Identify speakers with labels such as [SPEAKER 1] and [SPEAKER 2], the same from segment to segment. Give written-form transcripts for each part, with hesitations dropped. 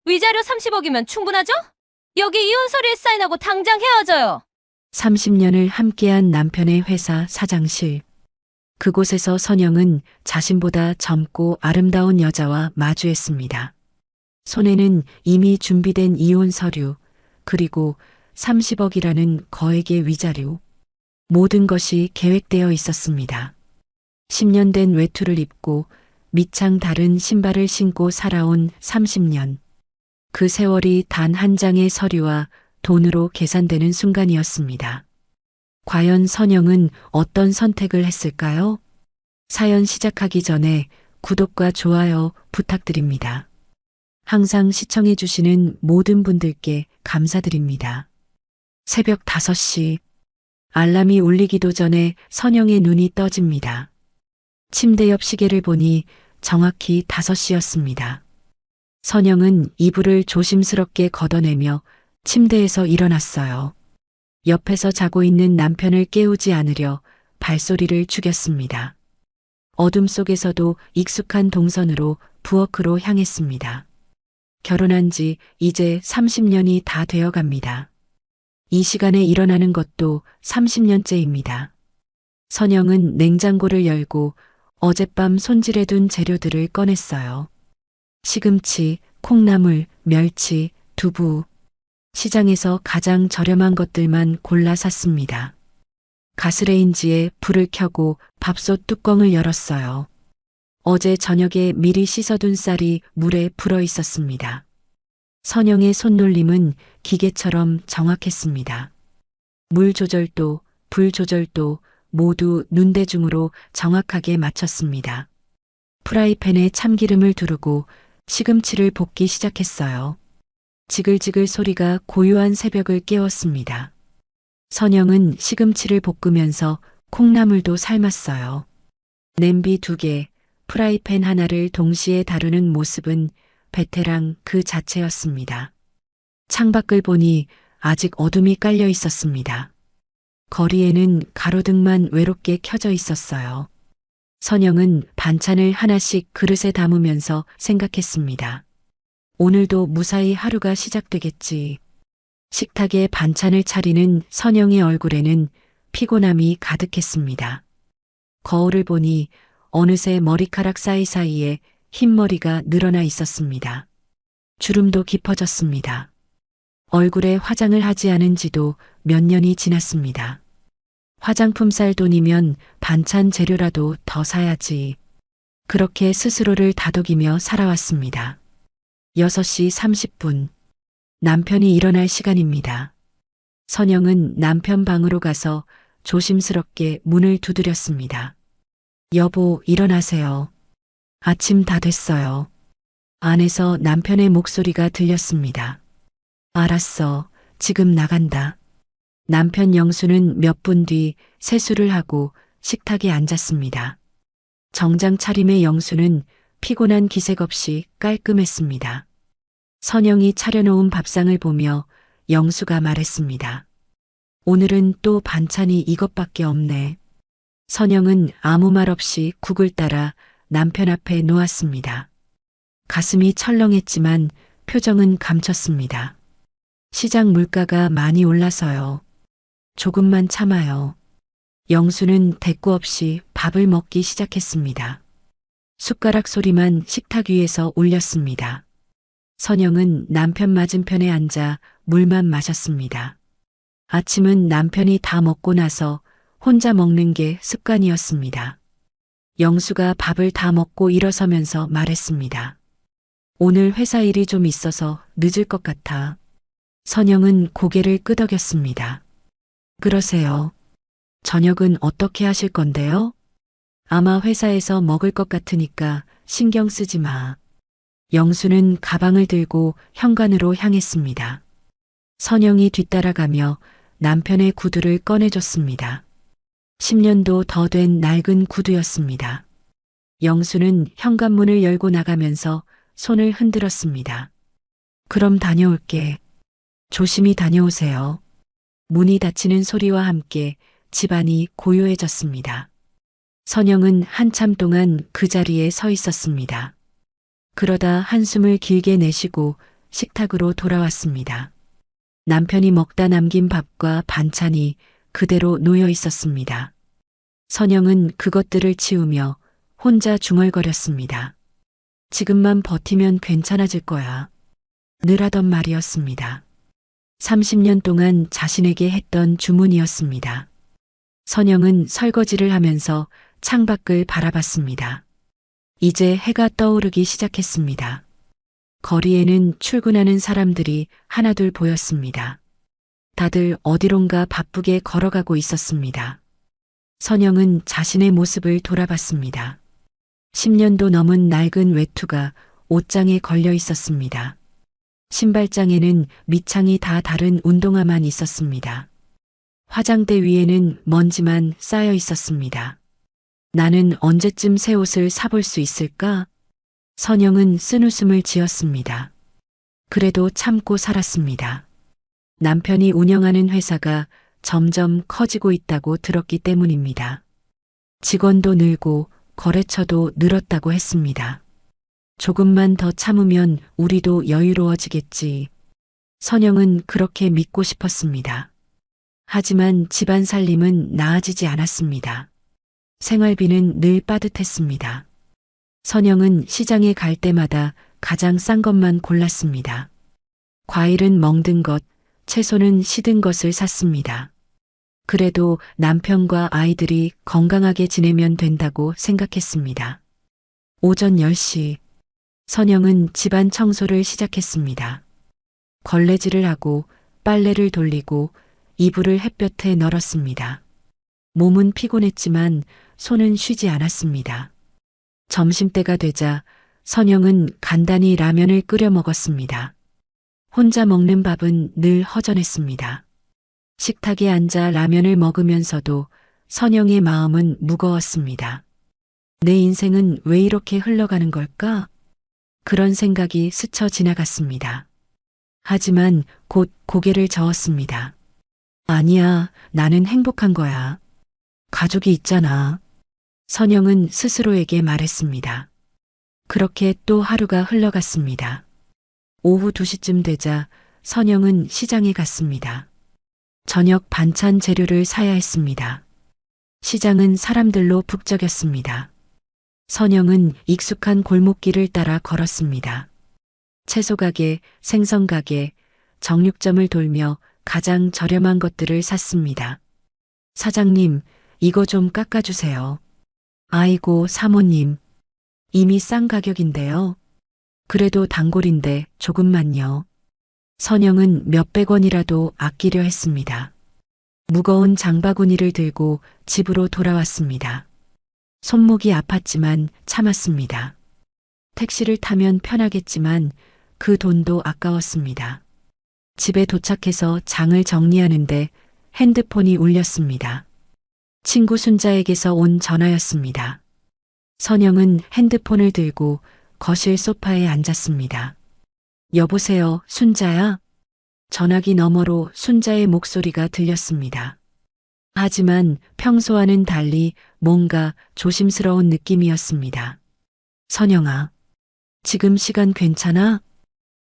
[SPEAKER 1] 위자료 30억이면 충분하죠? 여기 이혼 서류에 사인하고 당장 헤어져요.
[SPEAKER 2] 30년을 함께한 남편의 회사 사장실. 그곳에서 선영은 자신보다 젊고 아름다운 여자와 마주했습니다. 손에는 이미 준비된 이혼 서류, 그리고 30억이라는 거액의 위자료. 모든 것이 계획되어 있었습니다. 10년 된 외투를 입고 밑창 다른 신발을 신고 살아온 30년. 그 세월이 단 한 장의 서류와 돈으로 계산되는 순간이었습니다. 과연 선영은 어떤 선택을 했을까요? 사연 시작하기 전에 구독과 좋아요 부탁드립니다. 항상 시청해주시는 모든 분들께 감사드립니다. 새벽 5시, 알람이 울리기도 전에 선영의 눈이 떠집니다. 침대 옆 시계를 보니 정확히 5시였습니다. 선영은 이불을 조심스럽게 걷어내며 침대에서 일어났어요. 옆에서 자고 있는 남편을 깨우지 않으려 발소리를 죽였습니다. 어둠 속에서도 익숙한 동선으로 부엌으로 향했습니다. 결혼한 지 이제 30년이 다 되어 갑니다. 이 시간에 일어나는 것도 30년째입니다. 선영은 냉장고를 열고 어젯밤 손질해둔 재료들을 꺼냈어요. 시금치, 콩나물, 멸치, 두부. 시장에서 가장 저렴한 것들만 골라 샀습니다. 가스레인지에 불을 켜고 밥솥 뚜껑을 열었어요. 어제 저녁에 미리 씻어둔 쌀이 물에 불어 있었습니다. 선영의 손놀림은 기계처럼 정확했습니다. 물 조절도, 불 조절도 모두 눈대중으로 정확하게 맞췄습니다. 프라이팬에 참기름을 두르고 시금치를 볶기 시작했어요. 지글지글 소리가 고요한 새벽을 깨웠습니다. 선영은 시금치를 볶으면서 콩나물도 삶았어요. 냄비 2개, 프라이팬 하나를 동시에 다루는 모습은 베테랑 그 자체였습니다. 창밖을 보니 아직 어둠이 깔려 있었습니다. 거리에는 가로등만 외롭게 켜져 있었어요. 선영은 반찬을 하나씩 그릇에 담으면서 생각했습니다. 오늘도 무사히 하루가 시작되겠지. 식탁에 반찬을 차리는 선영의 얼굴에는 피곤함이 가득했습니다. 거울을 보니 어느새 머리카락 사이사이에 흰머리가 늘어나 있었습니다. 주름도 깊어졌습니다. 얼굴에 화장을 하지 않은 지도 몇 년이 지났습니다. 화장품 살 돈이면 반찬 재료라도 더 사야지. 그렇게 스스로를 다독이며 살아왔습니다. 6시 30분. 남편이 일어날 시간입니다. 선영은 남편 방으로 가서 조심스럽게 문을 두드렸습니다. 여보, 일어나세요. 아침 다 됐어요. 안에서 남편의 목소리가 들렸습니다. 알았어. 지금 나간다. 남편 영수는 몇 분 뒤 세수를 하고 식탁에 앉았습니다. 정장 차림의 영수는 피곤한 기색 없이 깔끔했습니다. 선영이 차려놓은 밥상을 보며 영수가 말했습니다. 오늘은 또 반찬이 이것밖에 없네. 선영은 아무 말 없이 국을 따라 남편 앞에 놓았습니다. 가슴이 철렁했지만 표정은 감췄습니다. 시장 물가가 많이 올라서요. 조금만 참아요. 영수는 대꾸 없이 밥을 먹기 시작했습니다. 숟가락 소리만 식탁 위에서 울렸습니다. 선영은 남편 맞은편에 앉아 물만 마셨습니다. 아침은 남편이 다 먹고 나서 혼자 먹는 게 습관이었습니다. 영수가 밥을 다 먹고 일어서면서 말했습니다. 오늘 회사 일이 좀 있어서 늦을 것 같아. 선영은 고개를 끄덕였습니다. 그러세요. 저녁은 어떻게 하실 건데요? 아마 회사에서 먹을 것 같으니까 신경 쓰지 마. 영수는 가방을 들고 현관으로 향했습니다. 선영이 뒤따라가며 남편의 구두를 꺼내줬습니다. 10년도 더 된 낡은 구두였습니다. 영수는 현관문을 열고 나가면서 손을 흔들었습니다. 그럼 다녀올게. 조심히 다녀오세요. 문이 닫히는 소리와 함께 집안이 고요해졌습니다. 선영은 한참 동안 그 자리에 서 있었습니다. 그러다 한숨을 길게 내쉬고 식탁으로 돌아왔습니다. 남편이 먹다 남긴 밥과 반찬이 그대로 놓여 있었습니다. 선영은 그것들을 치우며 혼자 중얼거렸습니다. 지금만 버티면 괜찮아질 거야. 늘 하던 말이었습니다. 30년 동안 자신에게 했던 주문이었습니다. 선영은 설거지를 하면서 창밖을 바라봤습니다. 이제 해가 떠오르기 시작했습니다. 거리에는 출근하는 사람들이 하나둘 보였습니다. 다들 어디론가 바쁘게 걸어가고 있었습니다. 선영은 자신의 모습을 돌아봤습니다. 10년도 넘은 낡은 외투가 옷장에 걸려 있었습니다. 신발장에는 밑창이 다 다른 운동화만 있었습니다. 화장대 위에는 먼지만 쌓여 있었습니다. 나는 언제쯤 새 옷을 사볼 수 있을까? 선영은 쓴웃음을 지었습니다. 그래도 참고 살았습니다. 남편이 운영하는 회사가 점점 커지고 있다고 들었기 때문입니다. 직원도 늘고 거래처도 늘었다고 했습니다. 조금만 더 참으면 우리도 여유로워지겠지. 선영은 그렇게 믿고 싶었습니다. 하지만 집안 살림은 나아지지 않았습니다. 생활비는 늘 빠듯했습니다. 선영은 시장에 갈 때마다 가장 싼 것만 골랐습니다. 과일은 멍든 것, 채소는 시든 것을 샀습니다. 그래도 남편과 아이들이 건강하게 지내면 된다고 생각했습니다. 오전 10시, 선영은 집안 청소를 시작했습니다. 걸레질을 하고 빨래를 돌리고 이불을 햇볕에 널었습니다. 몸은 피곤했지만 손은 쉬지 않았습니다. 점심때가 되자 선영은 간단히 라면을 끓여 먹었습니다. 혼자 먹는 밥은 늘 허전했습니다. 식탁에 앉아 라면을 먹으면서도 선영의 마음은 무거웠습니다. 내 인생은 왜 이렇게 흘러가는 걸까? 그런 생각이 스쳐 지나갔습니다. 하지만 곧 고개를 저었습니다. 아니야, 나는 행복한 거야. 가족이 있잖아. 선영은 스스로에게 말했습니다. 그렇게 또 하루가 흘러갔습니다. 오후 2시쯤 되자 선영은 시장에 갔습니다. 저녁 반찬 재료를 사야 했습니다. 시장은 사람들로 북적였습니다. 선영은 익숙한 골목길을 따라 걸었습니다. 채소가게, 생선가게, 정육점을 돌며 가장 저렴한 것들을 샀습니다. 사장님, 이거 좀 깎아주세요. 아이고, 사모님. 이미 싼 가격인데요. 그래도 단골인데 조금만요. 선영은 몇백 원이라도 아끼려 했습니다. 무거운 장바구니를 들고 집으로 돌아왔습니다. 손목이 아팠지만 참았습니다. 택시를 타면 편하겠지만 그 돈도 아까웠습니다. 집에 도착해서 장을 정리하는데 핸드폰이 울렸습니다. 친구 순자에게서 온 전화였습니다. 선영은 핸드폰을 들고 거실 소파에 앉았습니다. 여보세요, 순자야? 전화기 너머로 순자의 목소리가 들렸습니다. 하지만 평소와는 달리 뭔가 조심스러운 느낌이었습니다. 선영아, 지금 시간 괜찮아?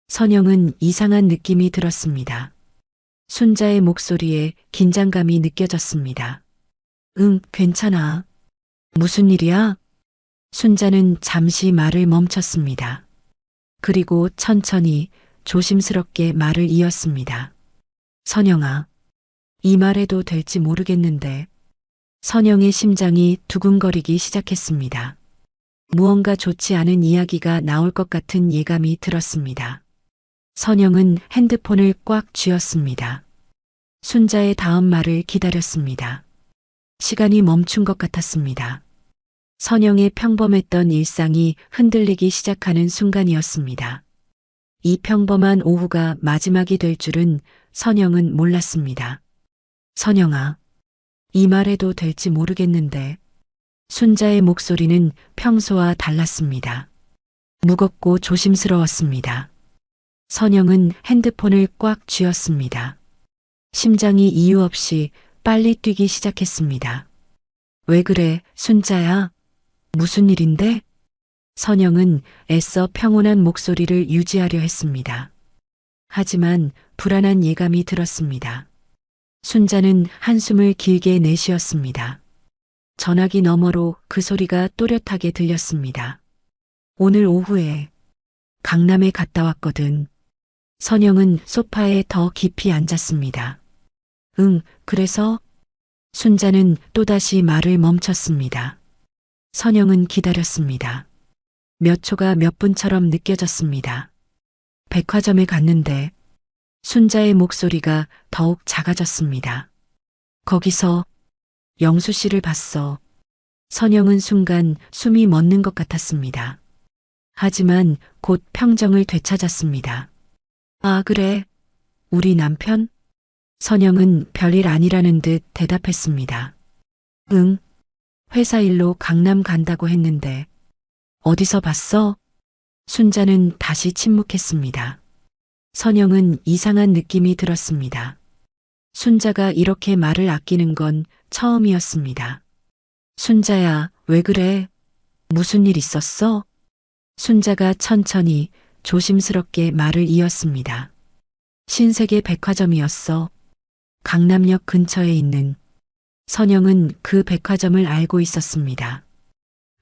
[SPEAKER 2] 선영은 이상한 느낌이 들었습니다. 순자의 목소리에 긴장감이 느껴졌습니다. 응, 괜찮아. 무슨 일이야? 순자는 잠시 말을 멈췄습니다. 그리고 천천히 조심스럽게 말을 이었습니다. 선영아, 이 말해도 될지 모르겠는데. 선영의 심장이 두근거리기 시작했습니다. 무언가 좋지 않은 이야기가 나올 것 같은 예감이 들었습니다. 선영은 핸드폰을 꽉 쥐었습니다. 순자의 다음 말을 기다렸습니다. 시간이 멈춘 것 같았습니다. 선영의 평범했던 일상이 흔들리기 시작하는 순간이었습니다. 이 평범한 오후가 마지막이 될 줄은 선영은 몰랐습니다. 선영아, 이 말해도 될지 모르겠는데. 순자의 목소리는 평소와 달랐습니다. 무겁고 조심스러웠습니다. 선영은 핸드폰을 꽉 쥐었습니다. 심장이 이유 없이 빨리 뛰기 시작했습니다. 왜 그래, 순자야? 무슨 일인데? 선영은 애써 평온한 목소리를 유지하려 했습니다. 하지만 불안한 예감이 들었습니다. 순자는 한숨을 길게 내쉬었습니다. 전화기 너머로 그 소리가 또렷하게 들렸습니다. 오늘 오후에 강남에 갔다 왔거든. 선영은 소파에 더 깊이 앉았습니다. 응, 그래서? 순자는 또다시 말을 멈췄습니다. 선영은 기다렸습니다. 몇 초가 몇 분처럼 느껴졌습니다. 백화점에 갔는데 순자의 목소리가 더욱 작아졌습니다. 거기서 영수 씨를 봤어. 선영은 순간 숨이 멎는 것 같았습니다. 하지만 곧 평정을 되찾았습니다. 아, 그래? 우리 남편? 선영은 별일 아니라는 듯 대답했습니다. 응, 회사 일로 강남 간다고 했는데 어디서 봤어? 순자는 다시 침묵했습니다. 선영은 이상한 느낌이 들었습니다. 순자가 이렇게 말을 아끼는 건 처음이었습니다. 순자야, 왜 그래? 무슨 일 있었어? 순자가 천천히 조심스럽게 말을 이었습니다. 신세계 백화점이었어. 강남역 근처에 있는. 선영은 그 백화점을 알고 있었습니다.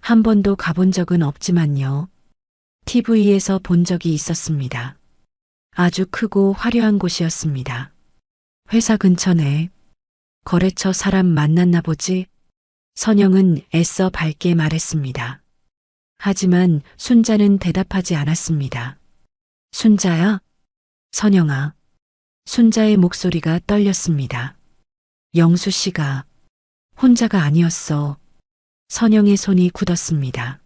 [SPEAKER 2] 한 번도 가본 적은 없지만요. TV에서 본 적이 있었습니다. 아주 크고 화려한 곳이었습니다. 회사 근처네. 거래처 사람 만났나 보지? 선영은 애써 밝게 말했습니다. 하지만 순자는 대답하지 않았습니다. 순자야? 선영아. 순자의 목소리가 떨렸습니다. 영수 씨가 혼자가 아니었어. 선영의 손이 굳었습니다.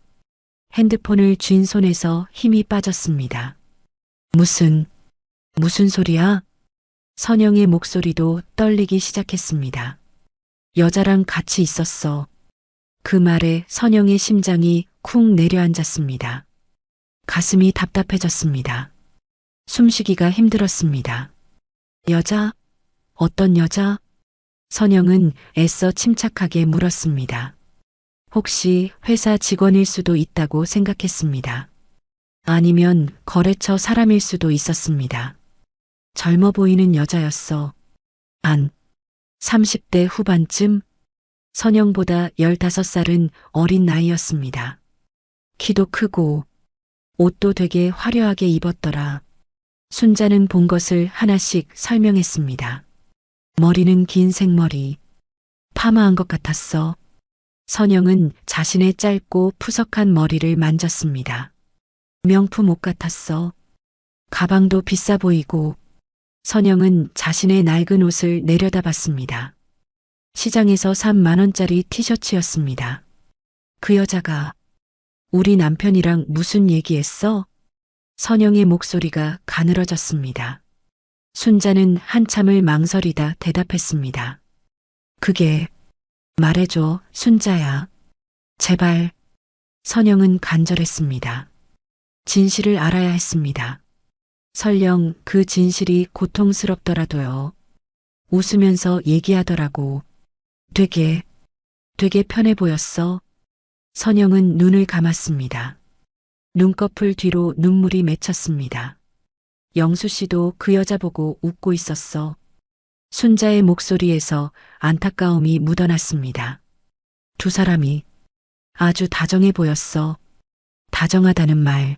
[SPEAKER 2] 핸드폰을 쥔 손에서 힘이 빠졌습니다. 무슨 소리야? 선영의 목소리도 떨리기 시작했습니다. 여자랑 같이 있었어. 그 말에 선영의 심장이 쿵 내려앉았습니다. 가슴이 답답해졌습니다. 숨쉬기가 힘들었습니다. 여자? 어떤 여자? 선영은 애써 침착하게 물었습니다. 혹시 회사 직원일 수도 있다고 생각했습니다. 아니면 거래처 사람일 수도 있었습니다. 젊어 보이는 여자였어. 30대 후반쯤? 선영보다 15살은 어린 나이였습니다. 키도 크고 옷도 되게 화려하게 입었더라. 순자는 본 것을 하나씩 설명했습니다. 머리는 긴 생머리, 파마한 것 같았어. 선영은 자신의 짧고 푸석한 머리를 만졌습니다. 명품 옷 같았어. 가방도 비싸 보이고. 선영은 자신의 낡은 옷을 내려다봤습니다. 시장에서 산 10,000원짜리 티셔츠였습니다. 그 여자가 우리 남편이랑 무슨 얘기했어? 선영의 목소리가 가늘어졌습니다. 순자는 한참을 망설이다 대답했습니다. 그게 말해줘, 순자야. 제발. 선영은 간절했습니다. 진실을 알아야 했습니다. 설령 그 진실이 고통스럽더라도요. 웃으면서 얘기하더라고. 되게 편해 보였어. 선영은 눈을 감았습니다. 눈꺼풀 뒤로 눈물이 맺혔습니다. 영수 씨도 그 여자 보고 웃고 있었어. 순자의 목소리에서 안타까움이 묻어났습니다. 두 사람이 아주 다정해 보였어. 다정하다는 말.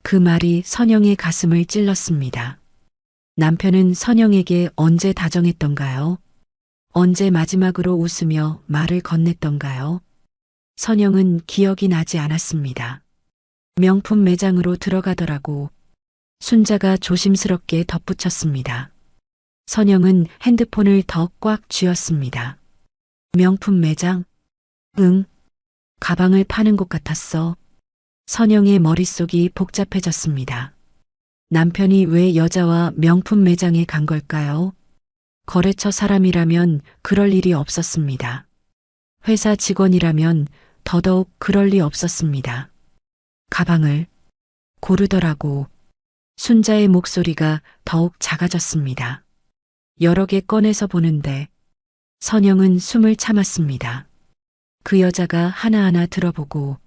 [SPEAKER 2] 그 말이 선영의 가슴을 찔렀습니다. 남편은 선영에게 언제 다정했던가요? 언제 마지막으로 웃으며 말을 건넸던가요? 선영은 기억이 나지 않았습니다. 명품 매장으로 들어가더라고. 순자가 조심스럽게 덧붙였습니다. 선영은 핸드폰을 더 꽉 쥐었습니다. 명품 매장? 응. 가방을 파는 곳 같았어. 선영의 머릿속이 복잡해졌습니다. 남편이 왜 여자와 명품 매장에 간 걸까요? 거래처 사람이라면 그럴 일이 없었습니다. 회사 직원이라면 더더욱 그럴 리 없었습니다. 가방을 고르더라고. 순자의 목소리가 더욱 작아졌습니다. 여러 개 꺼내서 보는데 선영은 숨을 참았습니다. 그 여자가 하나하나 들어보고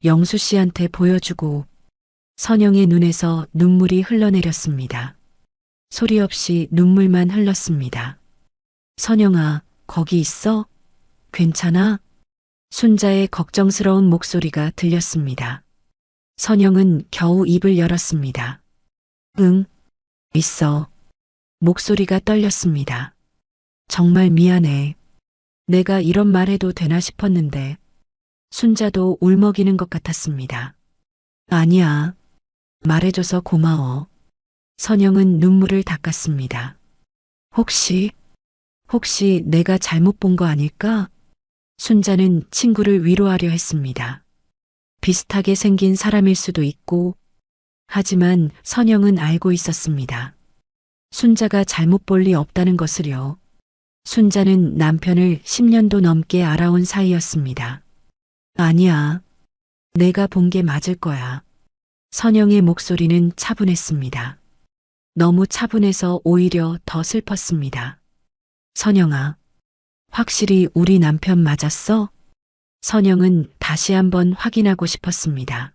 [SPEAKER 2] 영수 씨한테 보여주고 선영의 눈에서 눈물이 흘러내렸습니다. 소리 없이 눈물만 흘렀습니다. 선영아, 거기 있어? 괜찮아? 순자의 걱정스러운 목소리가 들렸습니다. 선영은 겨우 입을 열었습니다. 응, 있어. 목소리가 떨렸습니다. 정말 미안해. 내가 이런 말 해도 되나 싶었는데. 순자도 울먹이는 것 같았습니다. 아니야. 말해줘서 고마워. 선영은 눈물을 닦았습니다. 혹시 내가 잘못 본 거 아닐까? 순자는 친구를 위로하려 했습니다. 비슷하게 생긴 사람일 수도 있고, 하지만 선영은 알고 있었습니다. 순자가 잘못 볼 리 없다는 것을요. 순자는 남편을 10년도 넘게 알아온 사이였습니다. 아니야. 내가 본 게 맞을 거야. 선영의 목소리는 차분했습니다. 너무 차분해서 오히려 더 슬펐습니다. 선영아, 확실히 우리 남편 맞았어? 선영은 다시 한번 확인하고 싶었습니다.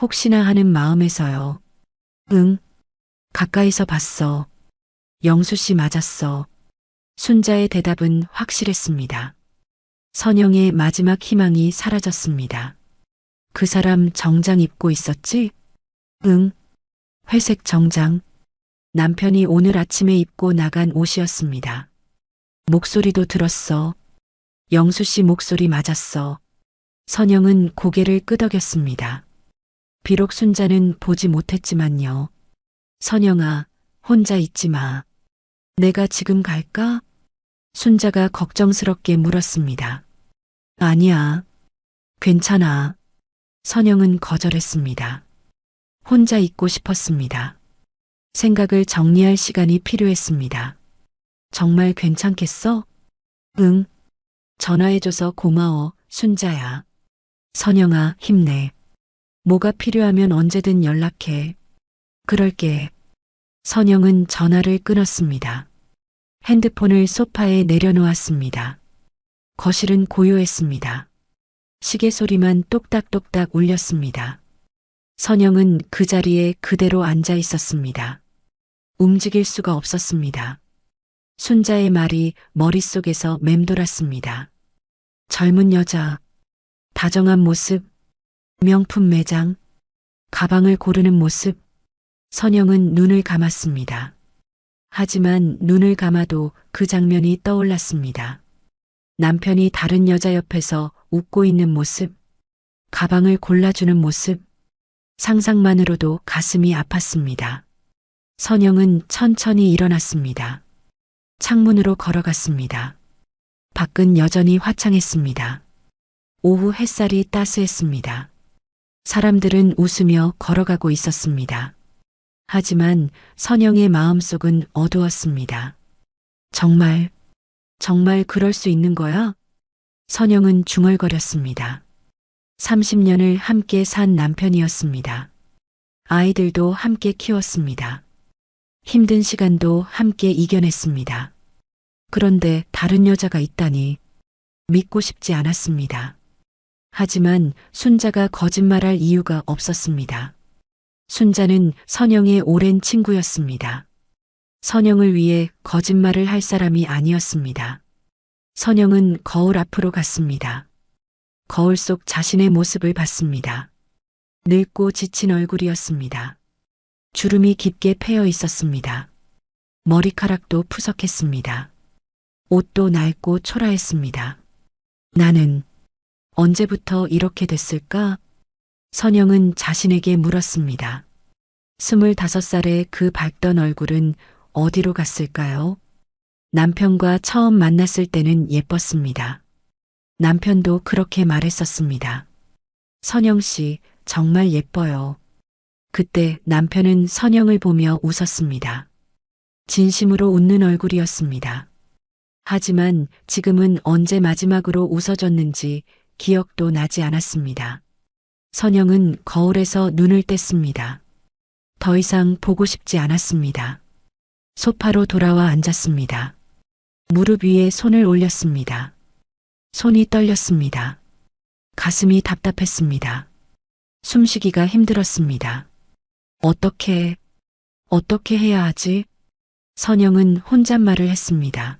[SPEAKER 2] 혹시나 하는 마음에서요. 응, 가까이서 봤어. 영수 씨 맞았어. 순자의 대답은 확실했습니다. 선영의 마지막 희망이 사라졌습니다. 그 사람 정장 입고 있었지? 응, 회색 정장. 남편이 오늘 아침에 입고 나간 옷이었습니다. 목소리도 들었어. 영수 씨 목소리 맞았어. 선영은 고개를 끄덕였습니다. 비록 순자는 보지 못했지만요. 선영아, 혼자 있지 마. 내가 지금 갈까? 순자가 걱정스럽게 물었습니다. 아니야. 괜찮아. 선영은 거절했습니다. 혼자 있고 싶었습니다. 생각을 정리할 시간이 필요했습니다. 정말 괜찮겠어? 응. 전화해줘서 고마워, 순자야. 선영아, 힘내. 뭐가 필요하면 언제든 연락해. 그럴게. 선영은 전화를 끊었습니다. 핸드폰을 소파에 내려놓았습니다. 거실은 고요했습니다. 시계 소리만 똑딱똑딱 울렸습니다. 선영은 그 자리에 그대로 앉아 있었습니다. 움직일 수가 없었습니다. 순자의 말이 머릿속에서 맴돌았습니다. 젊은 여자, 다정한 모습, 명품 매장, 가방을 고르는 모습. 선영은 눈을 감았습니다. 하지만 눈을 감아도 그 장면이 떠올랐습니다. 남편이 다른 여자 옆에서 웃고 있는 모습, 가방을 골라주는 모습, 상상만으로도 가슴이 아팠습니다. 선영은 천천히 일어났습니다. 창문으로 걸어갔습니다. 밖은 여전히 화창했습니다. 오후 햇살이 따스했습니다. 사람들은 웃으며 걸어가고 있었습니다. 하지만 선영의 마음속은 어두웠습니다. 정말 그럴 수 있는 거야? 선영은 중얼거렸습니다. 30년을 함께 산 남편이었습니다. 아이들도 함께 키웠습니다. 힘든 시간도 함께 이겨냈습니다. 그런데 다른 여자가 있다니 믿고 싶지 않았습니다. 하지만 순자가 거짓말할 이유가 없었습니다. 순자는 선영의 오랜 친구였습니다. 선영을 위해 거짓말을 할 사람이 아니었습니다. 선영은 거울 앞으로 갔습니다. 거울 속 자신의 모습을 봤습니다. 늙고 지친 얼굴이었습니다. 주름이 깊게 패여 있었습니다. 머리카락도 푸석했습니다. 옷도 낡고 초라했습니다. 나는 언제부터 이렇게 됐을까? 선영은 자신에게 물었습니다. 25살의 그 밝던 얼굴은 어디로 갔을까요? 남편과 처음 만났을 때는 예뻤습니다. 남편도 그렇게 말했었습니다. 선영 씨, 정말 예뻐요. 그때 남편은 선영을 보며 웃었습니다. 진심으로 웃는 얼굴이었습니다. 하지만 지금은 언제 마지막으로 웃어줬는지 기억도 나지 않았습니다. 선영은 거울에서 눈을 뗐습니다. 더 이상 보고 싶지 않았습니다. 소파로 돌아와 앉았습니다. 무릎 위에 손을 올렸습니다. 손이 떨렸습니다. 가슴이 답답했습니다. 숨쉬기가 힘들었습니다. 어떻게 해야 하지? 선영은 혼잣말을 했습니다.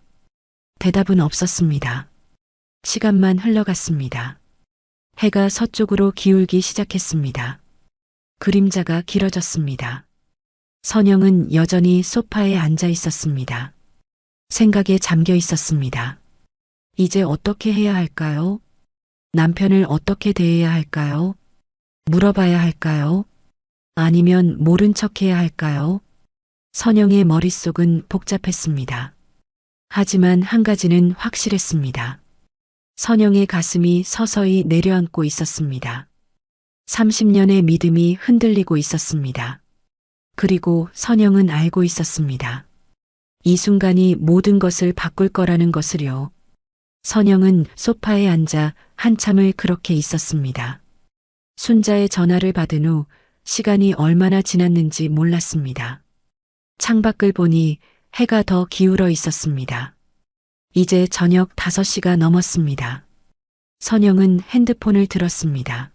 [SPEAKER 2] 대답은 없었습니다. 시간만 흘러갔습니다. 해가 서쪽으로 기울기 시작했습니다. 그림자가 길어졌습니다. 선영은 여전히 소파에 앉아 있었습니다. 생각에 잠겨 있었습니다. 이제 어떻게 해야 할까요? 남편을 어떻게 대해야 할까요? 물어봐야 할까요? 아니면 모른 척 해야 할까요? 선영의 머릿속은 복잡했습니다. 하지만 한 가지는 확실했습니다. 선영의 가슴이 서서히 내려앉고 있었습니다. 30년의 믿음이 흔들리고 있었습니다. 그리고 선영은 알고 있었습니다. 이 순간이 모든 것을 바꿀 거라는 것을요. 선영은 소파에 앉아 한참을 그렇게 있었습니다. 순자의 전화를 받은 후 시간이 얼마나 지났는지 몰랐습니다. 창밖을 보니 해가 더 기울어 있었습니다. 이제 저녁 5시가 넘었습니다. 선영은 핸드폰을 들었습니다.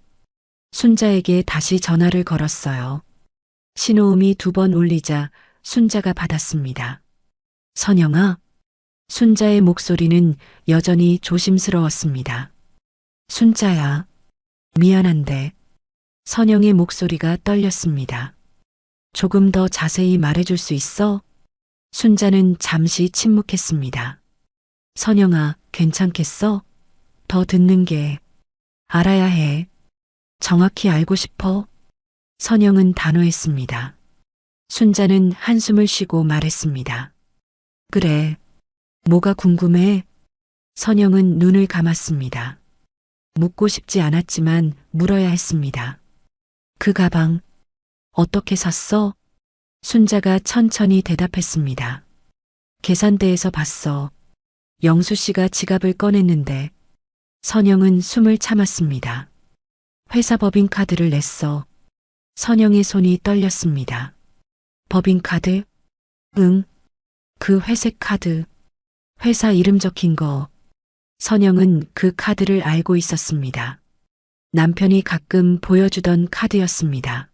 [SPEAKER 2] 순자에게 다시 전화를 걸었어요. 신호음이 2번 울리자 순자가 받았습니다. 선영아. 순자의 목소리는 여전히 조심스러웠습니다. 순자야. 미안한데. 선영의 목소리가 떨렸습니다. 조금 더 자세히 말해줄 수 있어? 순자는 잠시 침묵했습니다. 선영아, 괜찮겠어? 더 듣는 게 알아야 해. 정확히 알고 싶어? 선영은 단호했습니다. 순자는 한숨을 쉬고 말했습니다. 그래. 뭐가 궁금해? 선영은 눈을 감았습니다. 묻고 싶지 않았지만 물어야 했습니다. 그 가방 어떻게 샀어? 순자가 천천히 대답했습니다. 계산대에서 봤어. 영수 씨가 지갑을 꺼냈는데. 선영은 숨을 참았습니다. 회사 법인카드를 냈어. 선영의 손이 떨렸습니다. 법인카드? 응. 그 회색 카드. 회사 이름 적힌 거. 선영은 그 카드를 알고 있었습니다. 남편이 가끔 보여주던 카드였습니다.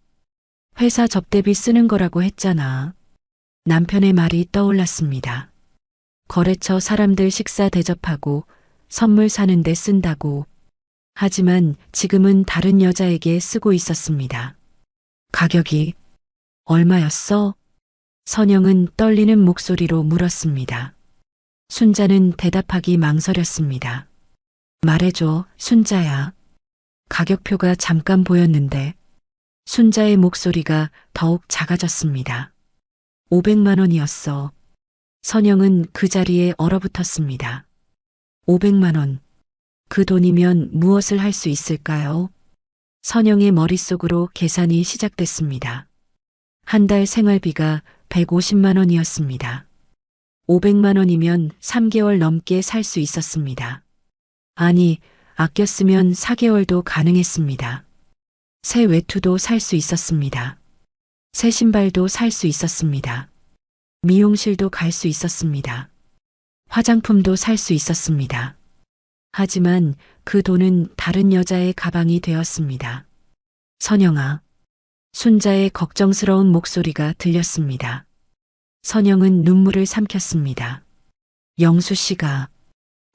[SPEAKER 2] 회사 접대비 쓰는 거라고 했잖아. 남편의 말이 떠올랐습니다. 거래처 사람들 식사 대접하고 선물 사는데 쓴다고. 하지만 지금은 다른 여자에게 쓰고 있었습니다. 가격이 얼마였어? 선영은 떨리는 목소리로 물었습니다. 순자는 대답하기 망설였습니다. 말해줘, 순자야. 가격표가 잠깐 보였는데. 순자의 목소리가 더욱 작아졌습니다. 500만 원이었어. 선영은 그 자리에 얼어붙었습니다. 500만 원. 그 돈이면 무엇을 할 수 있을까요? 선영의 머릿속으로 계산이 시작됐습니다. 한 달 생활비가 150만 원이었습니다. 500만 원이면 3개월 넘게 살 수 있었습니다. 아니, 아껴 쓰면 4개월도 가능했습니다. 새 외투도 살 수 있었습니다. 새 신발도 살 수 있었습니다. 미용실도 갈 수 있었습니다. 화장품도 살 수 있었습니다. 하지만 그 돈은 다른 여자의 가방이 되었습니다. 선영아. 순자의 걱정스러운 목소리가 들렸습니다. 선영은 눈물을 삼켰습니다. 영수 씨가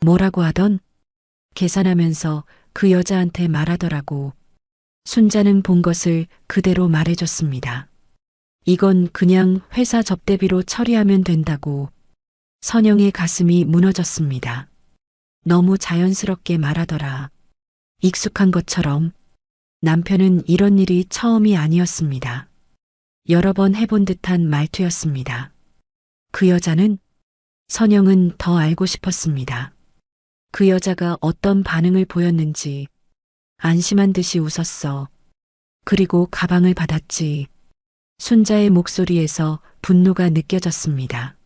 [SPEAKER 2] 뭐라고 하던? 계산하면서 그 여자한테 말하더라고. 순자는 본 것을 그대로 말해줬습니다. 이건 그냥 회사 접대비로 처리하면 된다고. 선영의 가슴이 무너졌습니다. 너무 자연스럽게 말하더라. 익숙한 것처럼. 남편은 이런 일이 처음이 아니었습니다. 여러 번 해본 듯한 말투였습니다. 그 여자는? 선영은 더 알고 싶었습니다. 그 여자가 어떤 반응을 보였는지. 안심한 듯이 웃었어. 그리고 가방을 받았지. 순자의 목소리에서 분노가 느껴졌습니다.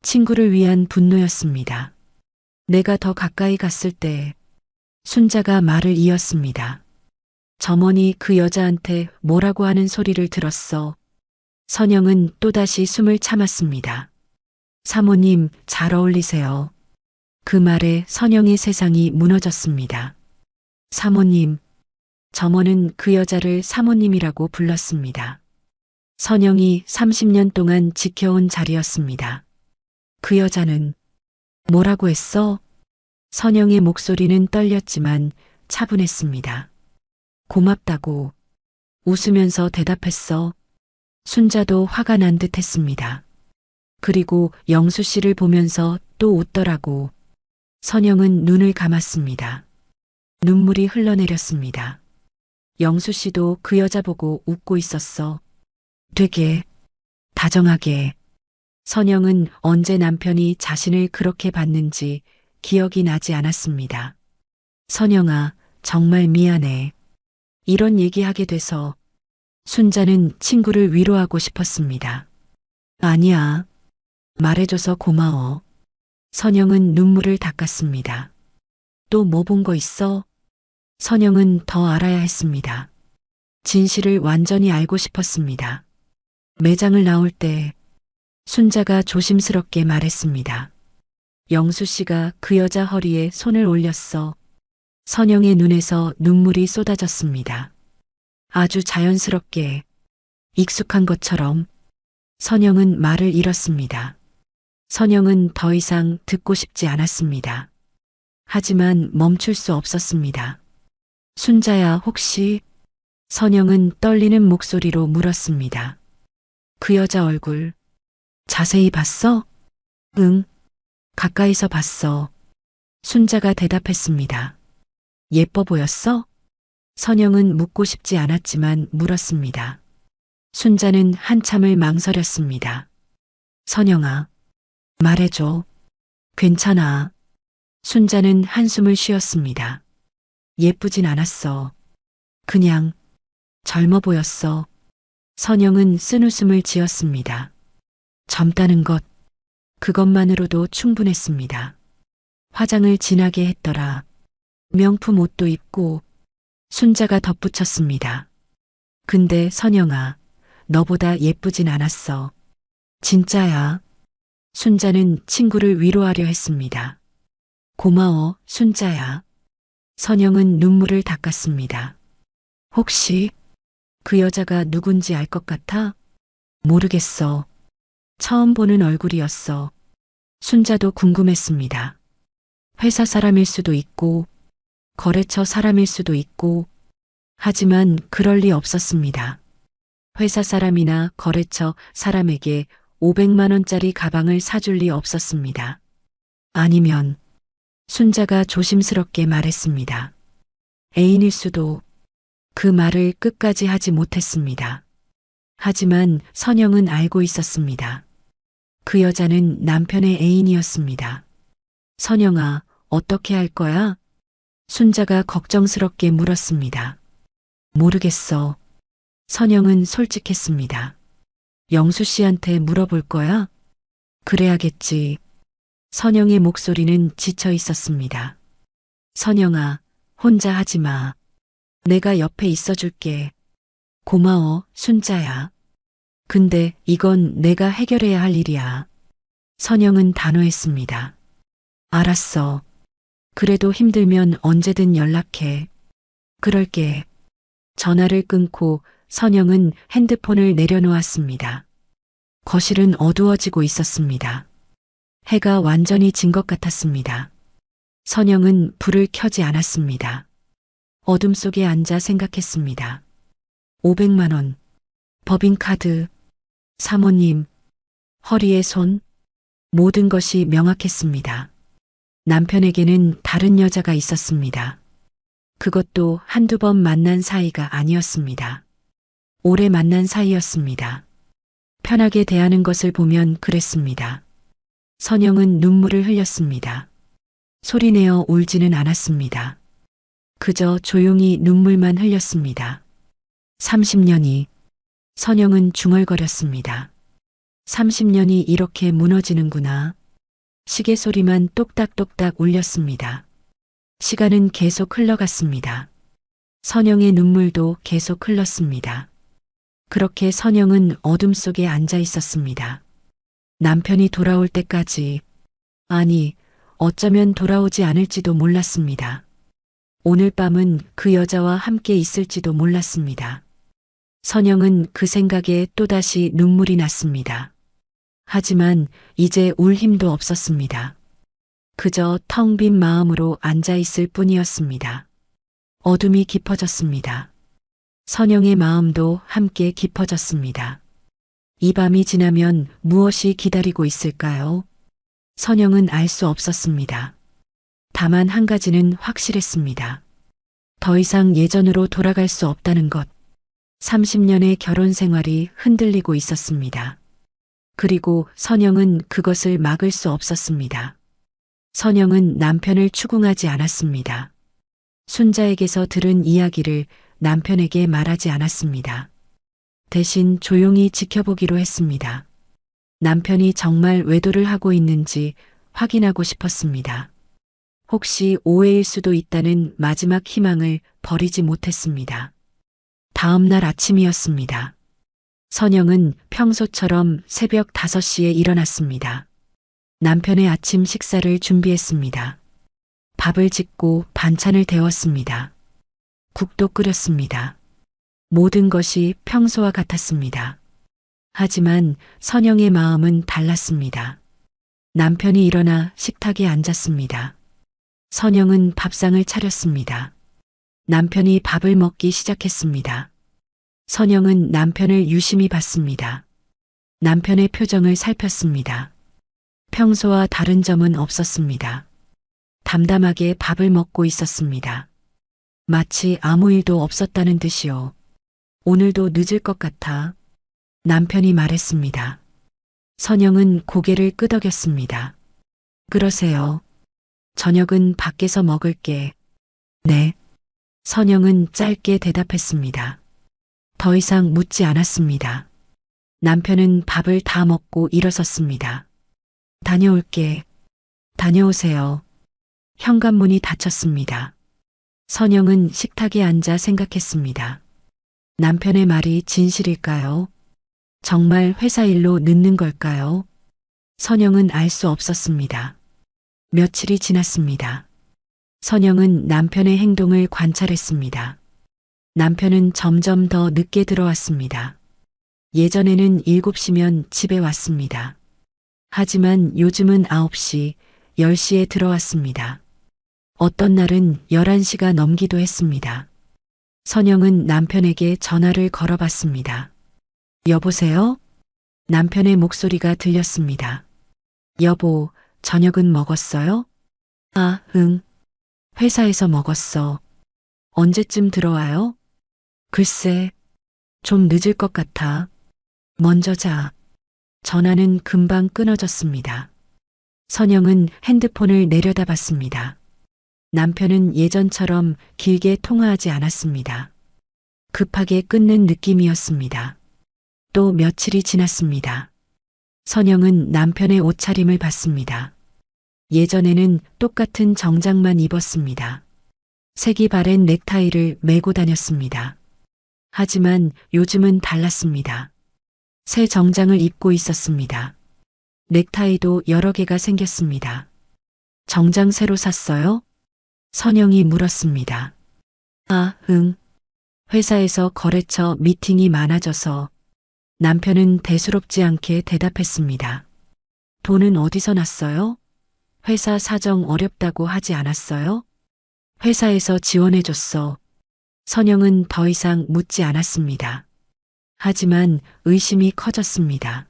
[SPEAKER 2] 친구를 위한 분노였습니다. 내가 더 가까이 갔을 때. 순자가 말을 이었습니다. 점원이 그 여자한테 뭐라고 하는 소리를 들었어. 선영은 또다시 숨을 참았습니다. 사모님, 잘 어울리세요. 그 말에 선영의 세상이 무너졌습니다. 사모님. 점원은 그 여자를 사모님이라고 불렀습니다. 선영이 30년 동안 지켜온 자리였습니다. 그 여자는 뭐라고 했어? 선영의 목소리는 떨렸지만 차분했습니다. 고맙다고 웃으면서 대답했어. 순자도 화가 난 듯 했습니다. 그리고 영수 씨를 보면서 또 웃더라고. 선영은 눈을 감았습니다. 눈물이 흘러내렸습니다. 영수 씨도 그 여자 보고 웃고 있었어. 되게 다정하게. 선영은 언제 남편이 자신을 그렇게 봤는지 기억이 나지 않았습니다. 선영아, 정말 미안해. 이런 얘기하게 돼서 순자는 친구를 위로하고 싶었습니다. 아니야. 말해줘서 고마워. 선영은 눈물을 닦았습니다. 또 뭐 본 거 있어? 선영은 더 알아야 했습니다. 진실을 완전히 알고 싶었습니다. 매장을 나올 때 순자가 조심스럽게 말했습니다. 영수 씨가 그 여자 허리에 손을 올렸어. 선영의 눈에서 눈물이 쏟아졌습니다. 아주 자연스럽게, 익숙한 것처럼. 선영은 말을 잃었습니다. 선영은 더 이상 듣고 싶지 않았습니다. 하지만 멈출 수 없었습니다. 순자야, 혹시? 선영은 떨리는 목소리로 물었습니다. 그 여자 얼굴 자세히 봤어? 응, 가까이서 봤어. 순자가 대답했습니다. 예뻐 보였어? 선영은 묻고 싶지 않았지만 물었습니다. 순자는 한참을 망설였습니다. 선영아, 말해줘. 괜찮아. 순자는 한숨을 쉬었습니다. 예쁘진 않았어. 그냥 젊어 보였어. 선영은 쓴웃음을 지었습니다. 젊다는 것, 그것만으로도 충분했습니다. 화장을 진하게 했더라. 명품 옷도 입고. 순자가 덧붙였습니다. 근데 선영아, 너보다 예쁘진 않았어. 진짜야. 순자는 친구를 위로하려 했습니다. 고마워, 순자야. 선영은 눈물을 닦았습니다. 혹시 그 여자가 누군지 알 것 같아? 모르겠어. 처음 보는 얼굴이었어. 순자도 궁금했습니다. 회사 사람일 수도 있고, 거래처 사람일 수도 있고, 하지만 그럴 리 없었습니다. 회사 사람이나 거래처 사람에게 500만 원짜리 가방을 사줄 리 없었습니다. 아니면 순자가 조심스럽게 말했습니다. 애인일 수도. 그 말을 끝까지 하지 못했습니다. 하지만 선영은 알고 있었습니다. 그 여자는 남편의 애인이었습니다. 선영아, 어떻게 할 거야? 순자가 걱정스럽게 물었습니다. 모르겠어. 선영은 솔직했습니다. 영수 씨한테 물어볼 거야? 그래야겠지. 선영의 목소리는 지쳐 있었습니다. 선영아, 혼자 하지 마. 내가 옆에 있어 줄게. 고마워, 순자야. 근데 이건 내가 해결해야 할 일이야. 선영은 단호했습니다. 알았어. 그래도 힘들면 언제든 연락해. 그럴게. 전화를 끊고 선영은 핸드폰을 내려놓았습니다. 거실은 어두워지고 있었습니다. 해가 완전히 진 것 같았습니다. 선영은 불을 켜지 않았습니다. 어둠 속에 앉아 생각했습니다. 500만 원, 법인카드, 사모님, 허리에 손, 모든 것이 명확했습니다. 남편에게는 다른 여자가 있었습니다. 그것도 한두 번 만난 사이가 아니었습니다. 오래 만난 사이였습니다. 편하게 대하는 것을 보면 그랬습니다. 선영은 눈물을 흘렸습니다. 소리내어 울지는 않았습니다. 그저 조용히 눈물만 흘렸습니다. 30년이. 선영은 중얼거렸습니다. 30년이 이렇게 무너지는구나. 시계 소리만 똑딱똑딱 울렸습니다. 시간은 계속 흘러갔습니다. 선영의 눈물도 계속 흘렀습니다. 그렇게 선영은 어둠 속에 앉아 있었습니다. 남편이 돌아올 때까지, 아니, 어쩌면 돌아오지 않을지도 몰랐습니다. 오늘 밤은 그 여자와 함께 있을지도 몰랐습니다. 선영은 그 생각에 또다시 눈물이 났습니다. 하지만 이제 울 힘도 없었습니다. 그저 텅 빈 마음으로 앉아 있을 뿐이었습니다. 어둠이 깊어졌습니다. 선영의 마음도 함께 깊어졌습니다. 이 밤이 지나면 무엇이 기다리고 있을까요? 선영은 알 수 없었습니다. 다만 한 가지는 확실했습니다. 더 이상 예전으로 돌아갈 수 없다는 것. 30년의 결혼 생활이 흔들리고 있었습니다. 그리고 선영은 그것을 막을 수 없었습니다. 선영은 남편을 추궁하지 않았습니다. 순자에게서 들은 이야기를 남편에게 말하지 않았습니다. 대신 조용히 지켜보기로 했습니다. 남편이 정말 외도를 하고 있는지 확인하고 싶었습니다. 혹시 오해일 수도 있다는 마지막 희망을 버리지 못했습니다. 다음 날 아침이었습니다. 선영은 평소처럼 새벽 5시에 일어났습니다. 남편의 아침 식사를 준비했습니다. 밥을 짓고 반찬을 데웠습니다. 국도 끓였습니다. 모든 것이 평소와 같았습니다. 하지만 선영의 마음은 달랐습니다. 남편이 일어나 식탁에 앉았습니다. 선영은 밥상을 차렸습니다. 남편이 밥을 먹기 시작했습니다. 선영은 남편을 유심히 봤습니다. 남편의 표정을 살폈습니다. 평소와 다른 점은 없었습니다. 담담하게 밥을 먹고 있었습니다. 마치 아무 일도 없었다는 듯이요. 오늘도 늦을 것 같아. 남편이 말했습니다. 선영은 고개를 끄덕였습니다. 그러세요. 저녁은 밖에서 먹을게. 네. 선영은 짧게 대답했습니다. 더 이상 묻지 않았습니다. 남편은 밥을 다 먹고 일어섰습니다. 다녀올게. 다녀오세요. 현관문이 닫혔습니다. 선영은 식탁에 앉아 생각했습니다. 남편의 말이 진실일까요? 정말 회사 일로 늦는 걸까요? 선영은 알 수 없었습니다. 며칠이 지났습니다. 선영은 남편의 행동을 관찰했습니다. 남편은 점점 더 늦게 들어왔습니다. 예전에는 7시면 집에 왔습니다. 하지만 요즘은 9시, 10시에 들어왔습니다. 어떤 날은 11시가 넘기도 했습니다. 선영은 남편에게 전화를 걸어봤습니다. 여보세요? 남편의 목소리가 들렸습니다. 여보, 저녁은 먹었어요? 아, 응. 회사에서 먹었어. 언제쯤 들어와요? 글쎄, 좀 늦을 것 같아. 먼저 자. 전화는 금방 끊어졌습니다. 선영은 핸드폰을 내려다봤습니다. 남편은 예전처럼 길게 통화하지 않았습니다. 급하게 끊는 느낌이었습니다. 또 며칠이 지났습니다. 선영은 남편의 옷차림을 봤습니다. 예전에는 똑같은 정장만 입었습니다. 색이 바랜 넥타이를 메고 다녔습니다. 하지만 요즘은 달랐습니다. 새 정장을 입고 있었습니다. 넥타이도 여러 개가 생겼습니다. 정장 새로 샀어요? 선영이 물었습니다. 아, 응. 회사에서 거래처 미팅이 많아져서 남편은 대수롭지 않게 대답했습니다. 돈은 어디서 났어요? 회사 사정 어렵다고 하지 않았어요? 회사에서 지원해줬어. 선영은 더 이상 묻지 않았습니다. 하지만 의심이 커졌습니다.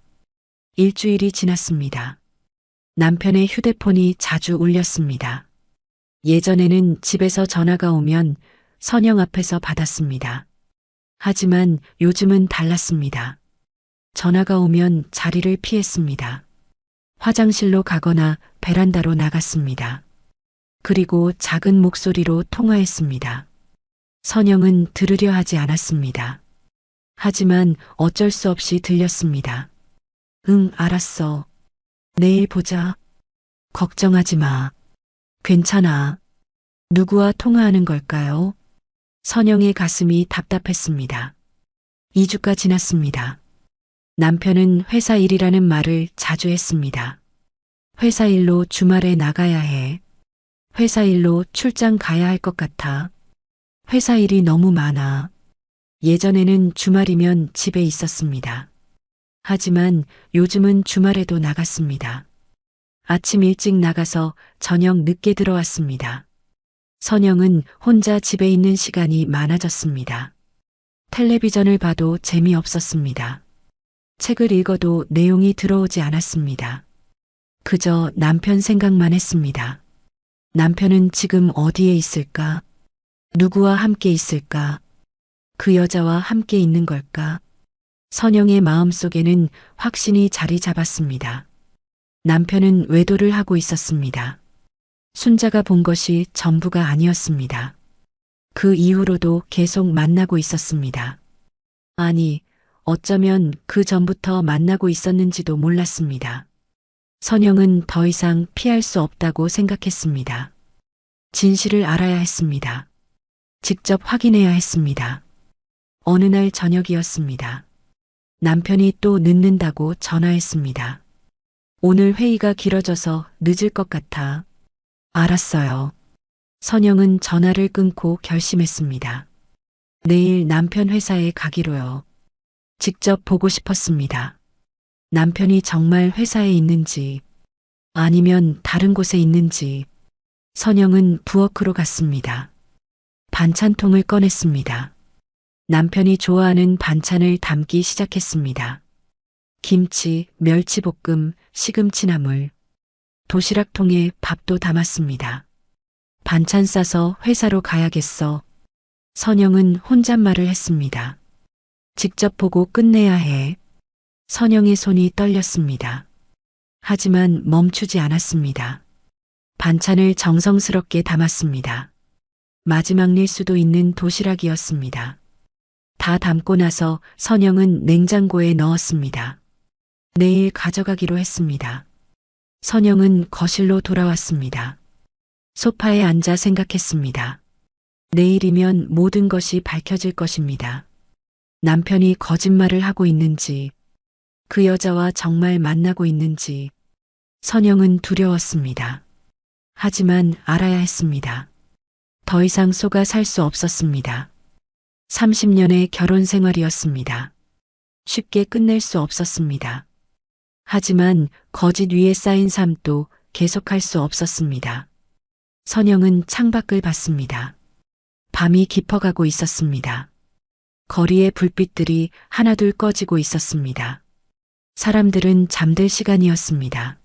[SPEAKER 2] 일주일이 지났습니다. 남편의 휴대폰이 자주 울렸습니다. 예전에는 집에서 전화가 오면 선영 앞에서 받았습니다. 하지만 요즘은 달랐습니다. 전화가 오면 자리를 피했습니다. 화장실로 가거나 베란다로 나갔습니다. 그리고 작은 목소리로 통화했습니다. 선영은 들으려 하지 않았습니다. 하지만 어쩔 수 없이 들렸습니다. 응, 알았어. 내일 보자. 걱정하지 마. 괜찮아. 누구와 통화하는 걸까요? 선영의 가슴이 답답했습니다. 2주가 지났습니다. 남편은 회사 일이라는 말을 자주 했습니다. 회사 일로 주말에 나가야 해. 회사 일로 출장 가야 할 것 같아. 회사 일이 너무 많아. 예전에는 주말이면 집에 있었습니다. 하지만 요즘은 주말에도 나갔습니다. 아침 일찍 나가서 저녁 늦게 들어왔습니다. 선영은 혼자 집에 있는 시간이 많아졌습니다. 텔레비전을 봐도 재미없었습니다. 책을 읽어도 내용이 들어오지 않았습니다. 그저 남편 생각만 했습니다. 남편은 지금 어디에 있을까? 누구와 함께 있을까? 그 여자와 함께 있는 걸까? 선영의 마음속에는 확신이 자리 잡았습니다. 남편은 외도를 하고 있었습니다. 순자가 본 것이 전부가 아니었습니다. 그 이후로도 계속 만나고 있었습니다. 아니, 어쩌면 그 전부터 만나고 있었는지도 몰랐습니다. 선영은 더 이상 피할 수 없다고 생각했습니다. 진실을 알아야 했습니다. 직접 확인해야 했습니다. 어느 날 저녁이었습니다. 남편이 또 늦는다고 전화했습니다. 오늘 회의가 길어져서 늦을 것 같아. 알았어요. 선영은 전화를 끊고 결심했습니다. 내일 남편 회사에 가기로요. 직접 보고 싶었습니다. 남편이 정말 회사에 있는지 아니면 다른 곳에 있는지. 선영은 부엌으로 갔습니다. 반찬통을 꺼냈습니다. 남편이 좋아하는 반찬을 담기 시작했습니다. 김치, 멸치볶음, 시금치나물, 도시락통에 밥도 담았습니다. 반찬 싸서 회사로 가야겠어. 선영은 혼잣말을 했습니다. 직접 보고 끝내야 해. 선영의 손이 떨렸습니다. 하지만 멈추지 않았습니다. 반찬을 정성스럽게 담았습니다. 마지막 일수도 있는 도시락이었습니다. 다 담고 나서 선영은 냉장고에 넣었습니다. 내일 가져가기로 했습니다. 선영은 거실로 돌아왔습니다. 소파에 앉아 생각했습니다. 내일이면 모든 것이 밝혀질 것입니다. 남편이 거짓말을 하고 있는지, 그 여자와 정말 만나고 있는지. 선영은 두려웠습니다. 하지만 알아야 했습니다. 더 이상 속아 살 수 없었습니다. 30년의 결혼 생활이었습니다. 쉽게 끝낼 수 없었습니다. 하지만 거짓 위에 쌓인 삶도 계속할 수 없었습니다. 선영은 창밖을 봤습니다. 밤이 깊어가고 있었습니다. 거리의 불빛들이 하나둘 꺼지고 있었습니다. 사람들은 잠들 시간이었습니다.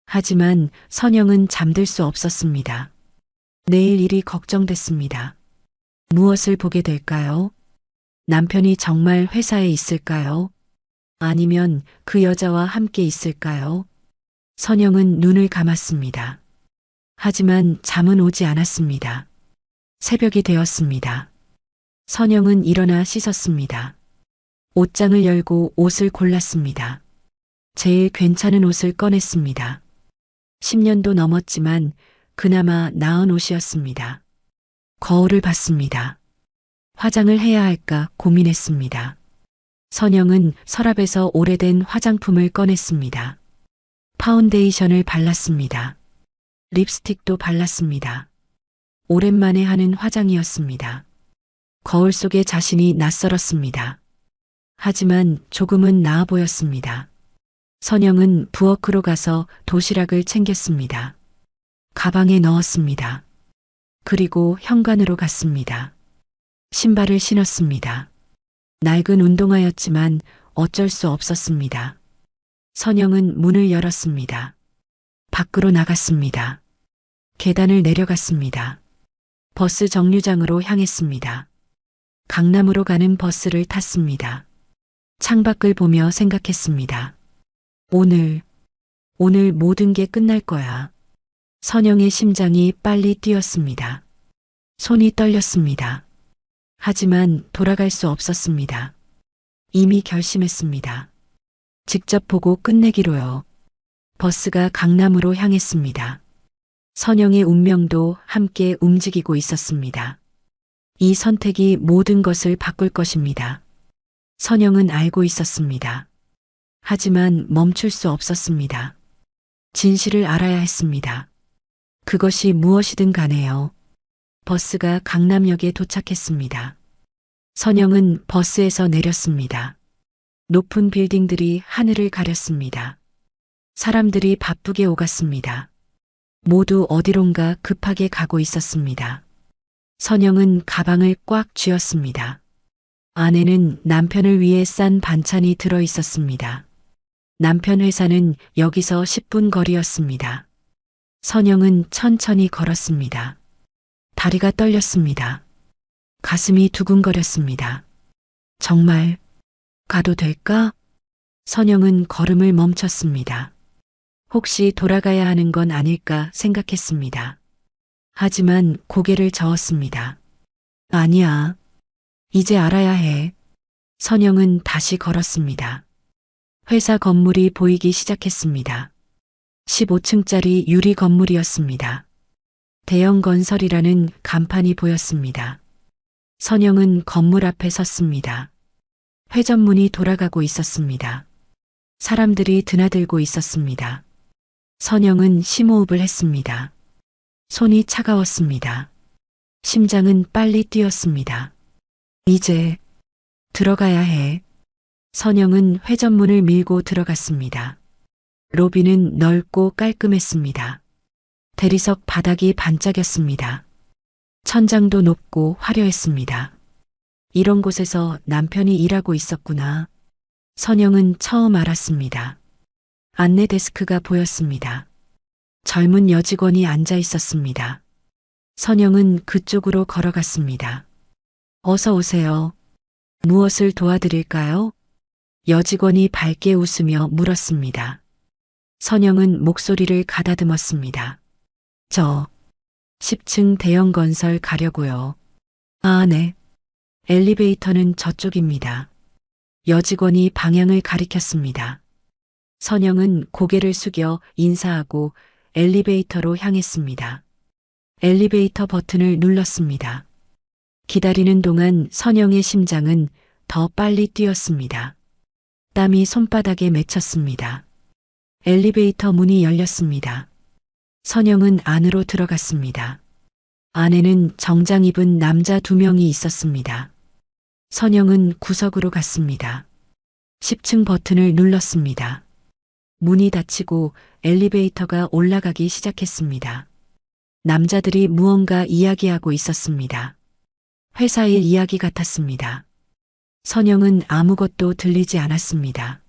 [SPEAKER 2] 하지만 선영은 잠들 수 없었습니다. 내일 일이 걱정됐습니다. 무엇을 보게 될까요? 남편이 정말 회사에 있을까요? 아니면 그 여자와 함께 있을까요? 선영은 눈을 감았습니다. 하지만 잠은 오지 않았습니다. 새벽이 되었습니다. 선영은 일어나 씻었습니다. 옷장을 열고 옷을 골랐습니다. 제일 괜찮은 옷을 꺼냈습니다. 10년도 넘었지만 그나마 나은 옷이었습니다. 거울을 봤습니다. 화장을 해야 할까 고민했습니다. 선영은 서랍에서 오래된 화장품을 꺼냈습니다. 파운데이션을 발랐습니다. 립스틱도 발랐습니다. 오랜만에 하는 화장이었습니다. 거울 속에 자신이 낯설었습니다. 하지만 조금은 나아 보였습니다. 선영은 부엌으로 가서 도시락을 챙겼습니다. 가방에 넣었습니다. 그리고 현관으로 갔습니다. 신발을 신었습니다. 낡은 운동화였지만 어쩔 수 없었습니다. 선영은 문을 열었습니다. 밖으로 나갔습니다. 계단을 내려갔습니다. 버스 정류장으로 향했습니다. 강남으로 가는 버스를 탔습니다. 창밖을 보며 생각했습니다. 오늘 모든 게 끝날 거야. 선영의 심장이 빨리 뛰었습니다. 손이 떨렸습니다. 하지만 돌아갈 수 없었습니다. 이미 결심했습니다. 직접 보고 끝내기로요. 버스가 강남으로 향했습니다. 선영의 운명도 함께 움직이고 있었습니다. 이 선택이 모든 것을 바꿀 것입니다. 선영은 알고 있었습니다. 하지만 멈출 수 없었습니다. 진실을 알아야 했습니다. 그것이 무엇이든 간에요. 버스가 강남역에 도착했습니다. 선영은 버스에서 내렸습니다. 높은 빌딩들이 하늘을 가렸습니다. 사람들이 바쁘게 오갔습니다. 모두 어디론가 급하게 가고 있었습니다. 선영은 가방을 꽉 쥐었습니다. 안에는 남편을 위해 싼 반찬이 들어 있었습니다. 남편 회사는 여기서 10분 거리였습니다. 선영은 천천히 걸었습니다. 다리가 떨렸습니다. 가슴이 두근거렸습니다. 정말 가도 될까? 선영은 걸음을 멈췄습니다. 혹시 돌아가야 하는 건 아닐까 생각했습니다. 하지만 고개를 저었습니다. 아니야. 이제 알아야 해. 선영은 다시 걸었습니다. 회사 건물이 보이기 시작했습니다. 15층짜리 유리 건물이었습니다. 대형 건설이라는 간판이 보였습니다. 선영은 건물 앞에 섰습니다. 회전문이 돌아가고 있었습니다. 사람들이 드나들고 있었습니다. 선영은 심호흡을 했습니다. 손이 차가웠습니다. 심장은 빨리 뛰었습니다. 이제 들어가야 해. 선영은 회전문을 밀고 들어갔습니다. 로비는 넓고 깔끔했습니다. 대리석 바닥이 반짝였습니다. 천장도 높고 화려했습니다. 이런 곳에서 남편이 일하고 있었구나. 선영은 처음 알았습니다. 안내 데스크가 보였습니다. 젊은 여직원이 앉아 있었습니다. 선영은 그쪽으로 걸어갔습니다. 어서 오세요. 무엇을 도와드릴까요? 여직원이 밝게 웃으며 물었습니다. 선영은 목소리를 가다듬었습니다. 저 10층 대형 건설 가려고요. 아, 네. 엘리베이터는 저쪽입니다. 여직원이 방향을 가리켰습니다. 선영은 고개를 숙여 인사하고 엘리베이터로 향했습니다. 엘리베이터 버튼을 눌렀습니다. 기다리는 동안 선영의 심장은 더 빨리 뛰었습니다. 땀이 손바닥에 맺혔습니다. 엘리베이터 문이 열렸습니다. 선영은 안으로 들어갔습니다. 안에는 정장 입은 남자 2명이 있었습니다. 선영은 구석으로 갔습니다. 10층 버튼을 눌렀습니다. 문이 닫히고 엘리베이터가 올라가기 시작했습니다. 남자들이 무언가 이야기하고 있었습니다. 회사 일 이야기 같았습니다. 선영은 아무것도 들리지 않았습니다.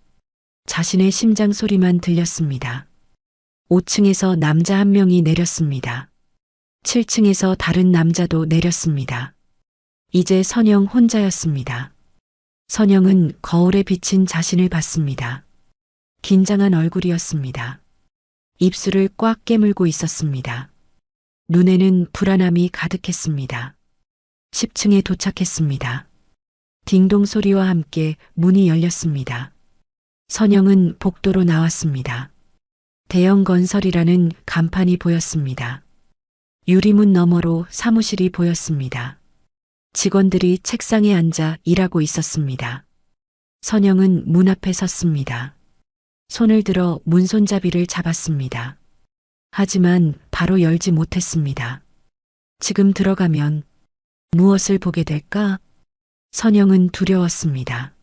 [SPEAKER 2] 자신의 심장 소리만 들렸습니다. 5층에서 남자 1명이 내렸습니다. 7층에서 다른 남자도 내렸습니다. 이제 선영 혼자였습니다. 선영은 거울에 비친 자신을 봤습니다. 긴장한 얼굴이었습니다. 입술을 꽉 깨물고 있었습니다. 눈에는 불안함이 가득했습니다. 10층에 도착했습니다. 딩동 소리와 함께 문이 열렸습니다. 선영은 복도로 나왔습니다. 대형 건설이라는 간판이 보였습니다. 유리문 너머로 사무실이 보였습니다. 직원들이 책상에 앉아 일하고 있었습니다. 선영은 문 앞에 섰습니다. 손을 들어 문 손잡이를 잡았습니다. 하지만 바로 열지 못했습니다. 지금 들어가면 무엇을 보게 될까? 선영은 두려웠습니다.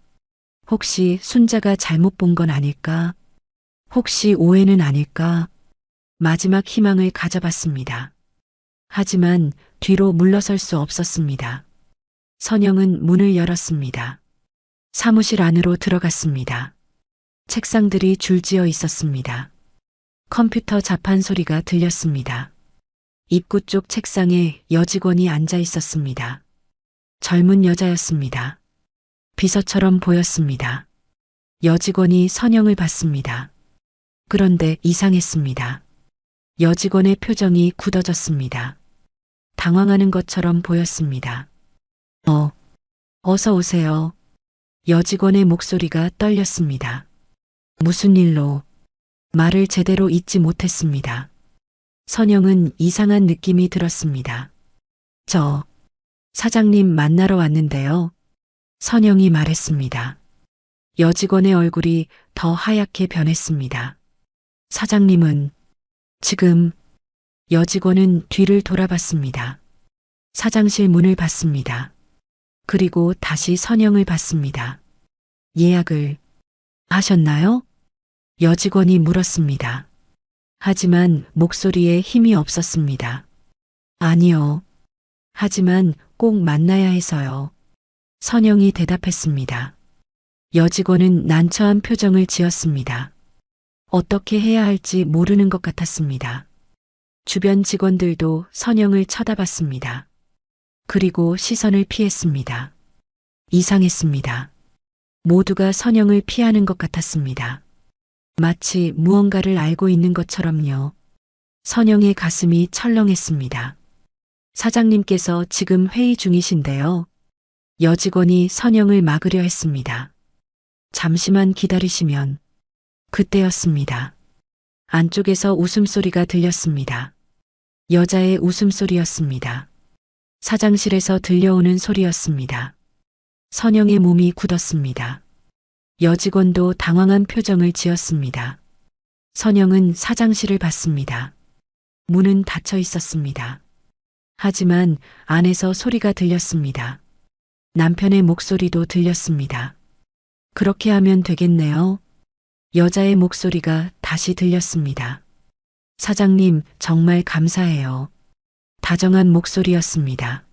[SPEAKER 2] 혹시 순자가 잘못 본 건 아닐까? 혹시 오해는 아닐까? 마지막 희망을 가져봤습니다. 하지만 뒤로 물러설 수 없었습니다. 선영은 문을 열었습니다. 사무실 안으로 들어갔습니다. 책상들이 줄지어 있었습니다. 컴퓨터 자판 소리가 들렸습니다. 입구 쪽 책상에 여직원이 앉아 있었습니다. 젊은 여자였습니다. 비서처럼 보였습니다. 여직원이 선영을 봤습니다. 그런데 이상했습니다. 여직원의 표정이 굳어졌습니다. 당황하는 것처럼 보였습니다. 어서 오세요. 여직원의 목소리가 떨렸습니다. 무슨 일로? 말을 제대로 잇지 못했습니다. 선영은 이상한 느낌이 들었습니다. 저 사장님 만나러 왔는데요. 선영이 말했습니다. 여직원의 얼굴이 더 하얗게 변했습니다. 사장님은 지금 여직원은 뒤를 돌아봤습니다. 사장실 문을 봤습니다. 그리고 다시 선영을 봤습니다. 예약을 하셨나요? 여직원이 물었습니다. 하지만 목소리에 힘이 없었습니다. 아니요. 하지만 꼭 만나야 해서요. 선영이 대답했습니다. 여직원은 난처한 표정을 지었습니다. 어떻게 해야 할지 모르는 것 같았습니다. 주변 직원들도 선영을 쳐다봤습니다. 그리고 시선을 피했습니다. 이상했습니다. 모두가 선영을 피하는 것 같았습니다. 마치 무언가를 알고 있는 것처럼요. 선영의 가슴이 철렁했습니다. 사장님께서 지금 회의 중이신데요. 여직원이 선영을 막으려 했습니다. 잠시만 기다리시면. 그때였습니다. 안쪽에서 웃음소리가 들렸습니다. 여자의 웃음소리였습니다. 사장실에서 들려오는 소리였습니다. 선영의 몸이 굳었습니다. 여직원도 당황한 표정을 지었습니다. 선영은 사장실을 봤습니다. 문은 닫혀 있었습니다. 하지만 안에서 소리가 들렸습니다. 남편의 목소리도 들렸습니다. 그렇게 하면 되겠네요. 여자의 목소리가 다시 들렸습니다. 사장님, 정말 감사해요. 다정한 목소리였습니다.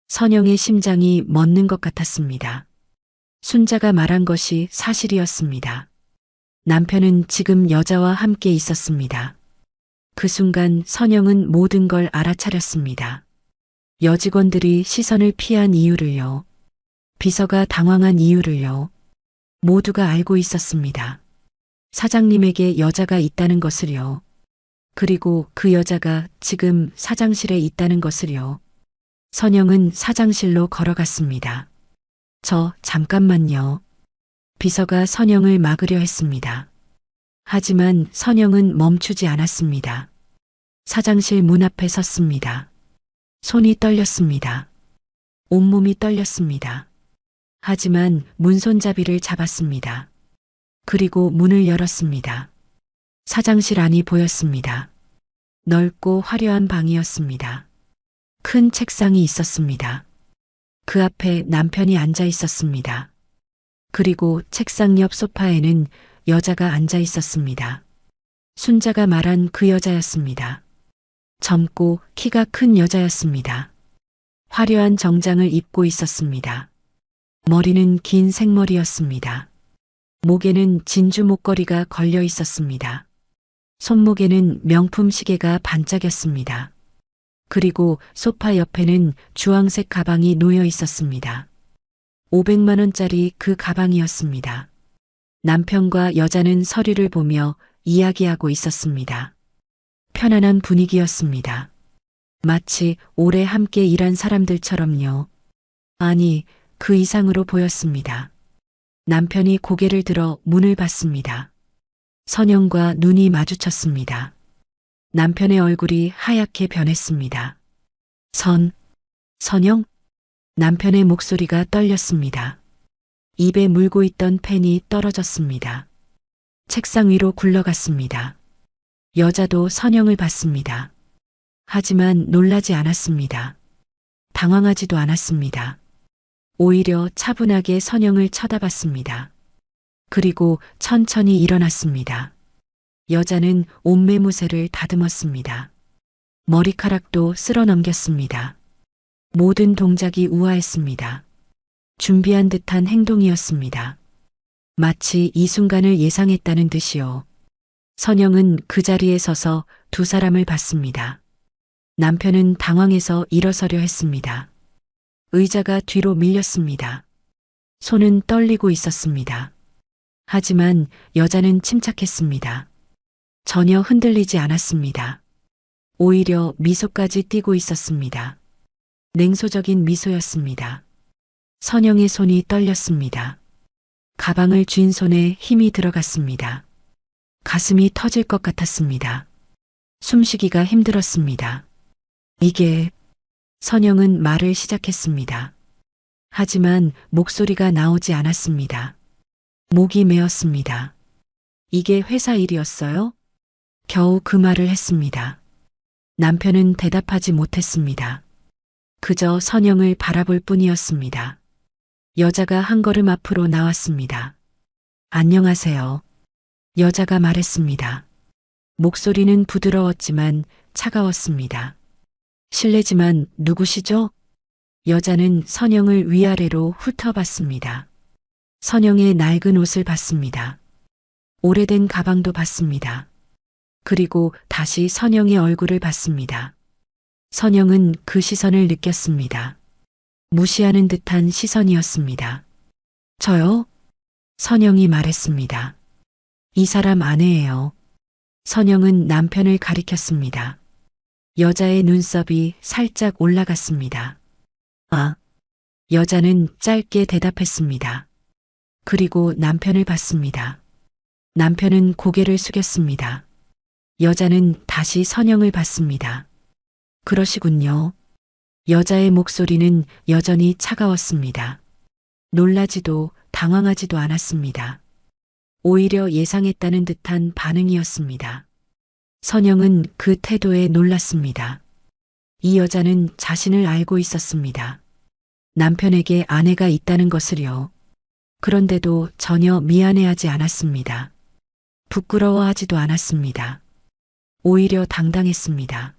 [SPEAKER 2] 선영의 심장이 멎는 것 같았습니다. 순자가 말한 것이 사실이었습니다. 남편은 지금 여자와 함께 있었습니다. 그 순간 선영은 모든 걸 알아차렸습니다. 여직원들이 시선을 피한 이유를요. 비서가 당황한 이유를요. 모두가 알고 있었습니다. 사장님에게 여자가 있다는 것을요. 그리고 그 여자가 지금 사장실에 있다는 것을요. 선영은 사장실로 걸어갔습니다. 잠깐만요. 비서가 선영을 막으려 했습니다. 하지만 선영은 멈추지 않았습니다. 사장실 문 앞에 섰습니다. 손이 떨렸습니다. 온몸이 떨렸습니다. 하지만 문손잡이를 잡았습니다. 그리고 문을 열었습니다. 사장실 안이 보였습니다. 넓고 화려한 방이었습니다. 큰 책상이 있었습니다. 그 앞에 남편이 앉아 있었습니다. 그리고 책상 옆 소파에는 여자가 앉아 있었습니다. 순자가 말한 그 여자였습니다. 젊고 키가 큰 여자였습니다. 화려한 정장을 입고 있었습니다. 머리는 긴 생머리였습니다. 목에는 진주 목걸이가 걸려 있었습니다. 손목에는 명품 시계가 반짝였습니다. 그리고 소파 옆에는 주황색 가방이 놓여 있었습니다. 500만 원짜리 그 가방이었습니다. 남편과 여자는 서류를 보며 이야기하고 있었습니다. 편안한 분위기였습니다. 마치 오래 함께 일한 사람들처럼요. 아니, 그 이상으로 보였습니다. 남편이 고개를 들어 문을 봤습니다. 선영과 눈이 마주쳤습니다. 남편의 얼굴이 하얗게 변했습니다. 선영? 남편의 목소리가 떨렸습니다. 입에 물고 있던 펜이 떨어졌습니다. 책상 위로 굴러갔습니다. 여자도 선영을 봤습니다. 하지만 놀라지 않았습니다. 당황하지도 않았습니다. 오히려 차분하게 선영을 쳐다봤습니다. 그리고 천천히 일어났습니다. 여자는 옷매무새를 다듬었습니다. 머리카락도 쓸어 넘겼습니다. 모든 동작이 우아했습니다. 준비한 듯한 행동이었습니다. 마치 이 순간을 예상했다는 듯이요. 선영은 그 자리에 서서 두 사람을 봤습니다. 남편은 당황해서 일어서려 했습니다. 의자가 뒤로 밀렸습니다. 손은 떨리고 있었습니다. 하지만 여자는 침착했습니다. 전혀 흔들리지 않았습니다. 오히려 미소까지 띠고 있었습니다. 냉소적인 미소였습니다. 선영의 손이 떨렸습니다. 가방을 쥔 손에 힘이 들어갔습니다. 가슴이 터질 것 같았습니다. 숨쉬기가 힘들었습니다. 이게... 선영은 말을 시작했습니다. 하지만 목소리가 나오지 않았습니다. 목이 메었습니다. 이게 회사 일이었어요? 겨우 그 말을 했습니다. 남편은 대답하지 못했습니다. 그저 선영을 바라볼 뿐이었습니다. 여자가 한 걸음 앞으로 나왔습니다. 안녕하세요. 여자가 말했습니다. 목소리는 부드러웠지만 차가웠습니다. 실례지만 누구시죠? 여자는 선영을 위아래로 훑어봤습니다. 선영의 낡은 옷을 봤습니다. 오래된 가방도 봤습니다. 그리고 다시 선영의 얼굴을 봤습니다. 선영은 그 시선을 느꼈습니다. 무시하는 듯한 시선이었습니다. 저요? 선영이 말했습니다. 이 사람 아내예요. 선영은 남편을 가리켰습니다. 여자의 눈썹이 살짝 올라갔습니다. 아. 여자는 짧게 대답했습니다. 그리고 남편을 봤습니다. 남편은 고개를 숙였습니다. 여자는 다시 선영을 봤습니다. 그러시군요. 여자의 목소리는 여전히 차가웠습니다. 놀라지도 당황하지도 않았습니다. 오히려 예상했다는 듯한 반응이었습니다. 선영은 그 태도에 놀랐습니다. 이 여자는 자신을 알고 있었습니다. 남편에게 아내가 있다는 것을요. 그런데도 전혀 미안해하지 않았습니다. 부끄러워하지도 않았습니다. 오히려 당당했습니다.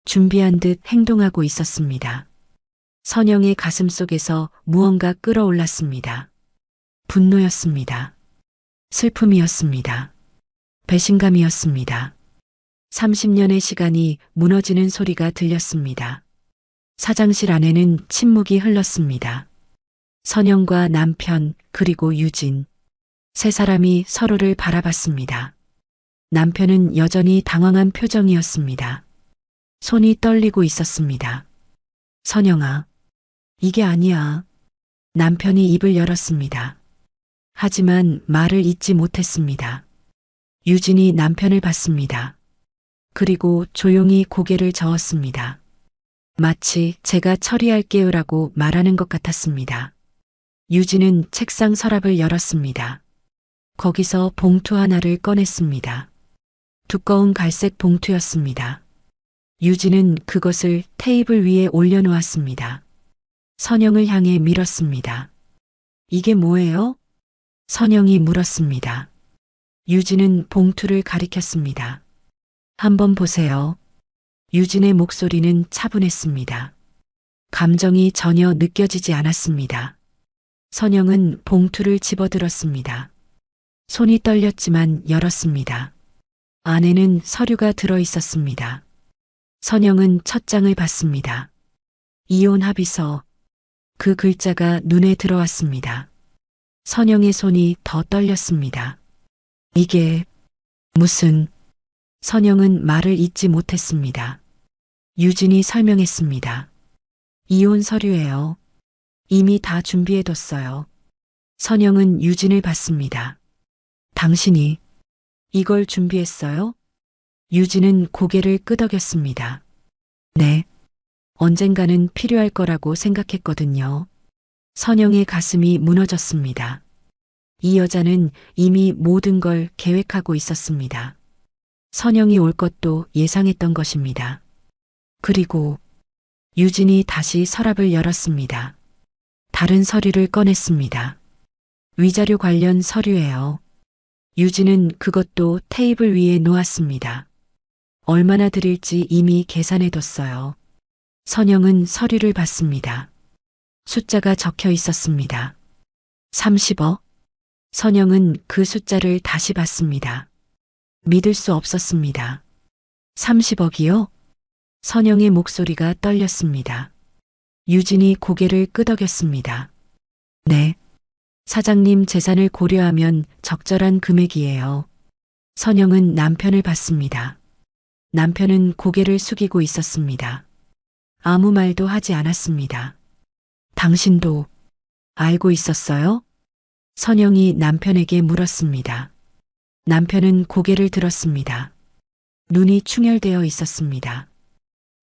[SPEAKER 2] 준비한 듯 행동하고 있었습니다. 선영의 가슴 속에서 무언가 끌어올랐습니다. 분노였습니다. 슬픔이었습니다. 배신감이었습니다. 30년의 시간이 무너지는 소리가 들렸습니다. 사장실 안에는 침묵이 흘렀습니다. 선영과 남편 그리고 유진. 세 사람이 서로를 바라봤습니다. 남편은 여전히 당황한 표정이었습니다. 손이 떨리고 있었습니다. 선영아, 이게 아니야. 남편이 입을 열었습니다. 하지만 말을 잇지 못했습니다. 유진이 남편을 봤습니다. 그리고 조용히 고개를 저었습니다. 마치 제가 처리할게요라고 말하는 것 같았습니다. 유진은 책상 서랍을 열었습니다. 거기서 봉투 하나를 꺼냈습니다. 두꺼운 갈색 봉투였습니다. 유진은 그것을 테이블 위에 올려놓았습니다. 선영을 향해 밀었습니다. 이게 뭐예요? 선영이 물었습니다. 유진은 봉투를 가리켰습니다. 한번 보세요. 유진의 목소리는 차분했습니다. 감정이 전혀 느껴지지 않았습니다. 선영은 봉투를 집어들었습니다. 손이 떨렸지만 열었습니다. 안에는 서류가 들어 있었습니다. 선영은 첫 장을 봤습니다. 이혼 합의서. 그 글자가 눈에 들어왔습니다. 선영의 손이 더 떨렸습니다. 이게 무슨... 선영은 말을 잇지 못했습니다. 유진이 설명했습니다. 이혼 서류예요. 이미 다 준비해뒀어요. 선영은 유진을 봤습니다. 당신이 이걸 준비했어요? 유진은 고개를 끄덕였습니다. 네. 언젠가는 필요할 거라고 생각했거든요. 선영의 가슴이 무너졌습니다. 이 여자는 이미 모든 걸 계획하고 있었습니다. 선영이 올 것도 예상했던 것입니다. 그리고 유진이 다시 서랍을 열었습니다. 다른 서류를 꺼냈습니다. 위자료 관련 서류예요. 유진은 그것도 테이블 위에 놓았습니다. 얼마나 드릴지 이미 계산해뒀어요. 선영은 서류를 봤습니다. 숫자가 적혀 있었습니다. 30억. 선영은 그 숫자를 다시 봤습니다. 믿을 수 없었습니다. 30억이요? 선영의 목소리가 떨렸습니다. 유진이 고개를 끄덕였습니다. 네. 사장님 재산을 고려하면 적절한 금액이에요. 선영은 남편을 봤습니다. 남편은 고개를 숙이고 있었습니다. 아무 말도 하지 않았습니다. 당신도 알고 있었어요? 선영이 남편에게 물었습니다. 남편은 고개를 들었습니다. 눈이 충혈되어 있었습니다.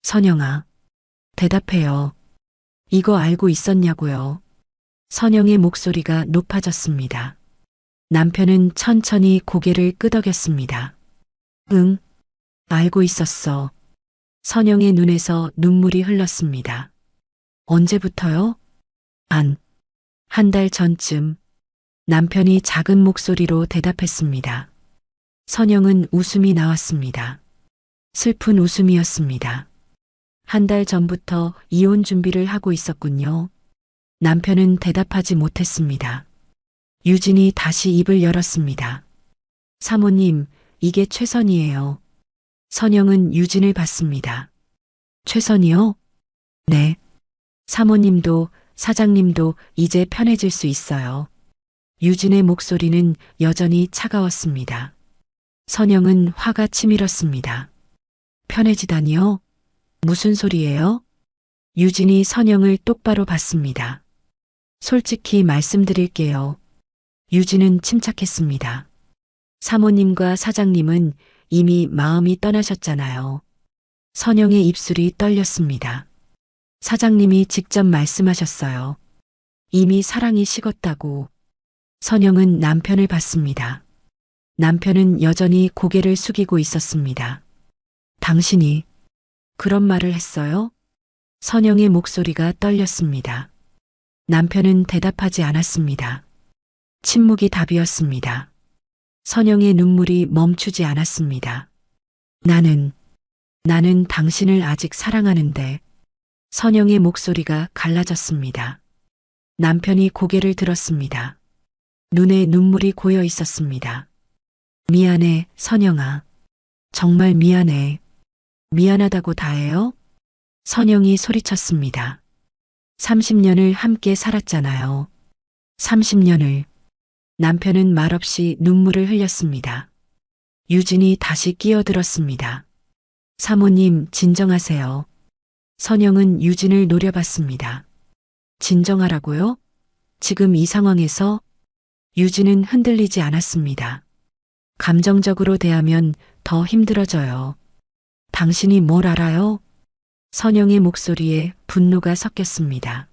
[SPEAKER 2] 선영아, 대답해요. 이거 알고 있었냐고요? 선영의 목소리가 높아졌습니다. 남편은 천천히 고개를 끄덕였습니다. 응, 알고 있었어. 선영의 눈에서 눈물이 흘렀습니다. 언제부터요? 한 달 전쯤 남편이 작은 목소리로 대답했습니다. 선영은 웃음이 나왔습니다. 슬픈 웃음이었습니다. 한 달 전부터 이혼 준비를 하고 있었군요. 남편은 대답하지 못했습니다. 유진이 다시 입을 열었습니다. 사모님, 이게 최선이에요. 선영은 유진을 봤습니다. 최선이요? 네. 사모님도 사장님도 이제 편해질 수 있어요. 유진의 목소리는 여전히 차가웠습니다. 선영은 화가 치밀었습니다. 편해지다니요? 무슨 소리예요? 유진이 선영을 똑바로 봤습니다. 솔직히 말씀드릴게요. 유진은 침착했습니다. 사모님과 사장님은 이미 마음이 떠나셨잖아요. 선영의 입술이 떨렸습니다. 사장님이 직접 말씀하셨어요. 이미 사랑이 식었다고. 선영은 남편을 봤습니다. 남편은 여전히 고개를 숙이고 있었습니다. 당신이 그런 말을 했어요? 선영의 목소리가 떨렸습니다. 남편은 대답하지 않았습니다. 침묵이 답이었습니다. 선영의 눈물이 멈추지 않았습니다. 나는 당신을 아직 사랑하는데. 선영의 목소리가 갈라졌습니다. 남편이 고개를 들었습니다. 눈에 눈물이 고여 있었습니다. 미안해, 선영아. 정말 미안해. 미안하다고 다해요? 선영이 소리쳤습니다. 30년을 함께 살았잖아요. 30년을. 남편은 말없이 눈물을 흘렸습니다. 유진이 다시 끼어들었습니다. 사모님, 진정하세요. 선영은 유진을 노려봤습니다. 진정하라고요? 지금 이 상황에서? 유진은 흔들리지 않았습니다. 감정적으로 대하면 더 힘들어져요. 당신이 뭘 알아요? 선영의 목소리에 분노가 섞였습니다.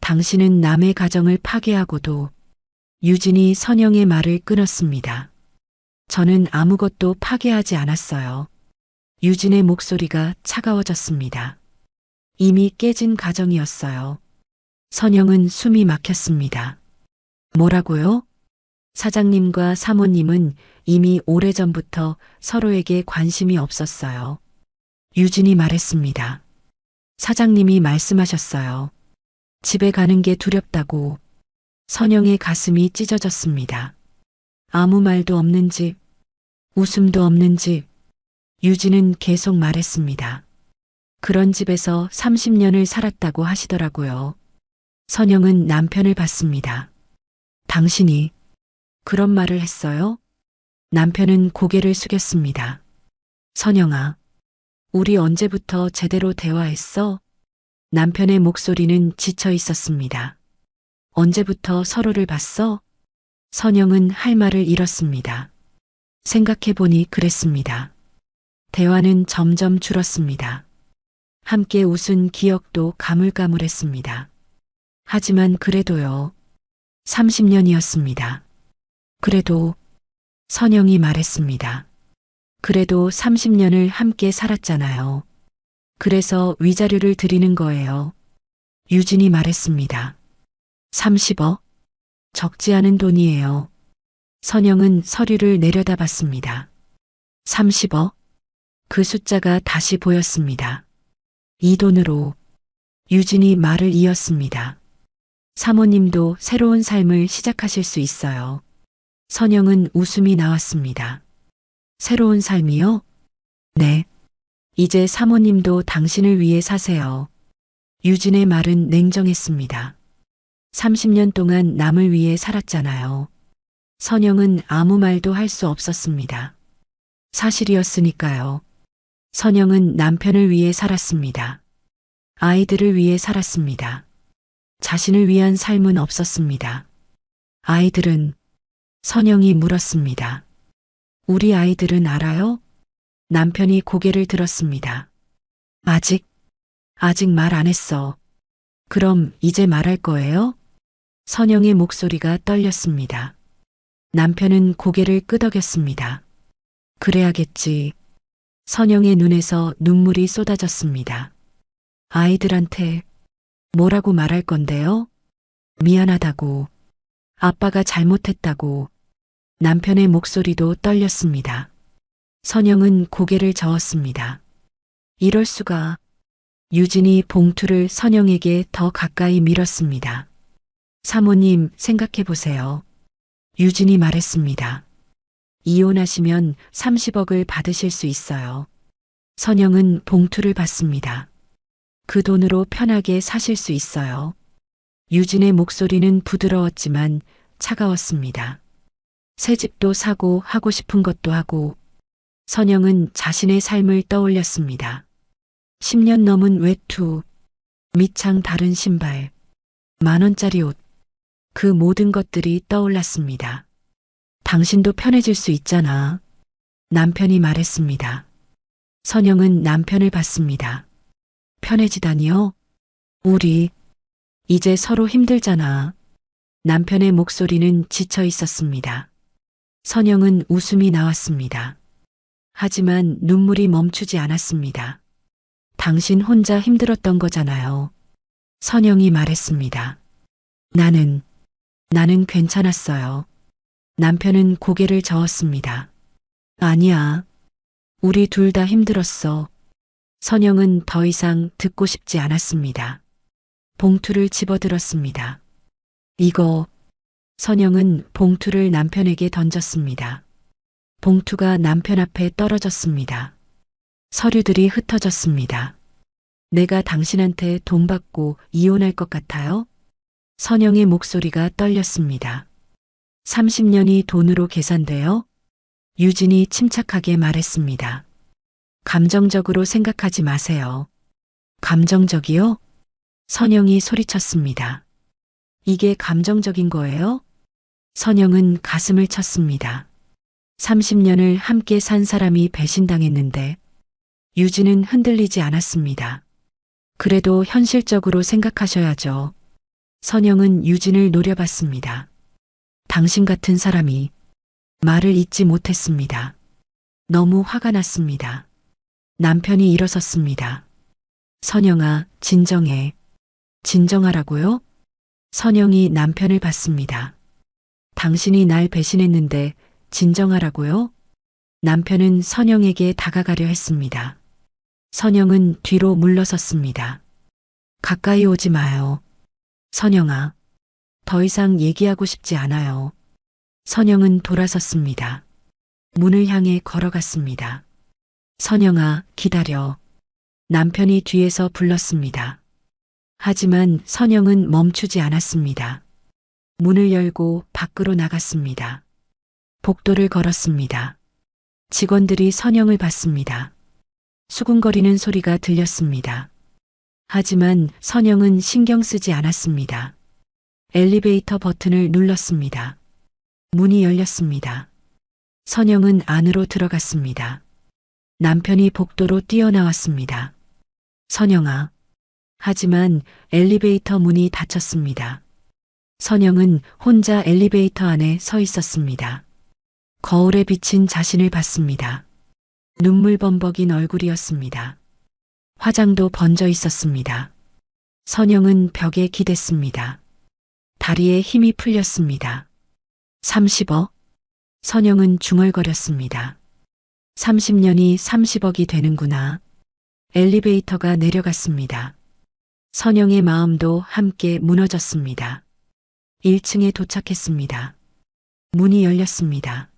[SPEAKER 2] 당신은 남의 가정을 파괴하고도. 유진이 선영의 말을 끊었습니다. 저는 아무것도 파괴하지 않았어요. 유진의 목소리가 차가워졌습니다. 이미 깨진 가정이었어요. 선영은 숨이 막혔습니다. 뭐라고요? 사장님과 사모님은 이미 오래전부터 서로에게 관심이 없었어요. 유진이 말했습니다. 사장님이 말씀하셨어요. 집에 가는 게 두렵다고. 선영의 가슴이 찢어졌습니다. 아무 말도 없는 집, 웃음도 없는 집. 유진은 계속 말했습니다. 그런 집에서 30년을 살았다고 하시더라고요. 선영은 남편을 봤습니다. 당신이 그런 말을 했어요? 남편은 고개를 숙였습니다. 선영아, 우리 언제부터 제대로 대화했어? 남편의 목소리는 지쳐 있었습니다. 언제부터 서로를 봤어? 선영은 할 말을 잃었습니다. 생각해보니 그랬습니다. 대화는 점점 줄었습니다. 함께 웃은 기억도 가물가물했습니다. 하지만 그래도요. 30년이었습니다. 그래도 선영이 말했습니다. 그래도 30년을 함께 살았잖아요. 그래서 위자료를 드리는 거예요. 유진이 말했습니다. 30억? 적지 않은 돈이에요. 선영은 서류를 내려다봤습니다. 30억? 그 숫자가 다시 보였습니다. 이 돈으로. 유진이 말을 이었습니다. 사모님도 새로운 삶을 시작하실 수 있어요. 선영은 웃음이 나왔습니다. 새로운 삶이요? 네. 이제 사모님도 당신을 위해 사세요. 유진의 말은 냉정했습니다. 30년 동안 남을 위해 살았잖아요. 선영은 아무 말도 할 수 없었습니다. 사실이었으니까요. 선영은 남편을 위해 살았습니다. 아이들을 위해 살았습니다. 자신을 위한 삶은 없었습니다. 아이들은? 선영이 물었습니다. 우리 아이들은 알아요? 남편이 고개를 들었습니다. 아직 말 안 했어. 그럼 이제 말할 거예요? 선영의 목소리가 떨렸습니다. 남편은 고개를 끄덕였습니다. 그래야겠지. 선영의 눈에서 눈물이 쏟아졌습니다. 아이들한테 뭐라고 말할 건데요? 미안하다고, 아빠가 잘못했다고. 남편의 목소리도 떨렸습니다. 선영은 고개를 저었습니다. 이럴 수가. 유진이 봉투를 선영에게 더 가까이 밀었습니다. 사모님, 생각해 보세요. 유진이 말했습니다. 이혼하시면 30억을 받으실 수 있어요. 선영은 봉투를 받습니다. 그 돈으로 편하게 사실 수 있어요. 유진의 목소리는 부드러웠지만 차가웠습니다. 새 집도 사고 하고 싶은 것도 하고. 선영은 자신의 삶을 떠올렸습니다. 10년 넘은 외투, 밑창 다른 신발, 10,000원짜리 옷, 그 모든 것들이 떠올랐습니다. 당신도 편해질 수 있잖아. 남편이 말했습니다. 선영은 남편을 봤습니다. 편해지다니요? 우리 이제 서로 힘들잖아. 남편의 목소리는 지쳐 있었습니다. 선영은 웃음이 나왔습니다. 하지만 눈물이 멈추지 않았습니다. 당신 혼자 힘들었던 거잖아요. 선영이 말했습니다. 나는 괜찮았어요. 남편은 고개를 저었습니다. 아니야. 우리 둘 다 힘들었어. 선영은 더 이상 듣고 싶지 않았습니다. 봉투를 집어들었습니다. 이거. 선영은 봉투를 남편에게 던졌습니다. 봉투가 남편 앞에 떨어졌습니다. 서류들이 흩어졌습니다. 내가 당신한테 돈 받고 이혼할 것 같아요? 선영의 목소리가 떨렸습니다. 30년이 돈으로 계산돼요? 유진이 침착하게 말했습니다. 감정적으로 생각하지 마세요. 감정적이요? 선영이 소리쳤습니다. 이게 감정적인 거예요? 선영은 가슴을 쳤습니다. 30년을 함께 산 사람이 배신당했는데. 유진은 흔들리지 않았습니다. 그래도 현실적으로 생각하셔야죠. 선영은 유진을 노려봤습니다. 당신 같은 사람이. 말을 잇지 못했습니다. 너무 화가 났습니다. 남편이 일어섰습니다. 선영아, 진정해. 진정하라고요? 선영이 남편을 봤습니다. 당신이 날 배신했는데 진정하라고요? 남편은 선영에게 다가가려 했습니다. 선영은 뒤로 물러섰습니다. 가까이 오지 마요. 선영아, 더 이상 얘기하고 싶지 않아요. 선영은 돌아섰습니다. 문을 향해 걸어갔습니다. 선영아, 기다려. 남편이 뒤에서 불렀습니다. 하지만 선영은 멈추지 않았습니다. 문을 열고 밖으로 나갔습니다. 복도를 걸었습니다. 직원들이 선영을 봤습니다. 수군거리는 소리가 들렸습니다. 하지만 선영은 신경 쓰지 않았습니다. 엘리베이터 버튼을 눌렀습니다. 문이 열렸습니다. 선영은 안으로 들어갔습니다. 남편이 복도로 뛰어나왔습니다. 선영아. 하지만 엘리베이터 문이 닫혔습니다. 선영은 혼자 엘리베이터 안에 서 있었습니다. 거울에 비친 자신을 봤습니다. 눈물 범벅인 얼굴이었습니다. 화장도 번져 있었습니다. 선영은 벽에 기댔습니다. 다리에 힘이 풀렸습니다. 30억? 선영은 중얼거렸습니다. 30년이 30억이 되는구나. 엘리베이터가 내려갔습니다. 선영의 마음도 함께 무너졌습니다. 1층에 도착했습니다. 문이 열렸습니다.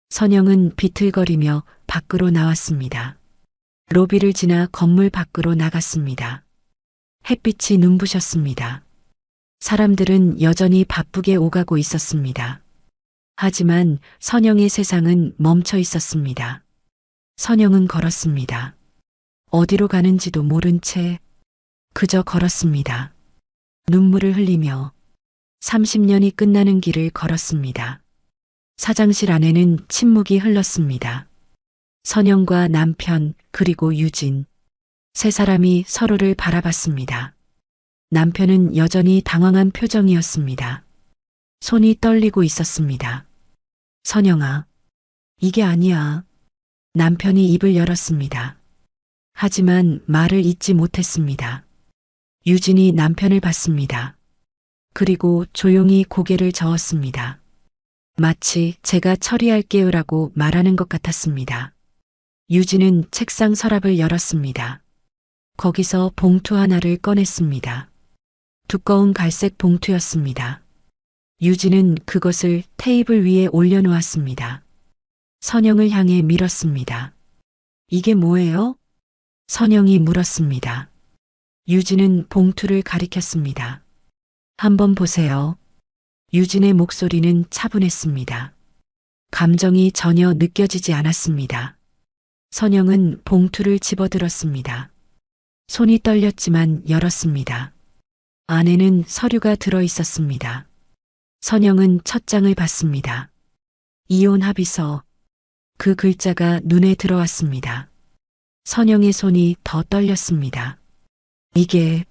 [SPEAKER 2] 선영은 비틀거리며 밖으로 나왔습니다. 로비를 지나 건물 밖으로 나갔습니다. 햇빛이 눈부셨습니다. 사람들은 여전히 바쁘게 오가고 있었습니다. 하지만 선영의 세상은 멈춰 있었습니다. 선영은 걸었습니다. 어디로 가는지도 모른 채 그저 걸었습니다. 눈물을 흘리며 30년이 끝나는 길을 걸었습니다. 사장실 안에는 침묵이 흘렀습니다. 선영과 남편 그리고 유진. 세 사람이 서로를 바라봤습니다. 남편은 여전히 당황한 표정이었습니다. 손이 떨리고 있었습니다. 선영아, 이게 아니야. 남편이 입을 열었습니다. 하지만 말을 잇지 못했습니다. 유진이 남편을 봤습니다. 그리고 조용히 고개를 저었습니다. 마치 제가 처리할게요라고 말하는 것 같았습니다. 유진은 책상 서랍을 열었습니다. 거기서 봉투 하나를 꺼냈습니다. 두꺼운 갈색 봉투였습니다. 유진은 그것을 테이블 위에 올려놓았습니다. 선영을 향해 밀었습니다. 이게 뭐예요? 선영이 물었습니다. 유진은 봉투를 가리켰습니다. 한번 보세요. 유진의 목소리는 차분했습니다. 감정이 전혀 느껴지지 않았습니다. 선영은 봉투를 집어들었습니다. 손이 떨렸지만 열었습니다. 안에는 서류가 들어 있었습니다. 선영은 첫 장을 봤습니다. 이혼 합의서. 그 글자가 눈에 들어왔습니다. 선영의 손이 더 떨렸습니다. 이게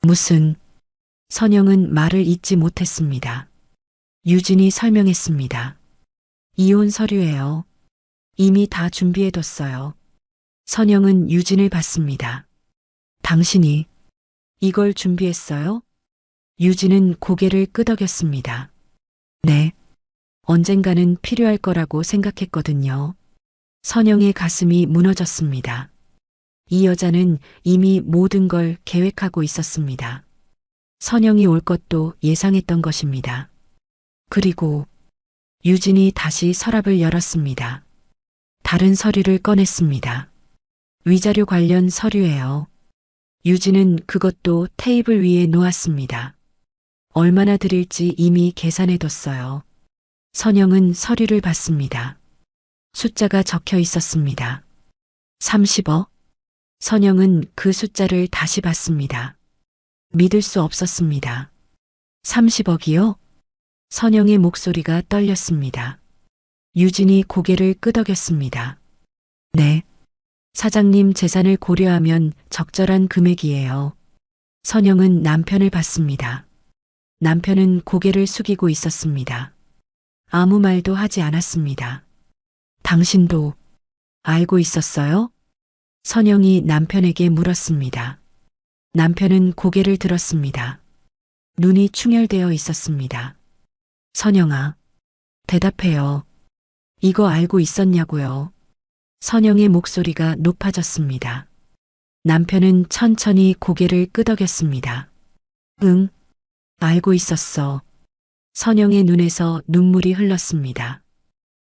[SPEAKER 2] 무슨... 선영은 말을 잇지 못했습니다. 유진이 설명했습니다. 이혼 서류예요. 이미 다 준비해뒀어요. 선영은 유진을 봤습니다. 당신이 이걸 준비했어요? 유진은 고개를 끄덕였습니다. 네. 언젠가는 필요할 거라고 생각했거든요. 선영의 가슴이 무너졌습니다. 이 여자는 이미 모든 걸 계획하고 있었습니다. 선영이 올 것도 예상했던 것입니다. 그리고 유진이 다시 서랍을 열었습니다. 다른 서류를 꺼냈습니다. 위자료 관련 서류예요. 유진은 그것도 테이블 위에 놓았습니다. 얼마나 드릴지 이미 계산해뒀어요. 선영은 서류를 봤습니다. 숫자가 적혀 있었습니다. 30억. 선영은 그 숫자를 다시 봤습니다. 믿을 수 없었습니다. 30억이요? 선영의 목소리가 떨렸습니다. 유진이 고개를 끄덕였습니다. 네. 사장님 재산을 고려하면 적절한 금액이에요. 선영은 남편을 봤습니다. 남편은 고개를 숙이고 있었습니다. 아무 말도 하지 않았습니다. 당신도 알고 있었어요? 선영이 남편에게 물었습니다. 남편은 고개를 들었습니다. 눈이 충혈되어 있었습니다. 선영아, 대답해요. 이거 알고 있었냐고요? 선영의 목소리가 높아졌습니다. 남편은 천천히 고개를 끄덕였습니다. 응, 알고 있었어. 선영의 눈에서 눈물이 흘렀습니다.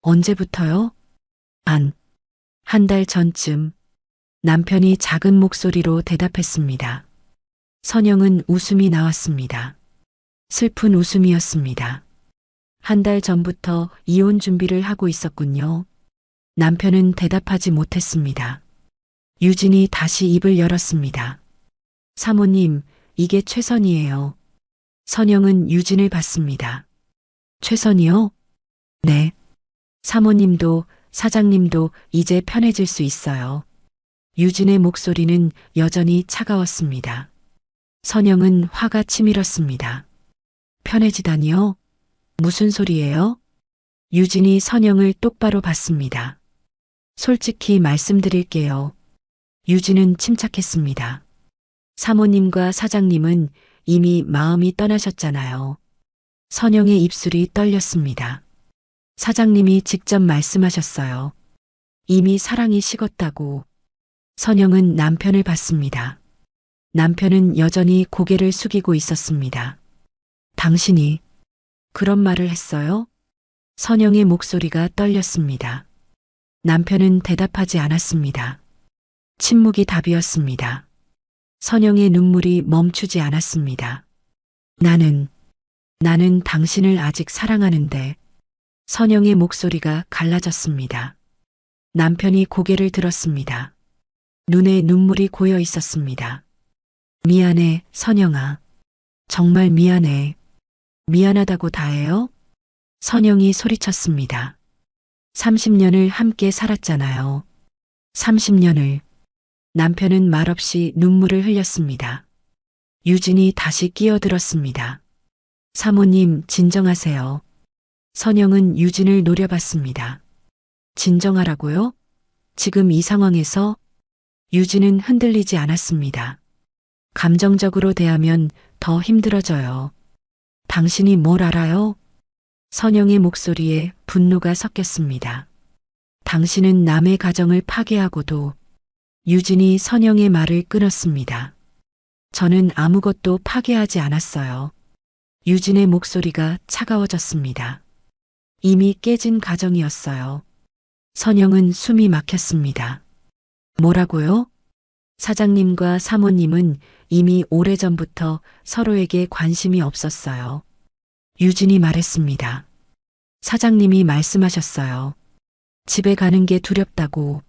[SPEAKER 2] 언제부터요? 한 달 전쯤. 남편이 작은 목소리로 대답했습니다. 선영은 웃음이 나왔습니다. 슬픈 웃음이었습니다. 한 달 전부터 이혼 준비를 하고 있었군요. 남편은 대답하지 못했습니다. 유진이 다시 입을 열었습니다. 사모님, 이게 최선이에요. 선영은 유진을 봤습니다. 최선이요? 네. 사모님도 사장님도 이제 편해질 수 있어요. 유진의 목소리는 여전히 차가웠습니다. 선영은 화가 치밀었습니다. 편해지다니요? 무슨 소리예요? 유진이 선영을 똑바로 봤습니다. 솔직히 말씀드릴게요. 유진은 침착했습니다. 사모님과 사장님은 이미 마음이 떠나셨잖아요. 선영의 입술이 떨렸습니다. 사장님이 직접 말씀하셨어요. 이미 사랑이 식었다고. 선영은 남편을 봤습니다. 남편은 여전히 고개를 숙이고 있었습니다. 당신이 그런 말을 했어요? 선영의 목소리가 떨렸습니다. 남편은 대답하지 않았습니다. 침묵이 답이었습니다. 선영의 눈물이 멈추지 않았습니다. 나는 당신을 아직 사랑하는데. 선영의 목소리가 갈라졌습니다. 남편이 고개를 들었습니다. 눈에 눈물이 고여 있었습니다. 미안해, 선영아. 정말 미안해. 미안하다고 다해요? 선영이 소리쳤습니다. 30년을 함께 살았잖아요. 30년을. 남편은 말없이 눈물을 흘렸습니다. 유진이 다시 끼어들었습니다. 사모님, 진정하세요. 선영은 유진을 노려봤습니다. 진정하라고요? 지금 이 상황에서? 유진은 흔들리지 않았습니다. 감정적으로 대하면 더 힘들어져요. 당신이 뭘 알아요? 선영의 목소리에 분노가 섞였습니다. 당신은 남의 가정을 파괴하고도 유진이 선영의 말을 끊었습니다. 저는 아무것도 파괴하지 않았어요. 유진의 목소리가 차가워졌습니다. 이미 깨진 가정이었어요. 선영은 숨이 막혔습니다. 뭐라고요? 사장님과 사모님은 이미 오래전부터 서로에게 관심이 없었어요. 유진이 말했습니다. 사장님이 말씀하셨어요. 집에 가는 게 두렵다고.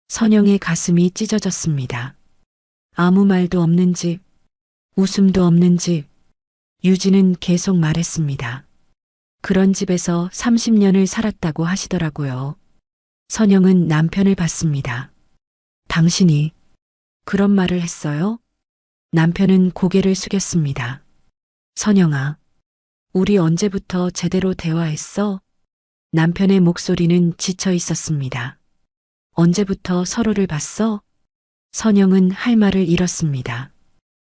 [SPEAKER 2] 선영의 가슴이 찢어졌습니다. 아무 말도 없는 집, 웃음도 없는 집. 유진은 계속 말했습니다. 그런 집에서 30년을 살았다고 하시더라고요. 선영은 남편을 봤습니다. 당신이 그런 말을 했어요? 남편은 고개를 숙였습니다. 선영아, 우리 언제부터 제대로 대화했어? 남편의 목소리는 지쳐 있었습니다. 언제부터 서로를 봤어? 선영은 할 말을 잃었습니다.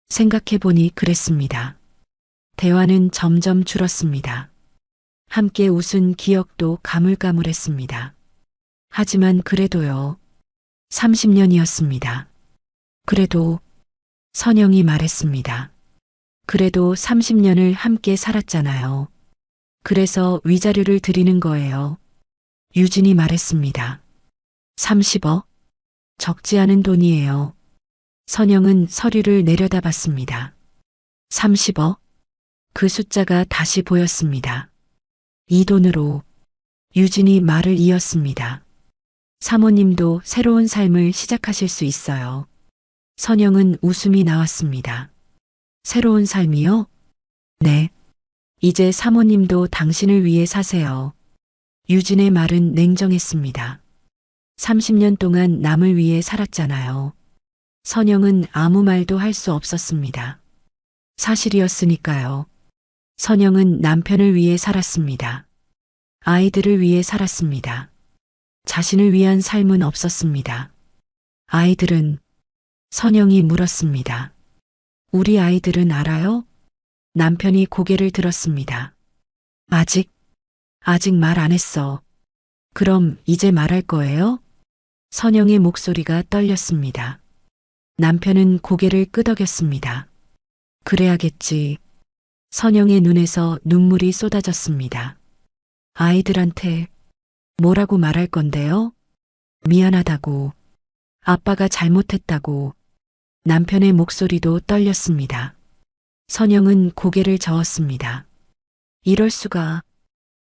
[SPEAKER 2] 생각해보니 그랬습니다. 대화는 점점 줄었습니다. 함께 웃은 기억도 가물가물했습니다. 하지만 그래도요. 30년이었습니다. 그래도 선영이 말했습니다. 그래도 30년을 함께 살았잖아요. 그래서 위자료를 드리는 거예요. 유진이 말했습니다. 30억? 적지 않은 돈이에요. 선영은 서류를 내려다봤습니다. 30억? 그 숫자가 다시 보였습니다. 이 돈으로 유진이 말을 이었습니다. 사모님도 새로운 삶을 시작하실 수 있어요. 선영은 웃음이 나왔습니다. 새로운 삶이요? 네. 이제 사모님도 당신을 위해 사세요. 유진의 말은 냉정했습니다. 30년 동안 남을 위해 살았잖아요. 선영은 아무 말도 할 수 없었습니다. 사실이었으니까요. 선영은 남편을 위해 살았습니다. 아이들을 위해 살았습니다. 자신을 위한 삶은 없었습니다. 아이들은 선영이 물었습니다. 우리 아이들은 알아요? 남편이 고개를 들었습니다. 아직 말 안 했어. 그럼 이제 말할 거예요? 선영의 목소리가 떨렸습니다. 남편은 고개를 끄덕였습니다. 그래야겠지. 선영의 눈에서 눈물이 쏟아졌습니다. 아이들한테 뭐라고 말할 건데요? 미안하다고. 아빠가 잘못했다고. 남편의 목소리도 떨렸습니다. 선영은 고개를 저었습니다. 이럴 수가.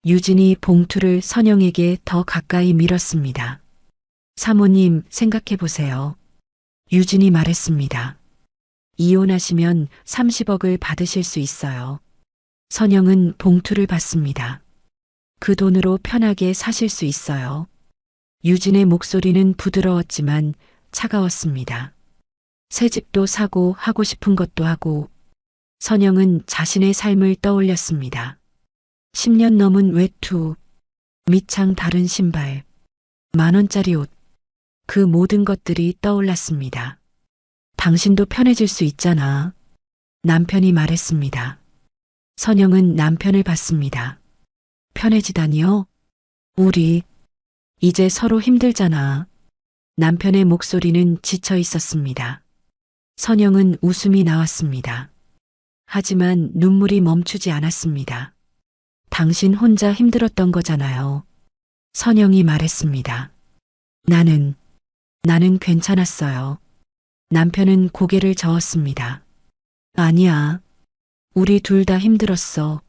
[SPEAKER 2] 유진이 봉투를 선영에게 더 가까이 밀었습니다. 사모님, 생각해 보세요. 유진이 말했습니다. 이혼하시면 30억을 받으실 수 있어요. 선영은 봉투를 받습니다. 그 돈으로 편하게 사실 수 있어요. 유진의 목소리는 부드러웠지만 차가웠습니다. 새 집도 사고 하고 싶은 것도 하고. 선영은 자신의 삶을 떠올렸습니다. 10년 넘은 외투, 밑창 다른 신발, 10,000원짜리 옷, 그 모든 것들이 떠올랐습니다. 당신도 편해질 수 있잖아. 남편이 말했습니다. 선영은 남편을 봤습니다. 편해지다니요? 우리 이제 서로 힘들잖아. 남편의 목소리는 지쳐 있었습니다. 선영은 웃음이 나왔습니다. 하지만 눈물이 멈추지 않았습니다. 당신 혼자 힘들었던 거잖아요. 선영이 말했습니다. 나는 괜찮았어요. 남편은 고개를 저었습니다. 아니야. 우리 둘 다 힘들었어.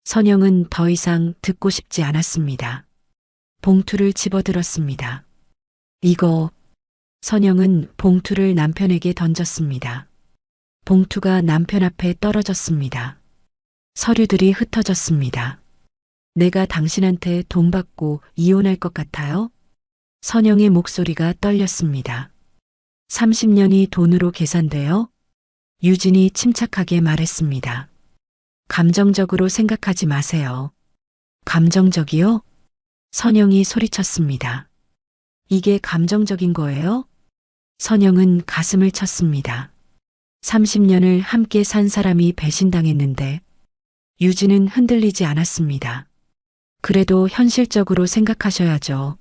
[SPEAKER 2] 선영은 더 이상 듣고 싶지 않았습니다. 봉투를 집어들었습니다. 이거. 선영은 봉투를 남편에게 던졌습니다. 봉투가 남편 앞에 떨어졌습니다. 서류들이 흩어졌습니다. 내가 당신한테 돈 받고 이혼할 것 같아요? 선영의 목소리가 떨렸습니다. 30년이 돈으로 계산돼요? 유진이 침착하게 말했습니다. 감정적으로 생각하지 마세요. 감정적이요? 선영이 소리쳤습니다. 이게 감정적인 거예요? 선영은 가슴을 쳤습니다. 30년을 함께 산 사람이 배신당했는데 유진은 흔들리지 않았습니다. 그래도 현실적으로 생각하셔야죠.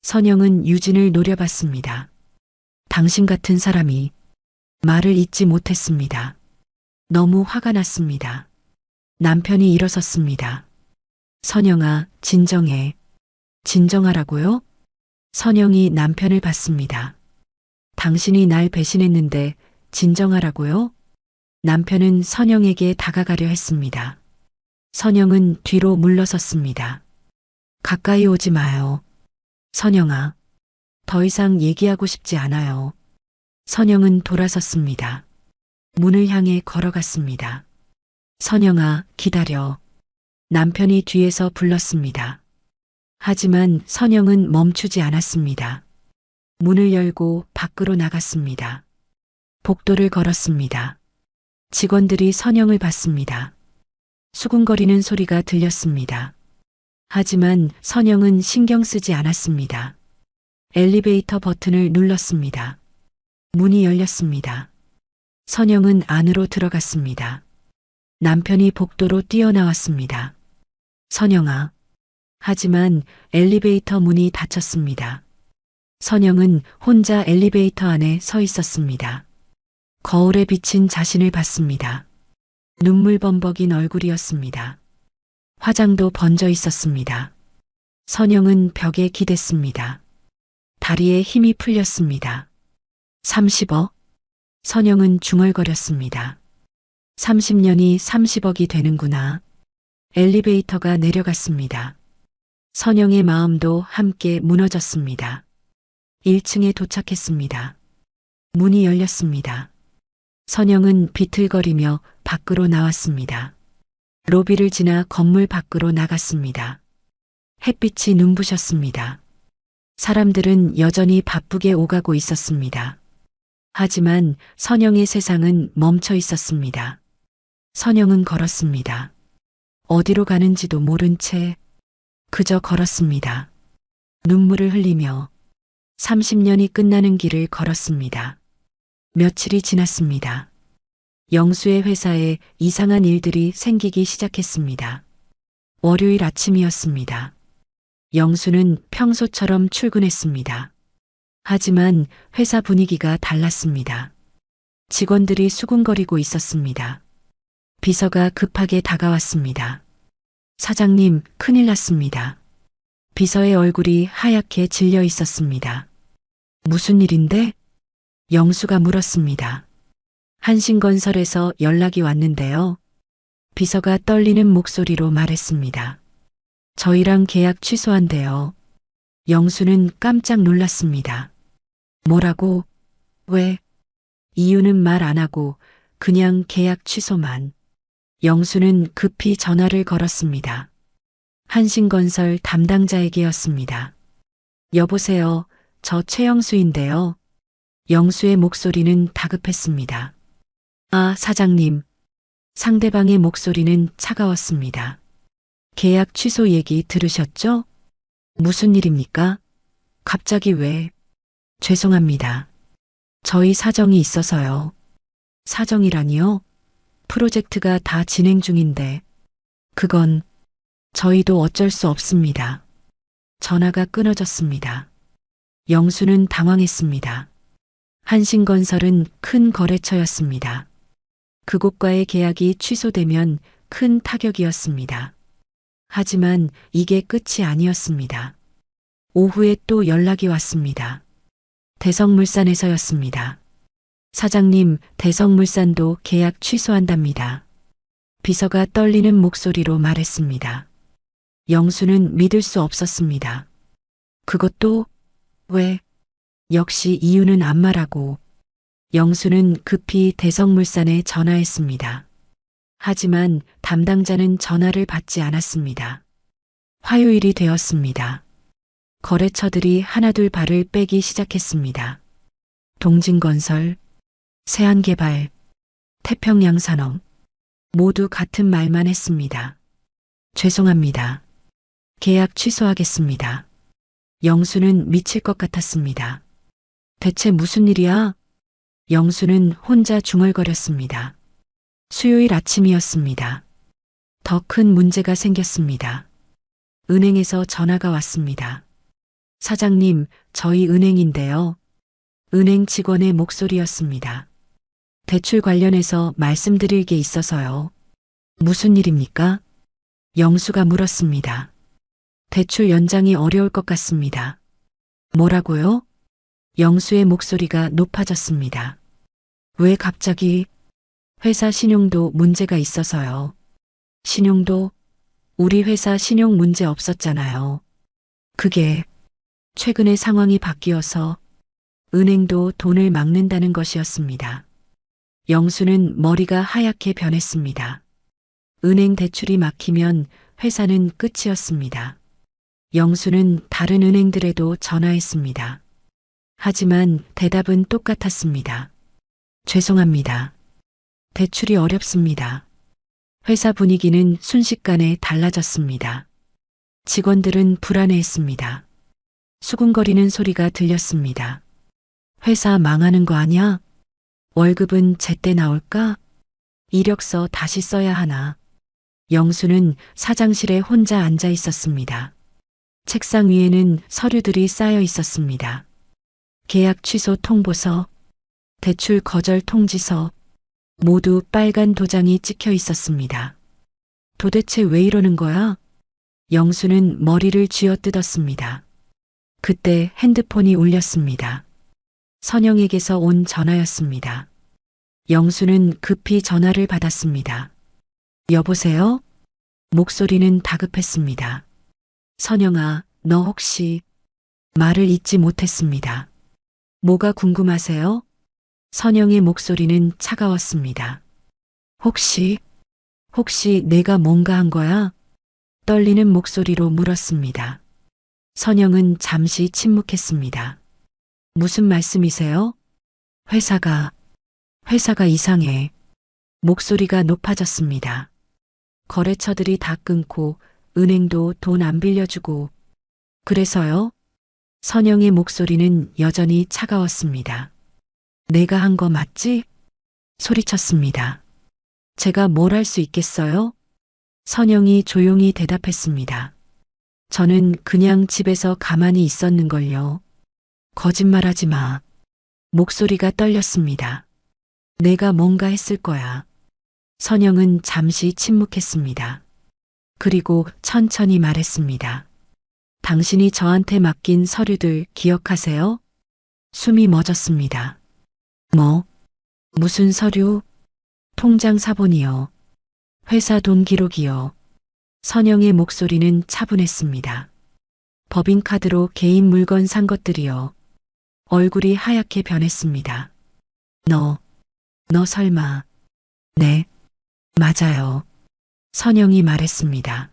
[SPEAKER 2] 선영은 유진을 노려봤습니다. 당신 같은 사람이 말을 잇지 못했습니다. 너무 화가 났습니다. 남편이 일어섰습니다. 선영아, 진정해. 진정하라고요? 선영이 남편을 봤습니다. 당신이 날 배신했는데 진정하라고요? 남편은 선영에게 다가가려 했습니다. 선영은 뒤로 물러섰습니다. 가까이 오지 마요. 선영아, 더 이상 얘기하고 싶지 않아요. 선영은 돌아섰습니다. 문을 향해 걸어갔습니다. 선영아, 기다려. 남편이 뒤에서 불렀습니다. 하지만 선영은 멈추지 않았습니다. 문을 열고 밖으로 나갔습니다. 복도를 걸었습니다. 직원들이 선영을 봤습니다. 수군거리는 소리가 들렸습니다. 하지만 선영은 신경 쓰지 않았습니다. 엘리베이터 버튼을 눌렀습니다. 문이 열렸습니다. 선영은 안으로 들어갔습니다. 남편이 복도로 뛰어나왔습니다. 선영아. 하지만 엘리베이터 문이 닫혔습니다. 선영은 혼자 엘리베이터 안에 서 있었습니다. 거울에 비친 자신을 봤습니다. 눈물 범벅인 얼굴이었습니다. 화장도 번져 있었습니다. 선영은 벽에 기댔습니다. 다리에 힘이 풀렸습니다. 30억? 선영은 중얼거렸습니다. 30년이 30억이 되는구나. 엘리베이터가 내려갔습니다. 선영의 마음도 함께 무너졌습니다. 1층에 도착했습니다. 문이 열렸습니다. 선영은 비틀거리며 밖으로 나왔습니다. 로비를 지나 건물 밖으로 나갔습니다. 햇빛이 눈부셨습니다. 사람들은 여전히 바쁘게 오가고 있었습니다. 하지만 선영의 세상은 멈춰 있었습니다. 선영은 걸었습니다. 어디로 가는지도 모른 채 그저 걸었습니다. 눈물을 흘리며 30년이 끝나는 길을 걸었습니다. 며칠이 지났습니다. 영수의 회사에 이상한 일들이 생기기 시작했습니다. 월요일 아침이었습니다. 영수는 평소처럼 출근했습니다. 하지만 회사 분위기가 달랐습니다. 직원들이 수군거리고 있었습니다. 비서가 급하게 다가왔습니다. 사장님, 큰일 났습니다. 비서의 얼굴이 하얗게 질려 있었습니다. 무슨 일인데? 영수가 물었습니다. 한신건설에서 연락이 왔는데요. 비서가 떨리는 목소리로 말했습니다. 저희랑 계약 취소한대요. 영수는 깜짝 놀랐습니다. 뭐라고? 왜? 이유는 말 안 하고 그냥 계약 취소만. 영수는 급히 전화를 걸었습니다. 한신건설 담당자에게였습니다. 여보세요, 저 최영수인데요. 영수의 목소리는 다급했습니다. 아, 사장님. 상대방의 목소리는 차가웠습니다. 계약 취소 얘기 들으셨죠? 무슨 일입니까? 갑자기 왜? 죄송합니다. 저희 사정이 있어서요. 사정이라니요? 프로젝트가 다 진행 중인데. 그건 저희도 어쩔 수 없습니다. 전화가 끊어졌습니다. 영수는 당황했습니다. 한신건설은 큰 거래처였습니다. 그곳과의 계약이 취소되면 큰 타격이었습니다. 하지만 이게 끝이 아니었습니다. 오후에 또 연락이 왔습니다. 대성물산에서였습니다. 사장님, 대성물산도 계약 취소한답니다. 비서가 떨리는 목소리로 말했습니다. 영수는 믿을 수 없었습니다. 그것도 왜? 역시 이유는 안 말하고. 영수는 급히 대성물산에 전화했습니다. 하지만 담당자는 전화를 받지 않았습니다. 화요일이 되었습니다. 거래처들이 하나둘 발을 빼기 시작했습니다. 동진건설, 세안개발, 태평양산업 모두 같은 말만 했습니다. 죄송합니다. 계약 취소하겠습니다. 영수는 미칠 것 같았습니다. 대체 무슨 일이야? 영수는 혼자 중얼거렸습니다. 수요일 아침이었습니다. 더 큰 문제가 생겼습니다. 은행에서 전화가 왔습니다. 사장님, 저희 은행인데요. 은행 직원의 목소리였습니다. 대출 관련해서 말씀드릴 게 있어서요. 무슨 일입니까? 영수가 물었습니다. 대출 연장이 어려울 것 같습니다. 뭐라고요? 영수의 목소리가 높아졌습니다. 왜 갑자기? 회사 신용도 문제가 있어서요. 신용도? 우리 회사 신용 문제 없었잖아요. 그게 최근에 상황이 바뀌어서 은행도 돈을 막는다는 것이었습니다. 영수는 머리가 하얗게 변했습니다. 은행 대출이 막히면 회사는 끝이었습니다. 영수는 다른 은행들에도 전화했습니다. 하지만 대답은 똑같았습니다. 죄송합니다. 대출이 어렵습니다. 회사 분위기는 순식간에 달라졌습니다. 직원들은 불안해했습니다. 수군거리는 소리가 들렸습니다. 회사 망하는 거 아냐? 월급은 제때 나올까? 이력서 다시 써야 하나? 영수는 사장실에 혼자 앉아 있었습니다. 책상 위에는 서류들이 쌓여 있었습니다. 계약 취소 통보서, 대출 거절 통지서, 모두 빨간 도장이 찍혀 있었습니다. 도대체 왜 이러는 거야? 영수는 머리를 쥐어뜯었습니다. 그때 핸드폰이 울렸습니다. 선영에게서 온 전화였습니다. 영수는 급히 전화를 받았습니다. 여보세요? 목소리는 다급했습니다. 선영아, 너 혹시... 말을 잇지 못했습니다. 뭐가 궁금하세요? 선영의 목소리는 차가웠습니다. 혹시 내가 뭔가 한 거야? 떨리는 목소리로 물었습니다. 선영은 잠시 침묵했습니다. 무슨 말씀이세요? 회사가 이상해. 목소리가 높아졌습니다. 거래처들이 다 끊고 은행도 돈 안 빌려주고. 그래서요? 선영의 목소리는 여전히 차가웠습니다. 내가 한 거 맞지? 소리쳤습니다. 제가 뭘 할 수 있겠어요? 선영이 조용히 대답했습니다. 저는 그냥 집에서 가만히 있었는걸요. 거짓말하지 마. 목소리가 떨렸습니다. 내가 뭔가 했을 거야. 선영은 잠시 침묵했습니다. 그리고 천천히 말했습니다. 당신이 저한테 맡긴 서류들 기억하세요? 숨이 멎었습니다. 무슨 서류? 통장 사본이요. 회사 돈 기록이요. 선영의 목소리는 차분했습니다. 법인카드로 개인 물건 산 것들이요. 얼굴이 하얗게 변했습니다. 너 설마... 네, 맞아요. 선영이 말했습니다.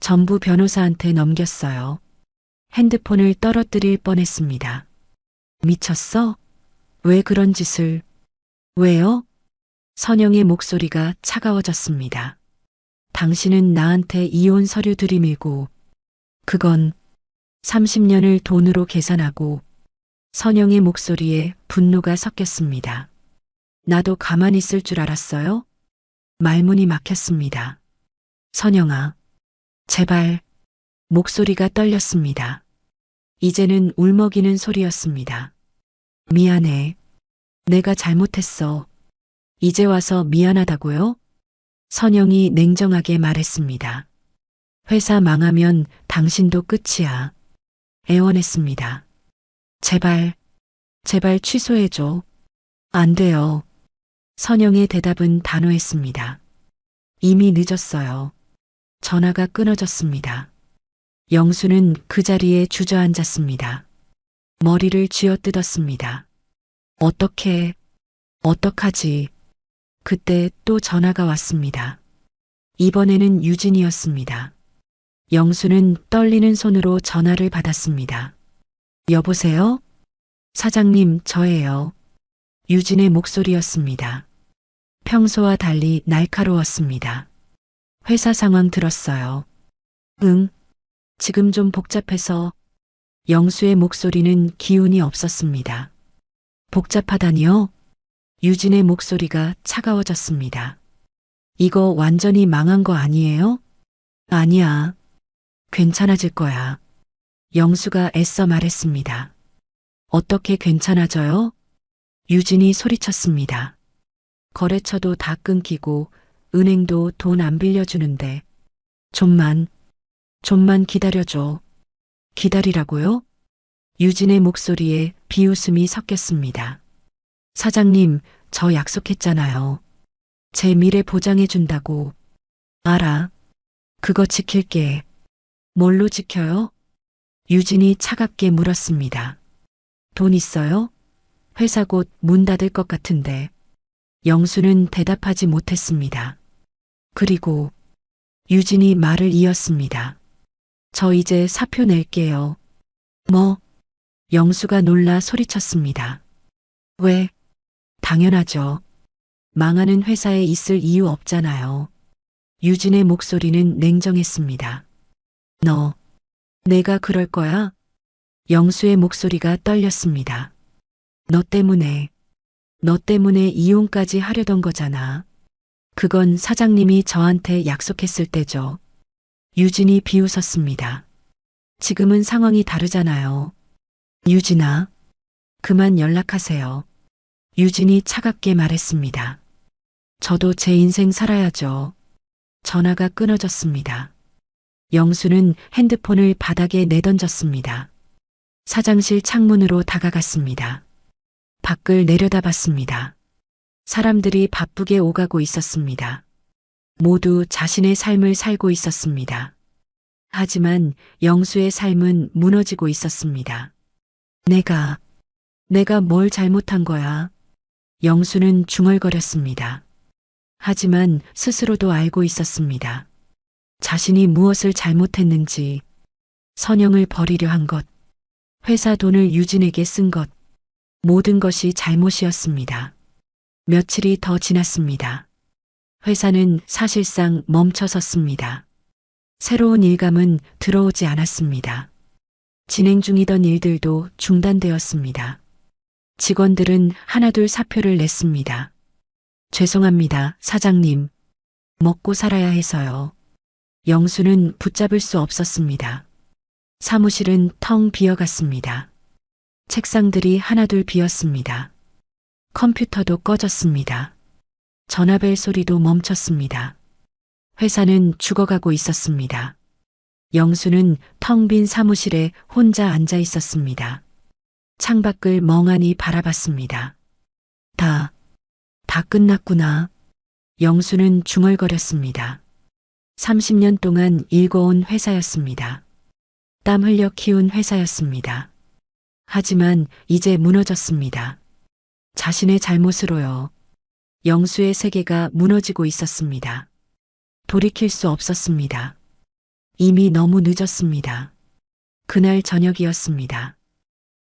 [SPEAKER 2] 전부 변호사한테 넘겼어요. 핸드폰을 떨어뜨릴 뻔했습니다. 미쳤어? 왜 그런 짓을... 왜요? 선영의 목소리가 차가워졌습니다. 당신은 나한테 이혼 서류 들이밀고 그건 30년을 돈으로 계산하고. 선영의 목소리에 분노가 섞였습니다. 나도 가만히 있을 줄 알았어요? 말문이 막혔습니다. 선영아, 제발. 목소리가 떨렸습니다. 이제는 울먹이는 소리였습니다. 미안해. 내가 잘못했어. 이제 와서 미안하다고요? 선영이 냉정하게 말했습니다. 회사 망하면 당신도 끝이야. 애원했습니다. 제발 취소해줘. 안 돼요. 선영의 대답은 단호했습니다. 이미 늦었어요. 전화가 끊어졌습니다. 영수는 그 자리에 주저앉았습니다. 머리를 쥐어뜯었습니다. 어떡하지? 그때 또 전화가 왔습니다. 이번에는 유진이었습니다. 영수는 떨리는 손으로 전화를 받았습니다. 여보세요? 사장님, 저예요. 유진의 목소리였습니다. 평소와 달리 날카로웠습니다. 회사 상황 들었어요. 응, 지금 좀 복잡해서. 영수의 목소리는 기운이 없었습니다. 복잡하다니요? 유진의 목소리가 차가워졌습니다. 이거 완전히 망한 거 아니에요? 아니야. 괜찮아질 거야. 영수가 애써 말했습니다. 어떻게 괜찮아져요? 유진이 소리쳤습니다. 거래처도 다 끊기고 은행도 돈 안 빌려주는데 좀만 기다려줘. 기다리라고요? 유진의 목소리에 비웃음이 섞였습니다. 사장님, 저 약속했잖아요. 제 미래 보장해준다고. 알아. 그거 지킬게. 뭘로 지켜요? 유진이 차갑게 물었습니다. 돈 있어요? 회사 곧 문 닫을 것 같은데. 영수는 대답하지 못했습니다. 그리고 유진이 말을 이었습니다. 저 이제 사표 낼게요. 뭐? 영수가 놀라 소리쳤습니다. 왜? 당연하죠. 망하는 회사에 있을 이유 없잖아요. 유진의 목소리는 냉정했습니다. 너, 내가 그럴 거야? 영수의 목소리가 떨렸습니다. 너 때문에 이혼까지 하려던 거잖아. 그건 사장님이 저한테 약속했을 때죠. 유진이 비웃었습니다. 지금은 상황이 다르잖아요. 유진아, 그만 연락하세요. 유진이 차갑게 말했습니다. 저도 제 인생 살아야죠. 전화가 끊어졌습니다. 영수는 핸드폰을 바닥에 내던졌습니다. 사장실 창문으로 다가갔습니다. 밖을 내려다봤습니다. 사람들이 바쁘게 오가고 있었습니다. 모두 자신의 삶을 살고 있었습니다. 하지만 영수의 삶은 무너지고 있었습니다. 내가 뭘 잘못한 거야? 영수는 중얼거렸습니다. 하지만 스스로도 알고 있었습니다. 자신이 무엇을 잘못했는지, 선영을 버리려 한 것, 회사 돈을 유진에게 쓴 것, 모든 것이 잘못이었습니다. 며칠이 더 지났습니다. 회사는 사실상 멈춰섰습니다. 새로운 일감은 들어오지 않았습니다. 진행 중이던 일들도 중단되었습니다. 직원들은 하나둘 사표를 냈습니다. 죄송합니다, 사장님. 먹고 살아야 해서요. 영수는 붙잡을 수 없었습니다. 사무실은 텅 비어갔습니다. 책상들이 하나둘 비었습니다. 컴퓨터도 꺼졌습니다. 전화벨 소리도 멈췄습니다. 회사는 죽어가고 있었습니다. 영수는 텅 빈 사무실에 혼자 앉아 있었습니다. 창밖을 멍하니 바라봤습니다. 다 끝났구나. 영수는 중얼거렸습니다. 30년 동안 일궈온 회사였습니다. 땀 흘려 키운 회사였습니다. 하지만 이제 무너졌습니다. 자신의 잘못으로요. 영수의 세계가 무너지고 있었습니다. 돌이킬 수 없었습니다. 이미 너무 늦었습니다. 그날 저녁이었습니다.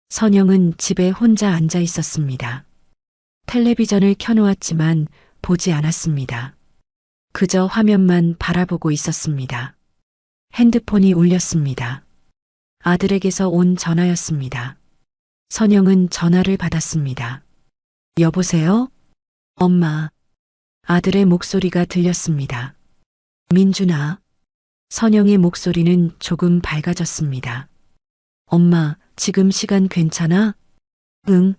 [SPEAKER 2] 선영은 집에 혼자 앉아 있었습니다. 텔레비전을 켜놓았지만 보지 않았습니다. 그저 화면만 바라보고 있었습니다. 핸드폰이 울렸습니다. 아들에게서 온 전화였습니다. 선영은 전화를 받았습니다. 여보세요? 엄마. 아들의 목소리가 들렸습니다. 민준아. 선영의 목소리는 조금 밝아졌습니다. 엄마, 지금 시간 괜찮아? 응,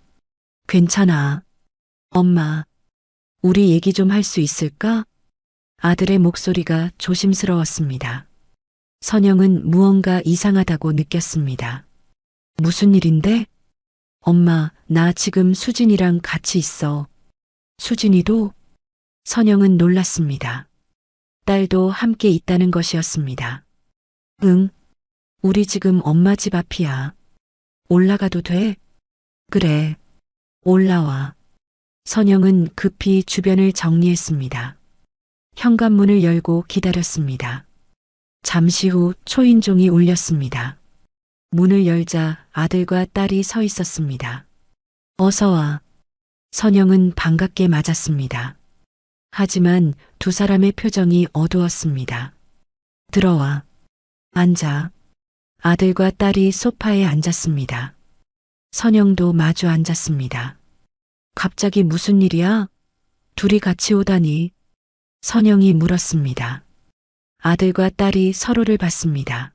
[SPEAKER 2] 괜찮아. 엄마, 우리 얘기 좀 할 수 있을까? 아들의 목소리가 조심스러웠습니다. 선영은 무언가 이상하다고 느꼈습니다. 무슨 일인데? 엄마, 나 지금 수진이랑 같이 있어. 수진이도? 선영은 놀랐습니다. 딸도 함께 있다는 것이었습니다. 응, 우리 지금 엄마 집 앞이야. 올라가도 돼? 그래, 올라와. 선영은 급히 주변을 정리했습니다. 현관문을 열고 기다렸습니다. 잠시 후 초인종이 울렸습니다. 문을 열자 아들과 딸이 서 있었습니다. 어서 와. 선영은 반갑게 맞았습니다. 하지만 두 사람의 표정이 어두웠습니다. 들어와. 앉아. 아들과 딸이 소파에 앉았습니다. 선영도 마주 앉았습니다. 갑자기 무슨 일이야? 둘이 같이 오다니. 선영이 물었습니다. 아들과 딸이 서로를 봤습니다.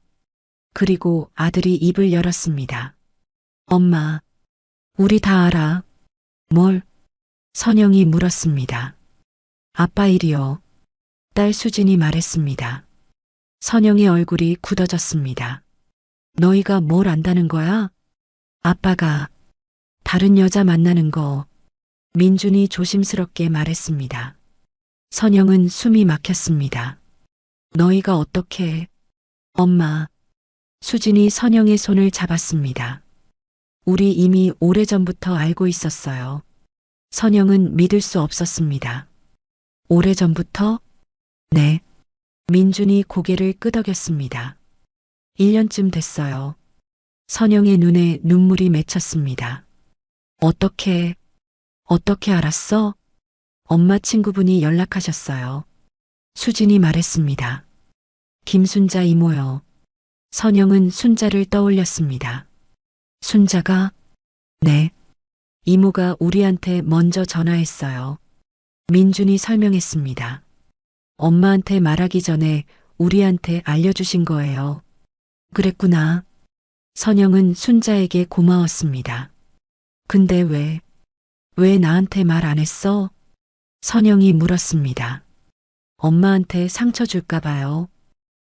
[SPEAKER 2] 그리고 아들이 입을 열었습니다. 엄마, 우리 다 알아. 뭘? 선영이 물었습니다. 아빠 일이요. 딸 수진이 말했습니다. 선영의 얼굴이 굳어졌습니다. 너희가 뭘 안다는 거야? 아빠가 다른 여자 만나는 거. 민준이 조심스럽게 말했습니다. 선영은 숨이 막혔습니다. 너희가 어떻게? 엄마. 수진이 선영의 손을 잡았습니다. 우리 이미 오래전부터 알고 있었어요. 선영은 믿을 수 없었습니다. 오래전부터? 네. 민준이 고개를 끄덕였습니다. 1년쯤 됐어요. 선영의 눈에 눈물이 맺혔습니다. 어떻게 알았어? 엄마 친구분이 연락하셨어요. 수진이 말했습니다. 김순자 이모요. 선영은 순자를 떠올렸습니다. 순자가? 네. 이모가 우리한테 먼저 전화했어요. 민준이 설명했습니다. 엄마한테 말하기 전에 우리한테 알려주신 거예요. 그랬구나. 선영은 순자에게 고마웠습니다. 근데 왜 나한테 말 안 했어? 선영이 물었습니다. 엄마한테 상처 줄까 봐요.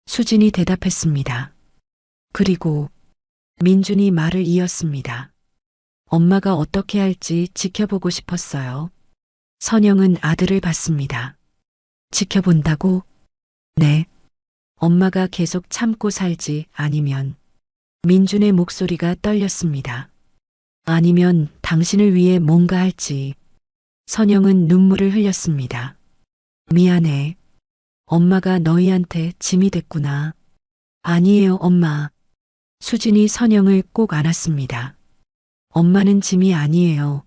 [SPEAKER 2] 수진이 대답했습니다. 그리고 민준이 말을 이었습니다. 엄마가 어떻게 할지 지켜보고 싶었어요. 선영은 아들을 봤습니다. 지켜본다고? 네. 엄마가 계속 참고 살지 아니면 민준의 목소리가 떨렸습니다. 아니면 당신을 위해 뭔가 할지. 선영은 눈물을 흘렸습니다. 미안해. 엄마가 너희한테 짐이 됐구나. 아니에요, 엄마. 수진이 선영을 꼭 안았습니다. 엄마는 짐이 아니에요.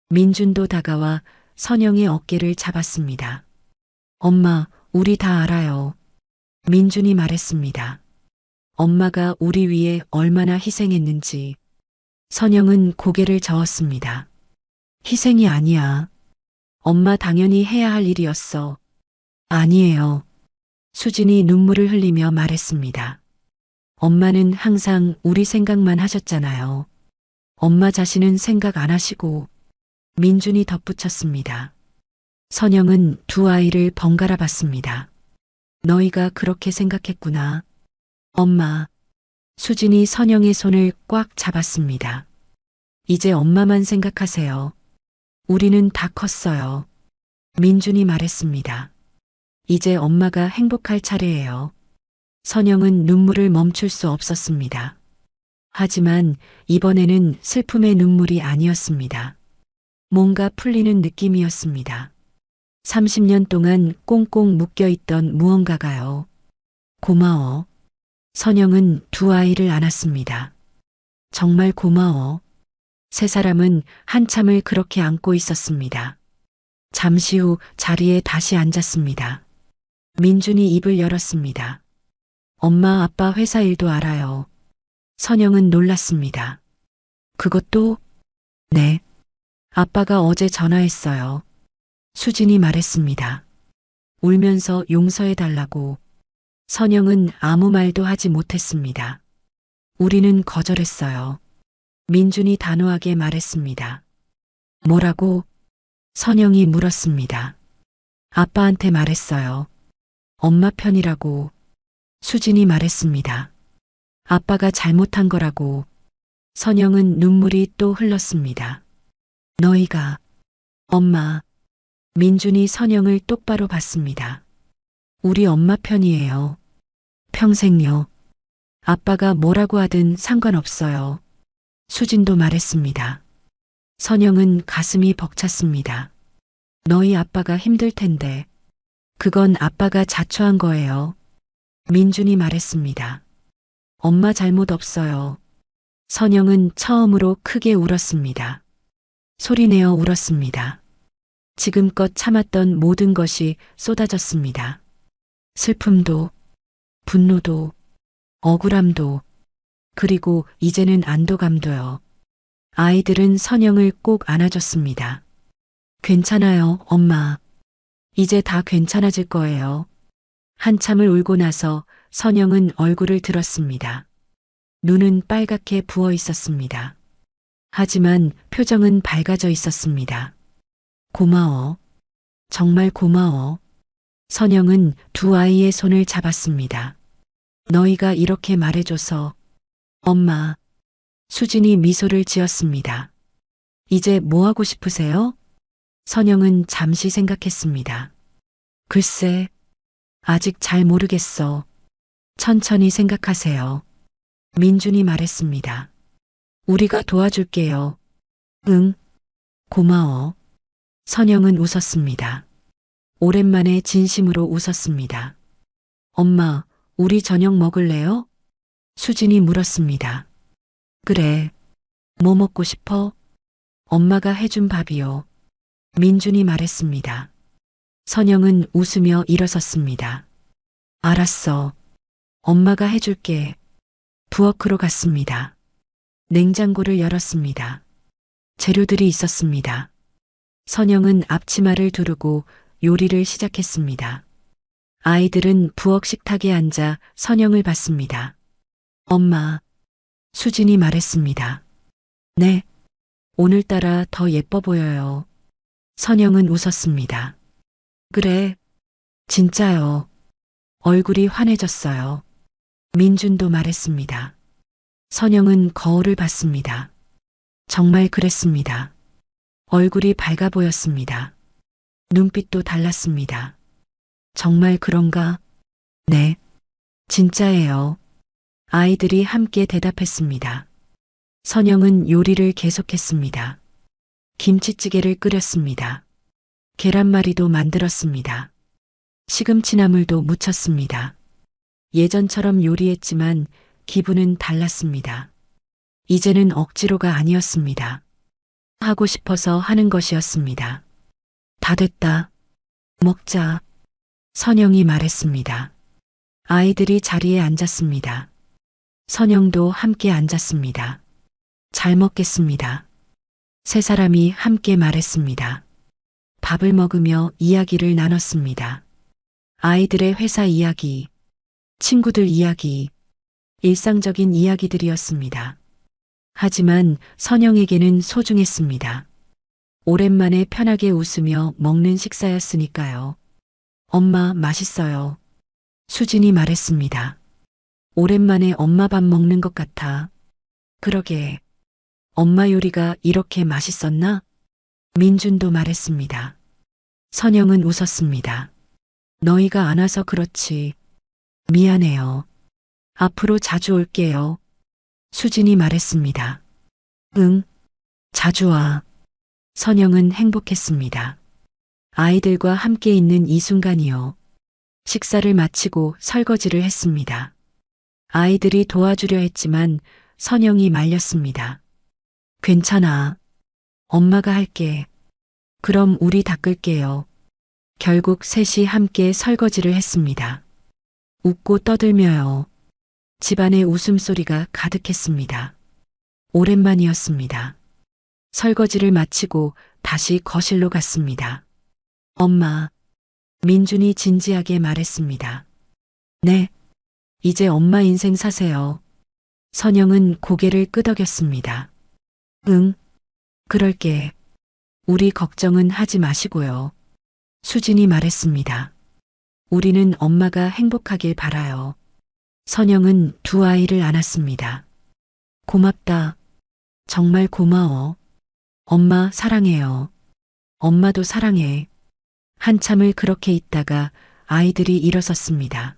[SPEAKER 2] 민준도 다가와 선영의 어깨를 잡았습니다. 엄마, 우리 다 알아요. 민준이 말했습니다. 엄마가 우리 위해 얼마나 희생했는지. 선영은 고개를 저었습니다. 희생이 아니야. 엄마 당연히 해야 할 일이었어. 아니에요. 수진이 눈물을 흘리며 말했습니다. 엄마는 항상 우리 생각만 하셨잖아요. 엄마 자신은 생각 안 하시고. 민준이 덧붙였습니다. 선영은 두 아이를 번갈아 봤습니다. 너희가 그렇게 생각했구나. 엄마. 수진이 선영의 손을 꽉 잡았습니다. 이제 엄마만 생각하세요. 우리는 다 컸어요. 민준이 말했습니다. 이제 엄마가 행복할 차례예요. 선영은 눈물을 멈출 수 없었습니다. 하지만 이번에는 슬픔의 눈물이 아니었습니다. 뭔가 풀리는 느낌이었습니다. 30년 동안 꽁꽁 묶여있던 무언가가요. 고마워. 선영은 두 아이를 안았습니다. 정말 고마워. 세 사람은 한참을 그렇게 안고 있었습니다. 잠시 후 자리에 다시 앉았습니다. 민준이 입을 열었습니다. 엄마 아빠 회사 일도 알아요. 선영은 놀랐습니다. 그것도? 네. 아빠가 어제 전화했어요. 수진이 말했습니다. 울면서 용서해달라고. 선영은 아무 말도 하지 못했습니다. 우리는 거절했어요. 민준이 단호하게 말했습니다. 뭐라고? 선영이 물었습니다. 아빠한테 말했어요. 엄마 편이라고. 수진이 말했습니다. 아빠가 잘못한 거라고. 선영은 눈물이 또 흘렀습니다. 너희가. 엄마. 민준이 선영을 똑바로 봤습니다. 우리 엄마 편이에요. 평생요. 아빠가 뭐라고 하든 상관없어요. 수진도 말했습니다. 선영은 가슴이 벅찼습니다. 너희 아빠가 힘들 텐데. 그건 아빠가 자초한 거예요. 민준이 말했습니다. 엄마 잘못 없어요. 선영은 처음으로 크게 울었습니다. 소리내어 울었습니다. 지금껏 참았던 모든 것이 쏟아졌습니다. 슬픔도, 분노도, 억울함도, 그리고 이제는 안도감도요. 아이들은 선영을 꼭 안아줬습니다. 괜찮아요, 엄마. 이제 다 괜찮아질 거예요. 한참을 울고 나서 선영은 얼굴을 들었습니다. 눈은 빨갛게 부어 있었습니다. 하지만 표정은 밝아져 있었습니다. 고마워. 정말 고마워. 선영은 두 아이의 손을 잡았습니다. 너희가 이렇게 말해줘서. 엄마. 수진이 미소를 지었습니다. 이제 뭐 하고 싶으세요? 선영은 잠시 생각했습니다. 글쎄, 아직 잘 모르겠어. 천천히 생각하세요. 민준이 말했습니다. 우리가 도와줄게요. 응, 고마워. 선영은 웃었습니다. 오랜만에 진심으로 웃었습니다. 엄마, 우리 저녁 먹을래요? 수진이 물었습니다. 그래. 뭐 먹고 싶어? 엄마가 해준 밥이요. 민준이 말했습니다. 선영은 웃으며 일어섰습니다. 알았어. 엄마가 해줄게. 부엌으로 갔습니다. 냉장고를 열었습니다. 재료들이 있었습니다. 선영은 앞치마를 두르고 요리를 시작했습니다. 아이들은 부엌 식탁에 앉아 선영을 봤습니다. 엄마, 수진이 말했습니다. 네, 오늘따라 더 예뻐 보여요. 선영은 웃었습니다. 그래, 진짜요. 얼굴이 환해졌어요. 민준도 말했습니다. 선영은 거울을 봤습니다. 정말 그랬습니다. 얼굴이 밝아 보였습니다. 눈빛도 달랐습니다. 정말 그런가? 네, 진짜예요. 아이들이 함께 대답했습니다. 선영은 요리를 계속했습니다. 김치찌개를 끓였습니다. 계란말이도 만들었습니다. 시금치나물도 무쳤습니다. 예전처럼 요리했지만 기분은 달랐습니다. 이제는 억지로가 아니었습니다. 하고 싶어서 하는 것이었습니다. 다 됐다. 먹자. 선영이 말했습니다. 아이들이 자리에 앉았습니다. 선영도 함께 앉았습니다. 잘 먹겠습니다. 세 사람이 함께 말했습니다. 밥을 먹으며 이야기를 나눴습니다. 아이들의 회사 이야기, 친구들 이야기, 일상적인 이야기들이었습니다. 하지만 선영에게는 소중했습니다. 오랜만에 편하게 웃으며 먹는 식사였으니까요. 엄마, 맛있어요. 수진이 말했습니다. 오랜만에 엄마 밥 먹는 것 같아. 그러게. 엄마 요리가 이렇게 맛있었나? 민준도 말했습니다. 선영은 웃었습니다. 너희가 안 와서 그렇지. 미안해요. 앞으로 자주 올게요. 수진이 말했습니다. 응, 자주 와. 선영은 행복했습니다. 아이들과 함께 있는 이 순간이요. 식사를 마치고 설거지를 했습니다. 아이들이 도와주려 했지만 선영이 말렸습니다. 괜찮아. 엄마가 할게. 그럼 우리 닦을게요. 결국 셋이 함께 설거지를 했습니다. 웃고 떠들며요. 집안에 웃음소리가 가득했습니다. 오랜만이었습니다. 설거지를 마치고 다시 거실로 갔습니다. 엄마, 민준이 진지하게 말했습니다. 네, 이제 엄마 인생 사세요. 선영은 고개를 끄덕였습니다. 응, 그럴게. 우리 걱정은 하지 마시고요. 수진이 말했습니다. 우리는 엄마가 행복하길 바라요. 선영은 두 아이를 안았습니다. 고맙다. 정말 고마워. 엄마 사랑해요. 엄마도 사랑해. 한참을 그렇게 있다가 아이들이 일어섰습니다.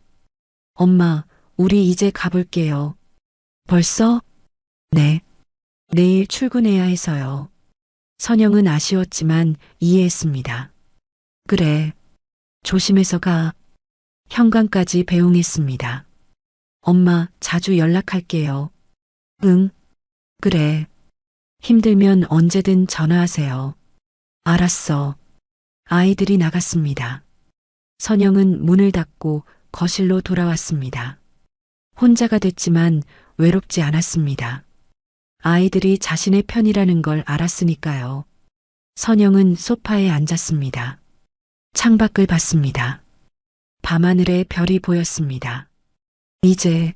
[SPEAKER 2] 엄마, 우리 이제 가볼게요. 벌써? 네. 내일 출근해야 해서요. 선영은 아쉬웠지만 이해했습니다. 그래. 조심해서 가. 현관까지 배웅했습니다. 엄마, 자주 연락할게요. 응. 그래. 힘들면 언제든 전화하세요. 알았어. 아이들이 나갔습니다. 선영은 문을 닫고 거실로 돌아왔습니다. 혼자가 됐지만 외롭지 않았습니다. 아이들이 자신의 편이라는 걸 알았으니까요. 선영은 소파에 앉았습니다. 창밖을 봤습니다. 밤하늘에 별이 보였습니다. 이제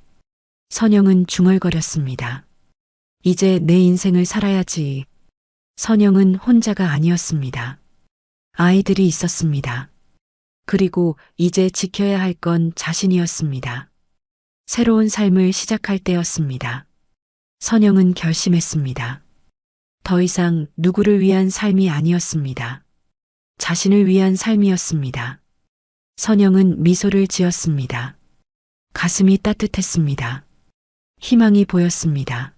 [SPEAKER 2] 선영은 중얼거렸습니다. 이제 내 인생을 살아야지. 선영은 혼자가 아니었습니다. 아이들이 있었습니다. 그리고 이제 지켜야 할 건 자신이었습니다. 새로운 삶을 시작할 때였습니다. 선영은 결심했습니다. 더 이상 누구를 위한 삶이 아니었습니다. 자신을 위한 삶이었습니다. 선영은 미소를 지었습니다. 가슴이 따뜻했습니다. 희망이 보였습니다.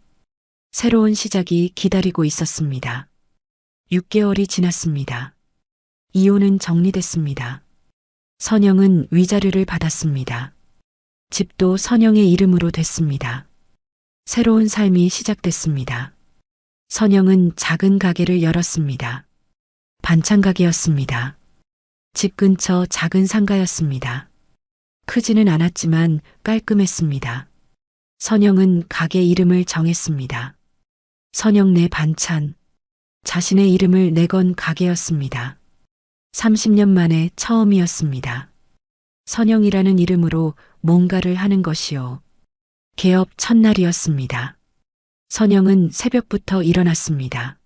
[SPEAKER 2] 새로운 시작이 기다리고 있었습니다. 6개월이 지났습니다. 이혼은 정리됐습니다. 선영은 위자료를 받았습니다. 집도 선영의 이름으로 됐습니다. 새로운 삶이 시작됐습니다. 선영은 작은 가게를 열었습니다. 반찬 가게였습니다. 집 근처 작은 상가였습니다. 크지는 않았지만 깔끔했습니다. 선영은 가게 이름을 정했습니다. 선영네 반찬. 자신의 이름을 내건 가게였습니다. 30년 만에 처음이었습니다. 선영이라는 이름으로 뭔가를 하는 것이요. 개업 첫날이었습니다. 선영은 새벽부터 일어났습니다.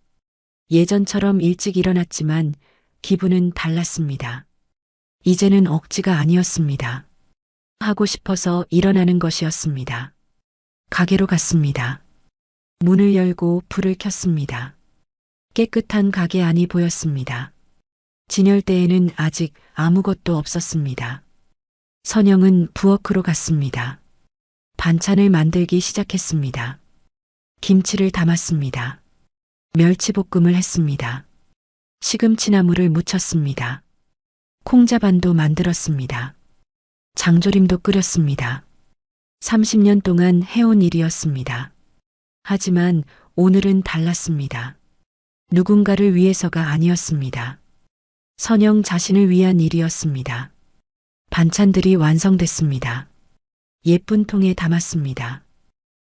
[SPEAKER 2] 예전처럼 일찍 일어났지만 기분은 달랐습니다. 이제는 억지가 아니었습니다. 하고 싶어서 일어나는 것이었습니다. 가게로 갔습니다. 문을 열고 불을 켰습니다. 깨끗한 가게 안이 보였습니다. 진열대에는 아직 아무것도 없었습니다. 선영은 부엌으로 갔습니다. 반찬을 만들기 시작했습니다. 김치를 담았습니다. 멸치볶음을 했습니다. 시금치나물을 무쳤습니다. 콩자반도 만들었습니다. 장조림도 끓였습니다. 30년 동안 해온 일이었습니다. 하지만 오늘은 달랐습니다. 누군가를 위해서가 아니었습니다. 선영 자신을 위한 일이었습니다. 반찬들이 완성됐습니다. 예쁜 통에 담았습니다.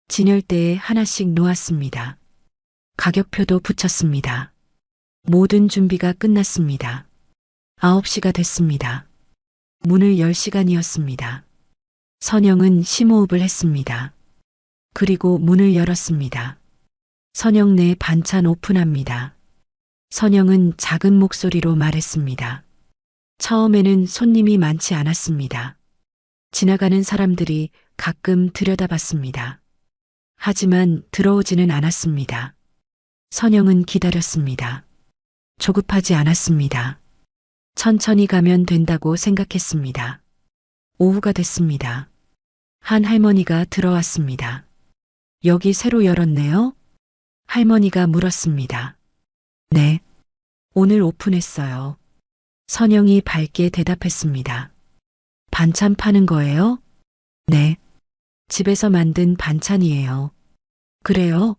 [SPEAKER 2] 진열대에 하나씩 놓았습니다. 가격표도 붙였습니다. 모든 준비가 끝났습니다. 9시가 됐습니다. 문을 열 시간이었습니다. 선영은 심호흡을 했습니다. 그리고 문을 열었습니다. 선영네 반찬 오픈합니다. 선영은 작은 목소리로 말했습니다. 처음에는 손님이 많지 않았습니다. 지나가는 사람들이 가끔 들여다봤습니다. 하지만 들어오지는 않았습니다. 선영은 기다렸습니다. 조급하지 않았습니다. 천천히 가면 된다고 생각했습니다. 오후가 됐습니다. 한 할머니가 들어왔습니다. 여기 새로 열었네요? 할머니가 물었습니다. 네. 오늘 오픈했어요. 선영이 밝게 대답했습니다. 반찬 파는 거예요? 네. 집에서 만든 반찬이에요. 그래요?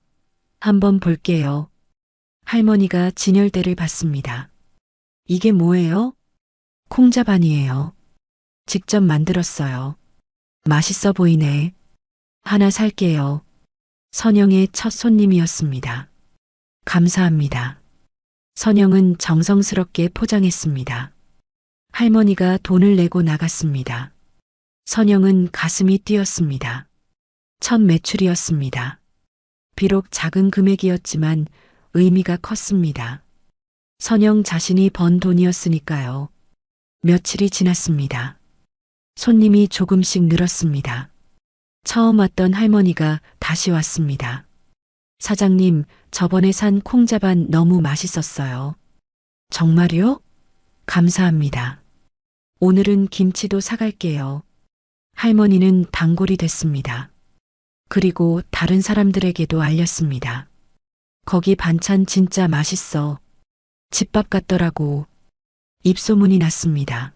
[SPEAKER 2] 한번 볼게요. 할머니가 진열대를 봤습니다. 이게 뭐예요? 콩자반이에요. 직접 만들었어요. 맛있어 보이네. 하나 살게요. 선영의 첫 손님이었습니다. 감사합니다. 선영은 정성스럽게 포장했습니다. 할머니가 돈을 내고 나갔습니다. 선영은 가슴이 뛰었습니다. 첫 매출이었습니다. 비록 작은 금액이었지만 의미가 컸습니다. 선영 자신이 번 돈이었으니까요. 며칠이 지났습니다. 손님이 조금씩 늘었습니다. 처음 왔던 할머니가 다시 왔습니다. 사장님, 저번에 산 콩자반 너무 맛있었어요. 정말요? 감사합니다. 오늘은 김치도 사갈게요. 할머니는 단골이 됐습니다. 그리고 다른 사람들에게도 알렸습니다. 거기 반찬 진짜 맛있어. 집밥 같더라고. 입소문이 났습니다.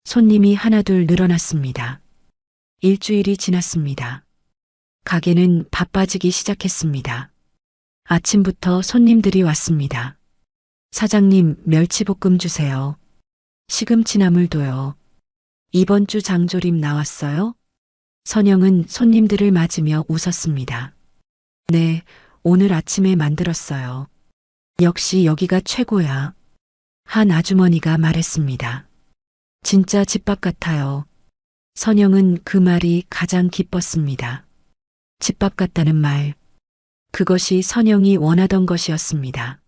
[SPEAKER 2] 손님이 하나둘 늘어났습니다. 일주일이 지났습니다. 가게는 바빠지기 시작했습니다. 아침부터 손님들이 왔습니다. 사장님, 멸치볶음 주세요. 시금치나물도요. 이번 주 장조림 나왔어요? 선영은 손님들을 맞으며 웃었습니다. 네, 오늘 아침에 만들었어요. 역시 여기가 최고야. 한 아주머니가 말했습니다. 진짜 집밥 같아요. 선영은 그 말이 가장 기뻤습니다. 집밥 같다는 말. 그것이 선영이 원하던 것이었습니다.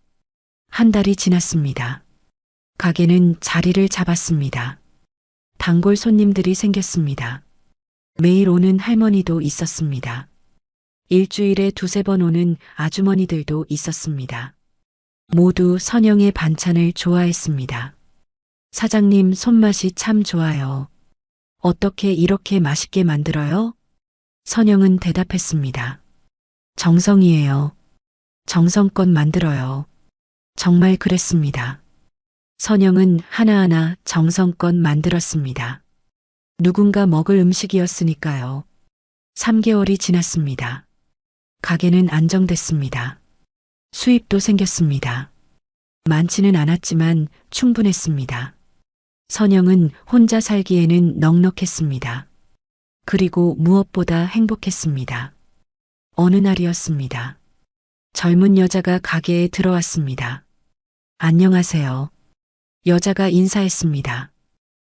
[SPEAKER 2] 한 달이 지났습니다. 가게는 자리를 잡았습니다. 단골 손님들이 생겼습니다. 매일 오는 할머니도 있었습니다. 일주일에 두세 번 오는 아주머니들도 있었습니다. 모두 선영의 반찬을 좋아했습니다. 사장님 손맛이 참 좋아요. 어떻게 이렇게 맛있게 만들어요? 선영은 대답했습니다. 정성이에요. 정성껏 만들어요. 정말 그랬습니다. 선영은 하나하나 정성껏 만들었습니다. 누군가 먹을 음식이었으니까요. 3개월이 지났습니다. 가게는 안정됐습니다. 수입도 생겼습니다. 많지는 않았지만 충분했습니다. 선영은 혼자 살기에는 넉넉했습니다. 그리고 무엇보다 행복했습니다. 어느 날이었습니다. 젊은 여자가 가게에 들어왔습니다. 안녕하세요. 여자가 인사했습니다.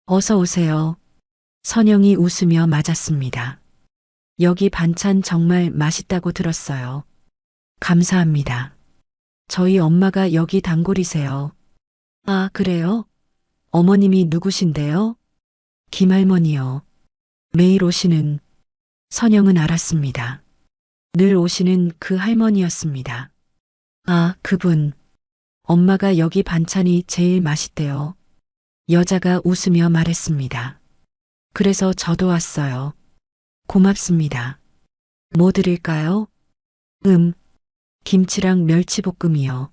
[SPEAKER 2] 어서 오세요. 선영이 웃으며 맞았습니다. 여기 반찬 정말 맛있다고 들었어요. 감사합니다. 저희 엄마가 여기 단골이세요. 아, 그래요? 어머님이 누구신데요? 김할머니요. 매일 오시는. 선영은 알았습니다. 늘 오시는 그 할머니였습니다. 아, 그분. 엄마가 여기 반찬이 제일 맛있대요. 여자가 웃으며 말했습니다. 그래서 저도 왔어요. 고맙습니다. 뭐 드릴까요? 김치랑 멸치볶음이요.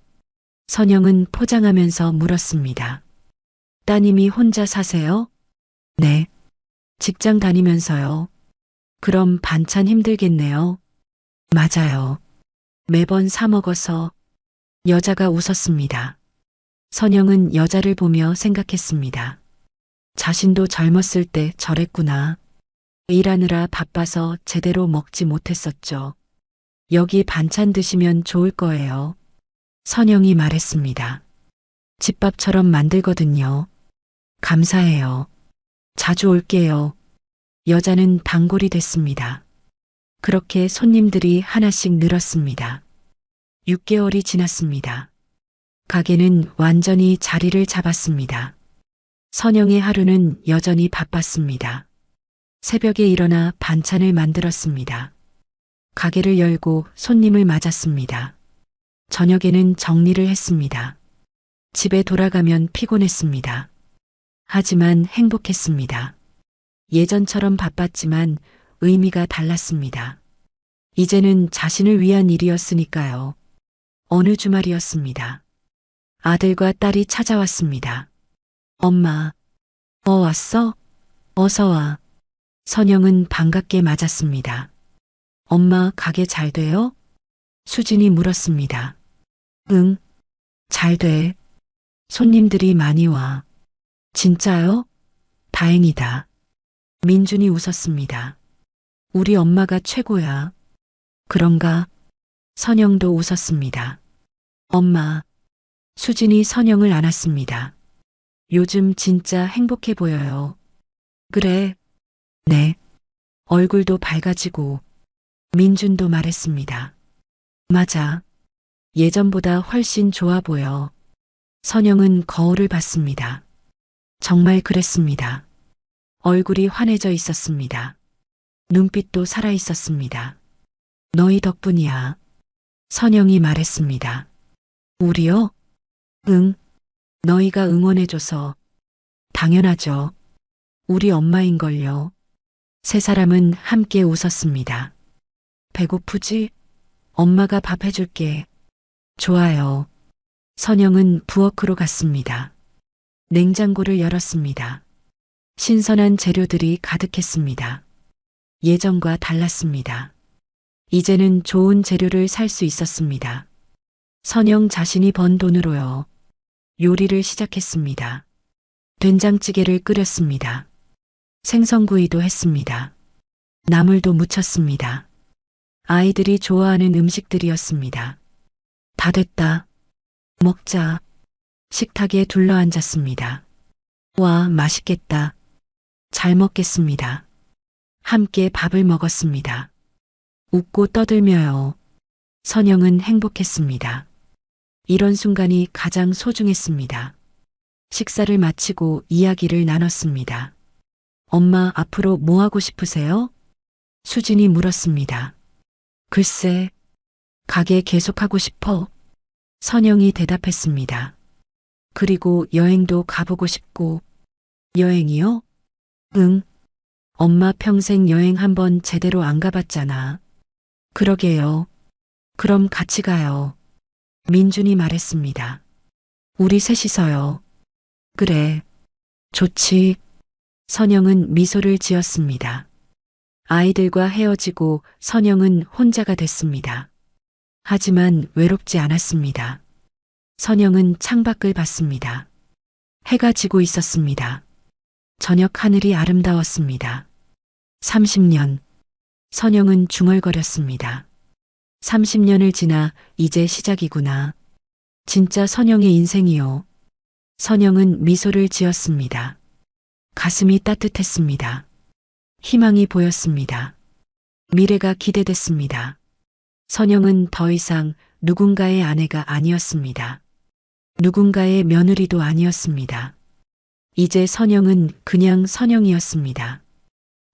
[SPEAKER 2] 선영은 포장하면서 물었습니다. 따님이 혼자 사세요? 네. 직장 다니면서요. 그럼 반찬 힘들겠네요. 맞아요. 매번 사 먹어서. 여자가 웃었습니다. 선영은 여자를 보며 생각했습니다. 자신도 젊었을 때 저랬구나. 일하느라 바빠서 제대로 먹지 못했었죠. 여기 반찬 드시면 좋을 거예요. 선영이 말했습니다. 집밥처럼 만들거든요. 감사해요. 자주 올게요. 여자는 단골이 됐습니다. 그렇게 손님들이 하나씩 늘었습니다. 6개월이 지났습니다. 가게는 완전히 자리를 잡았습니다. 선영의 하루는 여전히 바빴습니다. 새벽에 일어나 반찬을 만들었습니다. 가게를 열고 손님을 맞았습니다. 저녁에는 정리를 했습니다. 집에 돌아가면 피곤했습니다. 하지만 행복했습니다. 예전처럼 바빴지만 의미가 달랐습니다. 이제는 자신을 위한 일이었으니까요. 어느 주말이었습니다. 아들과 딸이 찾아왔습니다. 엄마, 왔어? 어서 와. 선영은 반갑게 맞았습니다. 엄마 가게 잘 돼요? 수진이 물었습니다. 응, 잘 돼. 손님들이 많이 와. 진짜요? 다행이다. 민준이 웃었습니다. 우리 엄마가 최고야. 그런가? 선영도 웃었습니다. 엄마. 수진이 선영을 안았습니다. 요즘 진짜 행복해 보여요. 그래. 네. 얼굴도 밝아지고. 민준도 말했습니다. 맞아. 예전보다 훨씬 좋아 보여. 선영은 거울을 봤습니다. 정말 그랬습니다. 얼굴이 환해져 있었습니다. 눈빛도 살아 있었습니다. 너희 덕분이야. 선영이 말했습니다. 우리요? 응. 너희가 응원해줘서. 당연하죠. 우리 엄마인걸요. 세 사람은 함께 웃었습니다. 배고프지? 엄마가 밥 해줄게. 좋아요. 선영은 부엌으로 갔습니다. 냉장고를 열었습니다. 신선한 재료들이 가득했습니다. 예전과 달랐습니다. 이제는 좋은 재료를 살 수 있었습니다. 선영 자신이 번 돈으로요. 요리를 시작했습니다. 된장찌개를 끓였습니다. 생선구이도 했습니다. 나물도 무쳤습니다. 아이들이 좋아하는 음식들이었습니다. 다 됐다. 먹자. 식탁에 둘러앉았습니다. 와, 맛있겠다. 잘 먹겠습니다. 함께 밥을 먹었습니다. 웃고 떠들며요. 선영은 행복했습니다. 이런 순간이 가장 소중했습니다. 식사를 마치고 이야기를 나눴습니다. 엄마, 앞으로 뭐 하고 싶으세요? 수진이 물었습니다. 글쎄, 가게 계속하고 싶어. 선영이 대답했습니다. 그리고 여행도 가보고 싶고. 여행이요? 응. 엄마 평생 여행 한번 제대로 안 가봤잖아. 그러게요. 그럼 같이 가요. 민준이 말했습니다. 우리 셋이서요. 그래. 좋지. 선영은 미소를 지었습니다. 아이들과 헤어지고 선영은 혼자가 됐습니다. 하지만 외롭지 않았습니다. 선영은 창밖을 봤습니다. 해가 지고 있었습니다. 저녁 하늘이 아름다웠습니다. 30년. 선영은 중얼거렸습니다. 30년을 지나 이제 시작이구나. 진짜 선영의 인생이요. 선영은 미소를 지었습니다. 가슴이 따뜻했습니다. 희망이 보였습니다. 미래가 기대됐습니다. 선영은 더 이상 누군가의 아내가 아니었습니다. 누군가의 며느리도 아니었습니다. 이제 선영은 그냥 선영이었습니다.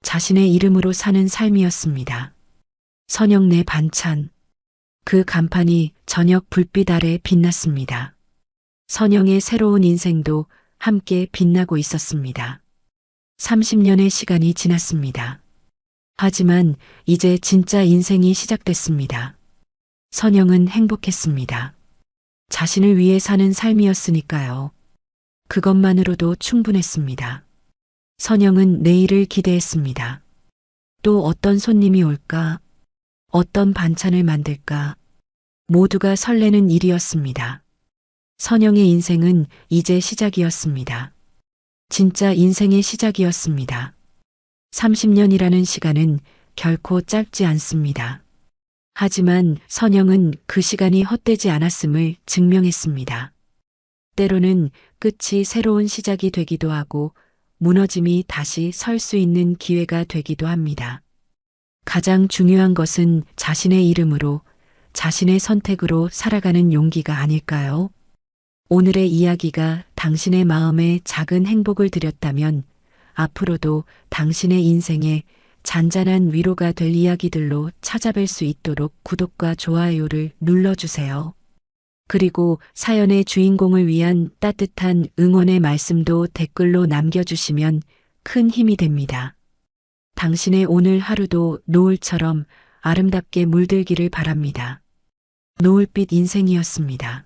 [SPEAKER 2] 자신의 이름으로 사는 삶이었습니다. 선영 내 반찬. 그 간판이 저녁 불빛 아래 빛났습니다. 선영의 새로운 인생도 함께 빛나고 있었습니다. 30년의 시간이 지났습니다. 하지만 이제 진짜 인생이 시작됐습니다. 선영은 행복했습니다. 자신을 위해 사는 삶이었으니까요. 그것만으로도 충분했습니다. 선영은 내일을 기대했습니다. 또 어떤 손님이 올까? 어떤 반찬을 만들까? 모두가 설레는 일이었습니다. 선영의 인생은 이제 시작이었습니다. 진짜 인생의 시작이었습니다. 30년이라는 시간은 결코 짧지 않습니다. 하지만 선영은 그 시간이 헛되지 않았음을 증명했습니다. 때로는 끝이 새로운 시작이 되기도 하고 무너짐이 다시 설 수 있는 기회가 되기도 합니다. 가장 중요한 것은 자신의 이름으로, 자신의 선택으로 살아가는 용기가 아닐까요? 오늘의 이야기가 당신의 마음에 작은 행복을 드렸다면 앞으로도 당신의 인생에 잔잔한 위로가 될 이야기들로 찾아뵐 수 있도록 구독과 좋아요를 눌러주세요. 그리고 사연의 주인공을 위한 따뜻한 응원의 말씀도 댓글로 남겨주시면 큰 힘이 됩니다. 당신의 오늘 하루도 노을처럼 아름답게 물들기를 바랍니다. 노을빛 인생이었습니다.